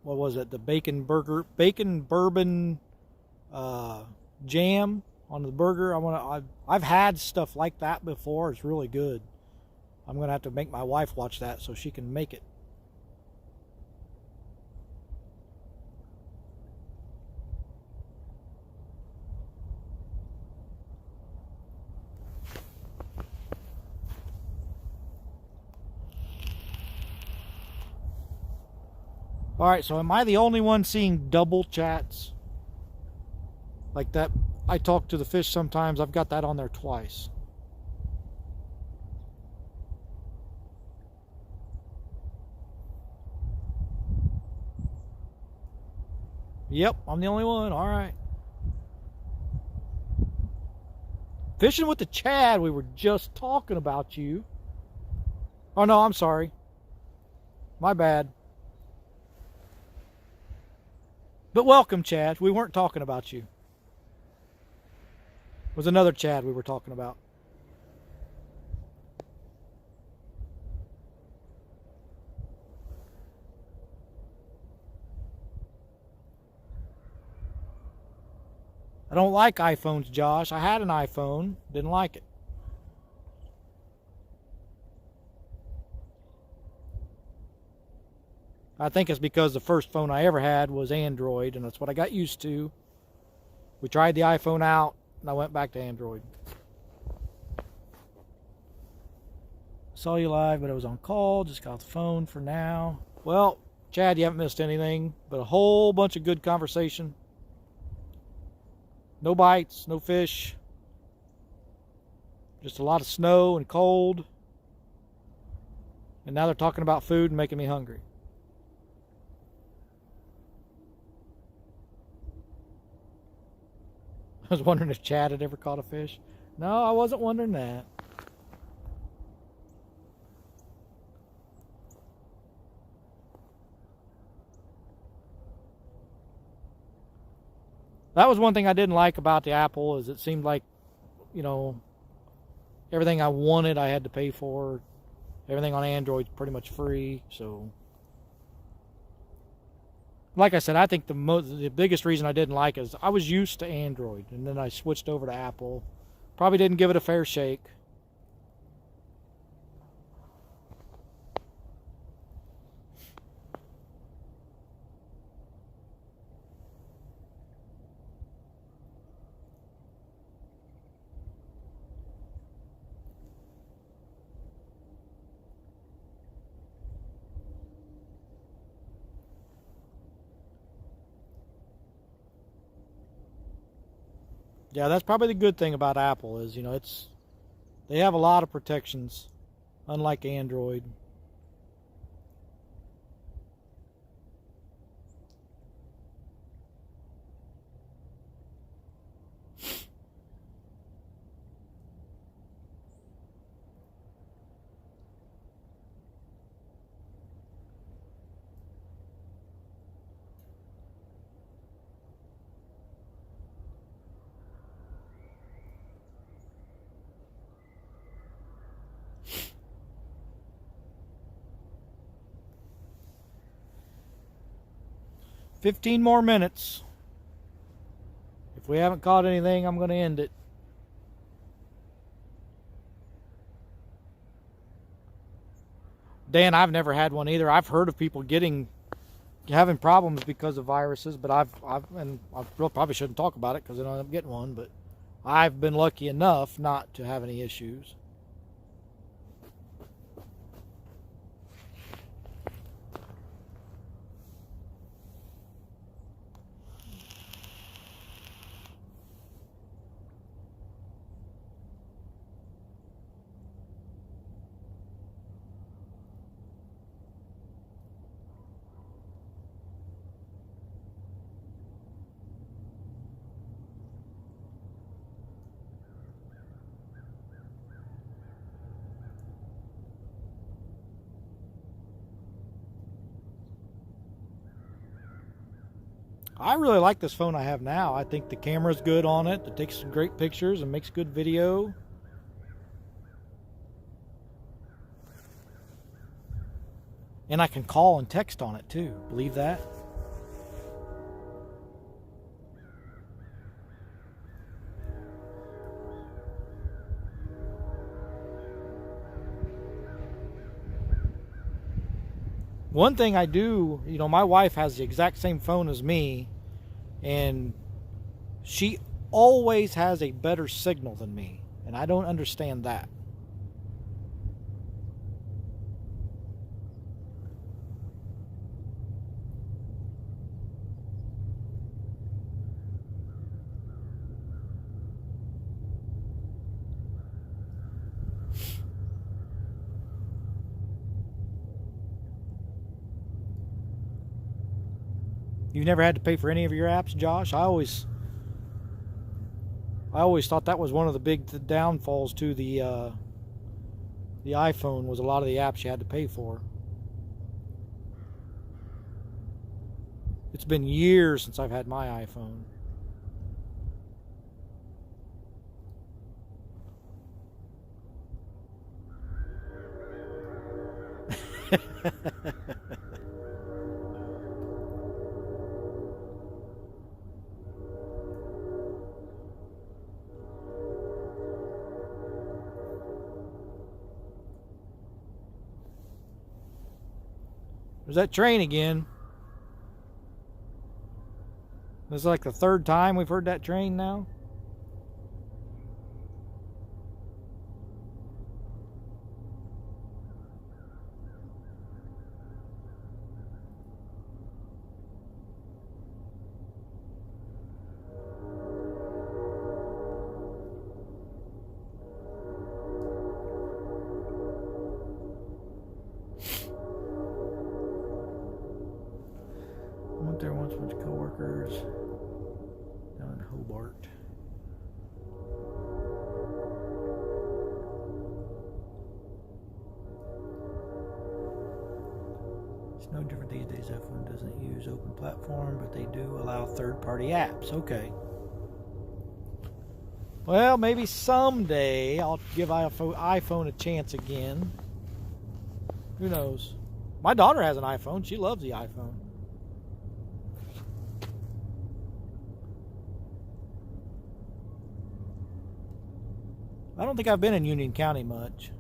what was it, the bacon bourbon jam on the burger. I've had stuff like that before. It's really good. I'm gonna have to make my wife watch that so she can make it. All right, so am I the only one seeing double chats like that? I talk to the fish sometimes. I've got that on there twice. Yep, I'm the only one. All right. Fishing with the Chad, we were just talking about you. Oh, no, I'm sorry. My bad. But welcome, Chad. We weren't talking about you. It was another Chad we were talking about. I don't like iPhones, Josh. I had an iPhone. Didn't like it. I think it's because the first phone I ever had was Android, and that's what I got used to. We tried the iPhone out, and I went back to Android. Saw you live, but I was on call. Just got off the phone for now. Well, Chad, you haven't missed anything, but a whole bunch of good conversation. No bites, no fish. Just a lot of snow and cold. And now they're talking about food and making me hungry. I was wondering if Chad had ever caught a fish. No, I wasn't wondering that. That was one thing I didn't like about the Apple, is it seemed like, you know, everything I wanted I had to pay for. Everything on Android's pretty much free, so. Like I said, I think the biggest reason I didn't like it is I was used to Android, and then I switched over to Apple. Probably didn't give it a fair shake. Yeah, that's probably the good thing about Apple is, you know, they have a lot of protections, unlike Android. "15 more minutes. If we haven't caught anything, I'm going to end it." Dan, I've never had one either. I've heard of people having problems because of viruses, but I probably shouldn't talk about it because I don't end up getting one, but I've been lucky enough not to have any issues. I really like this phone I have now. I think the camera's good on it. It takes some great pictures and makes good video. And I can call and text on it too. Believe that? One thing I do, you know, my wife has the exact same phone as me, and she always has a better signal than me, and I don't understand that. You've never had to pay for any of your apps, Josh? I always thought that was one of the big downfalls to the iPhone, was a lot of the apps you had to pay for. It's been years since I've had my iPhone. There's that train again. This is like the third time we've heard that train now. I went there once with coworkers down in Hobart. It's no different these days. iPhone doesn't use open platform, but they do allow third-party apps. Okay. Well, maybe someday I'll give iPhone a chance again. Who knows? My daughter has an iPhone. She loves the iPhone. I don't think I've been in Union County much.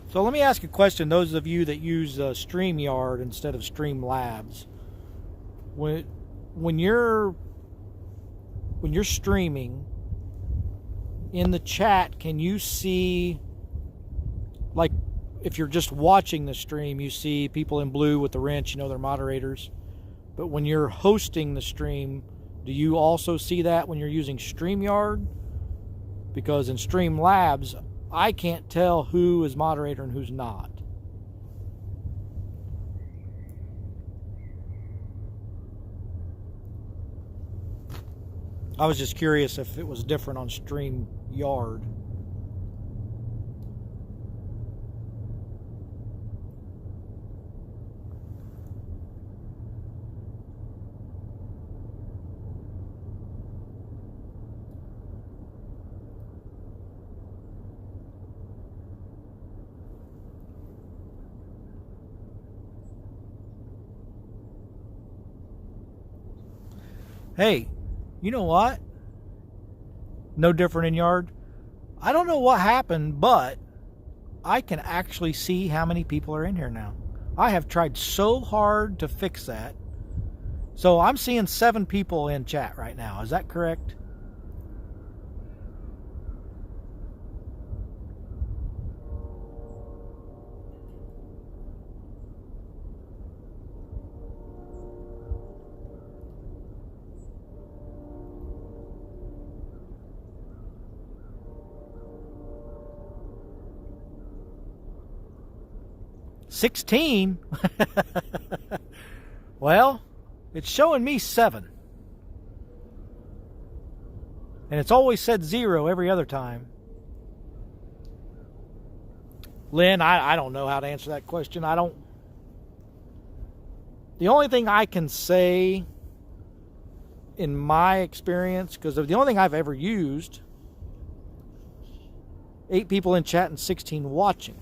So let me ask a question, those of you that use StreamYard instead of Streamlabs. When you're streaming, in the chat, can you see, like, if you're just watching the stream, you see people in blue with the wrench, you know, they're moderators. But when you're hosting the stream, do you also see that when you're using StreamYard? Because in Streamlabs, I can't tell who is moderator and who's not. I was just curious if it was different on StreamYard. Hey, you know what? No different in Yard. I don't know what happened, but I can actually see how many people are in here now. I have tried so hard to fix that. So I'm seeing 7 people in chat right now. Is that correct? 16? Well, it's showing me 7. And it's always said 0 every other time. Lynn, I don't know how to answer that question. The only thing I can say in my experience, because the only thing I've ever used, 8 people in chat and 16 watching.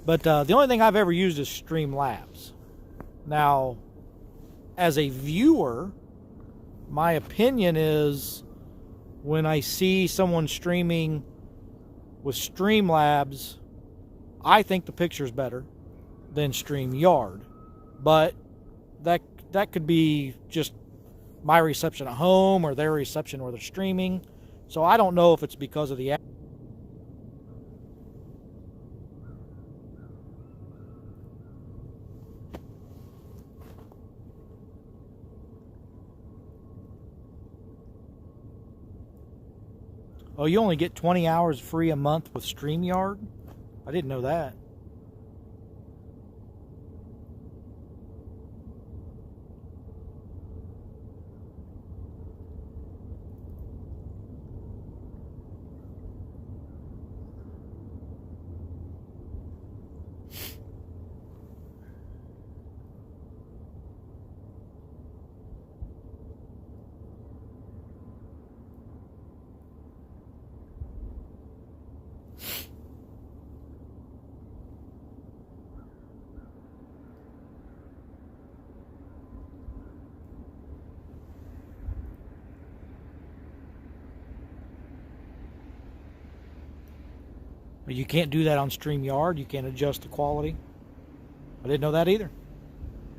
But the only thing I've ever used is Streamlabs. Now, as a viewer, my opinion is when I see someone streaming with Streamlabs, I think the picture's better than StreamYard. But that could be just my reception at home or their reception where they're streaming. So I don't know if it's because of the app. Oh, you only get 20 hours free a month with StreamYard? I didn't know that. But you can't do that on StreamYard. You can't adjust the quality. I didn't know that either.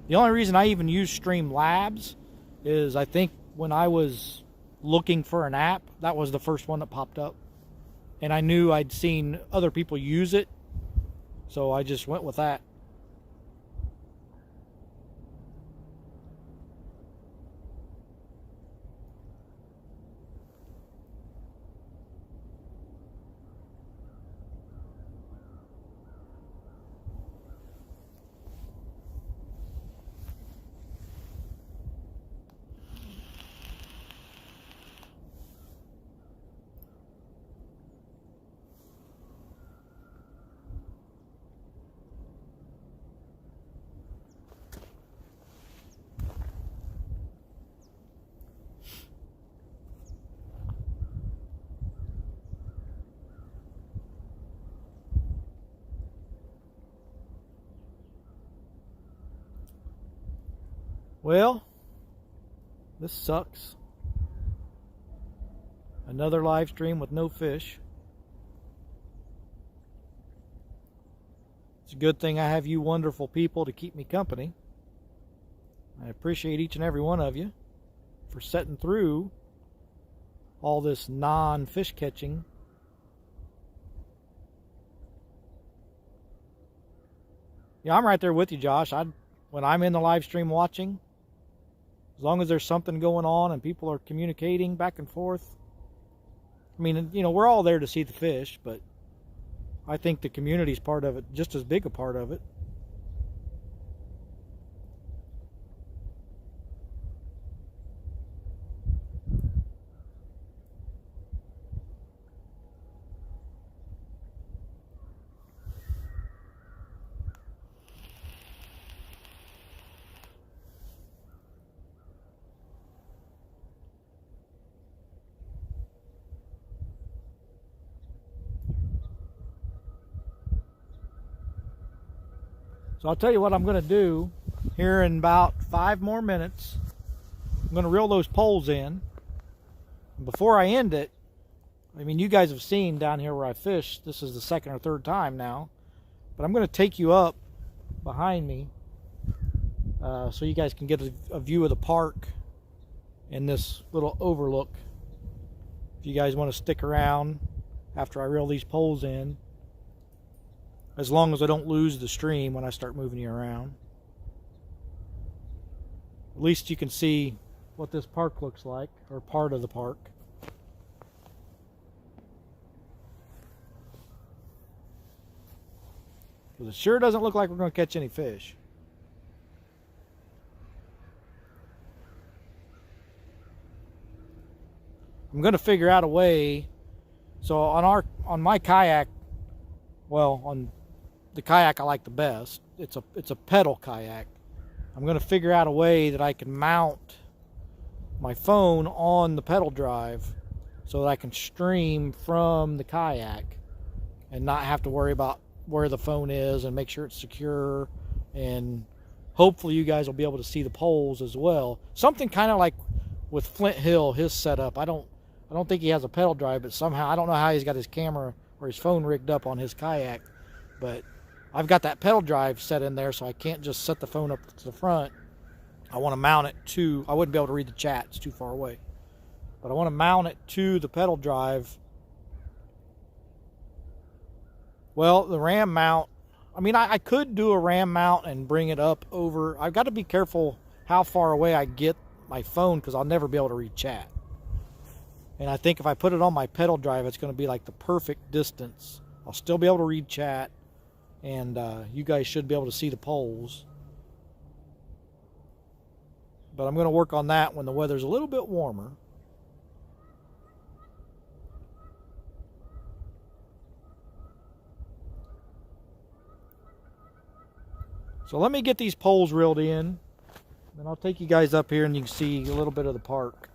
The only reason I even use Streamlabs is I think when I was looking for an app, that was the first one that popped up. And I knew I'd seen other people use it, so I just went with that. Well, this sucks. Another live stream with no fish. It's a good thing I have you wonderful people to keep me company. I appreciate each and every one of you for sitting through all this non-fish catching. Yeah, I'm right there with you, Josh. When I'm in the live stream watching, as long as there's something going on and people are communicating back and forth. I mean, you know, we're all there to see the fish, but I think the community's part of it, just as big a part of it. So I'll tell you what I'm going to do here in about 5 more minutes. I'm going to reel those poles in. And before I end it, I mean, you guys have seen down here where I fish. This is the 2nd or 3rd time now. But I'm going to take you up behind me so you guys can get a view of the park and this little overlook. If you guys want to stick around after I reel these poles in. As long as I don't lose the stream when I start moving you around. At least you can see what this park looks like, or part of the park. Because it sure doesn't look like we're going to catch any fish. I'm going to figure out a way. So on my kayak, well, on the kayak I like the best, it's a pedal kayak. I'm going to figure out a way that I can mount my phone on the pedal drive so that I can stream from the kayak and not have to worry about where the phone is and make sure it's secure. And hopefully you guys will be able to see the poles as well. Something kind of like with Flint Hill, his setup. I don't think he has a pedal drive, but somehow, I don't know how he's got his camera or his phone rigged up on his kayak, but I've got that pedal drive set in there, so I can't just set the phone up to the front. I want to mount it to, I wouldn't be able to read the chat, it's too far away. But I want to mount it to the pedal drive. Well, the RAM mount, I mean, I could do a RAM mount and bring it up over. I've got to be careful how far away I get my phone because I'll never be able to read chat. And I think if I put it on my pedal drive, it's going to be like the perfect distance. I'll still be able to read chat, and you guys should be able to see the poles. But I'm going to work on that when the weather's a little bit warmer. So let me get these poles reeled in, then I'll take you guys up here and you can see a little bit of the park.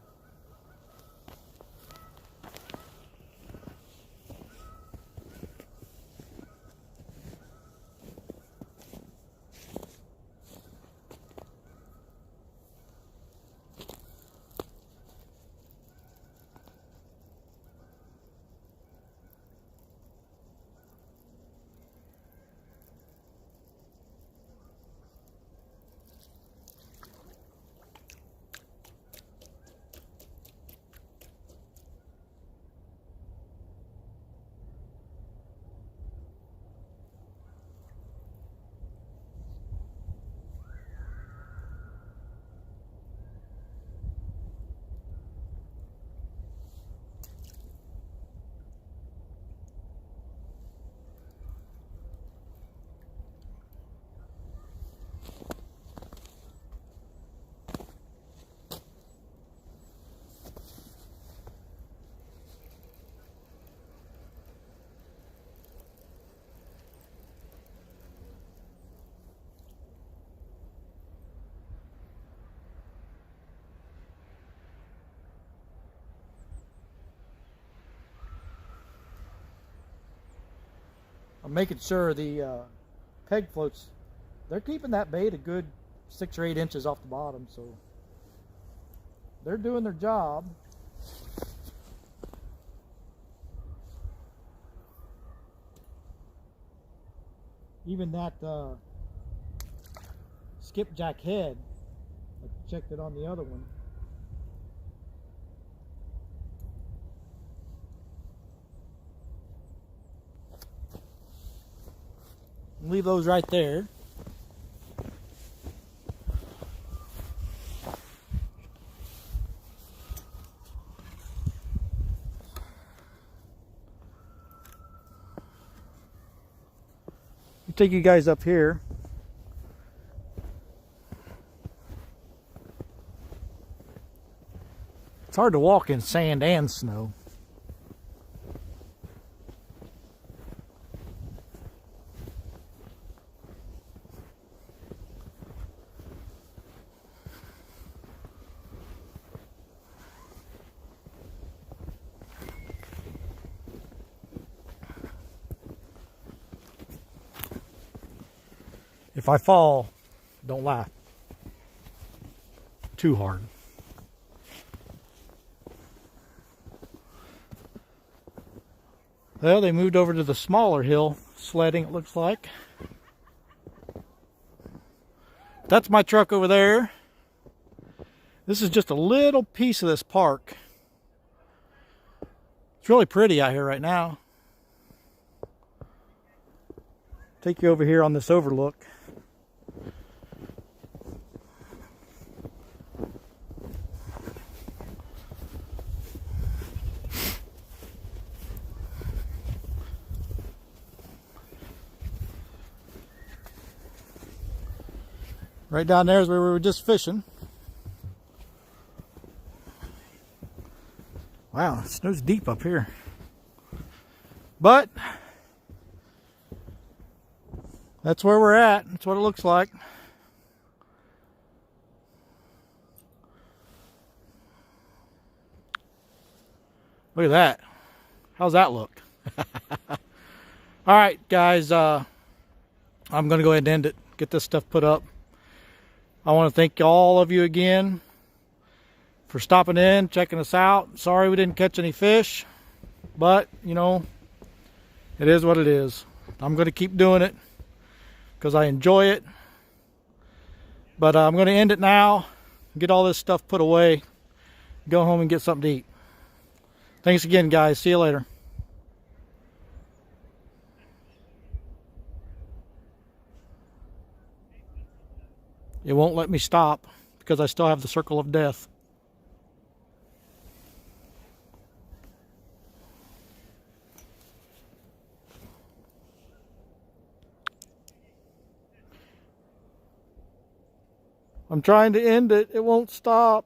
I'm making sure the peg floats, they're keeping that bait a good 6 or 8 inches off the bottom, so they're doing their job. Even that skipjack head, I checked it on the other one. Leave those right there. I'll take you guys up here. It's hard to walk in sand and snow. If I fall, don't laugh too hard. Well, they moved over to the smaller hill sledding, it looks like. That's my truck over there. This is just a little piece of this park. It's really pretty out here right now. Take you over here on this overlook. Right down there is where we were just fishing. Wow, it snows deep up here. But that's where we're at. That's what it looks like. Look at that. How's that look? All right, guys. I'm going to go ahead and end it. Get this stuff put up. I want to thank all of you again for stopping in, checking us out. Sorry we didn't catch any fish, but, you know, it is what it is. I'm going to keep doing it because I enjoy it. But I'm going to end it now, get all this stuff put away, go home and get something to eat. Thanks again, guys. See you later. It won't let me stop because I still have the circle of death. I'm trying to end it. It won't stop.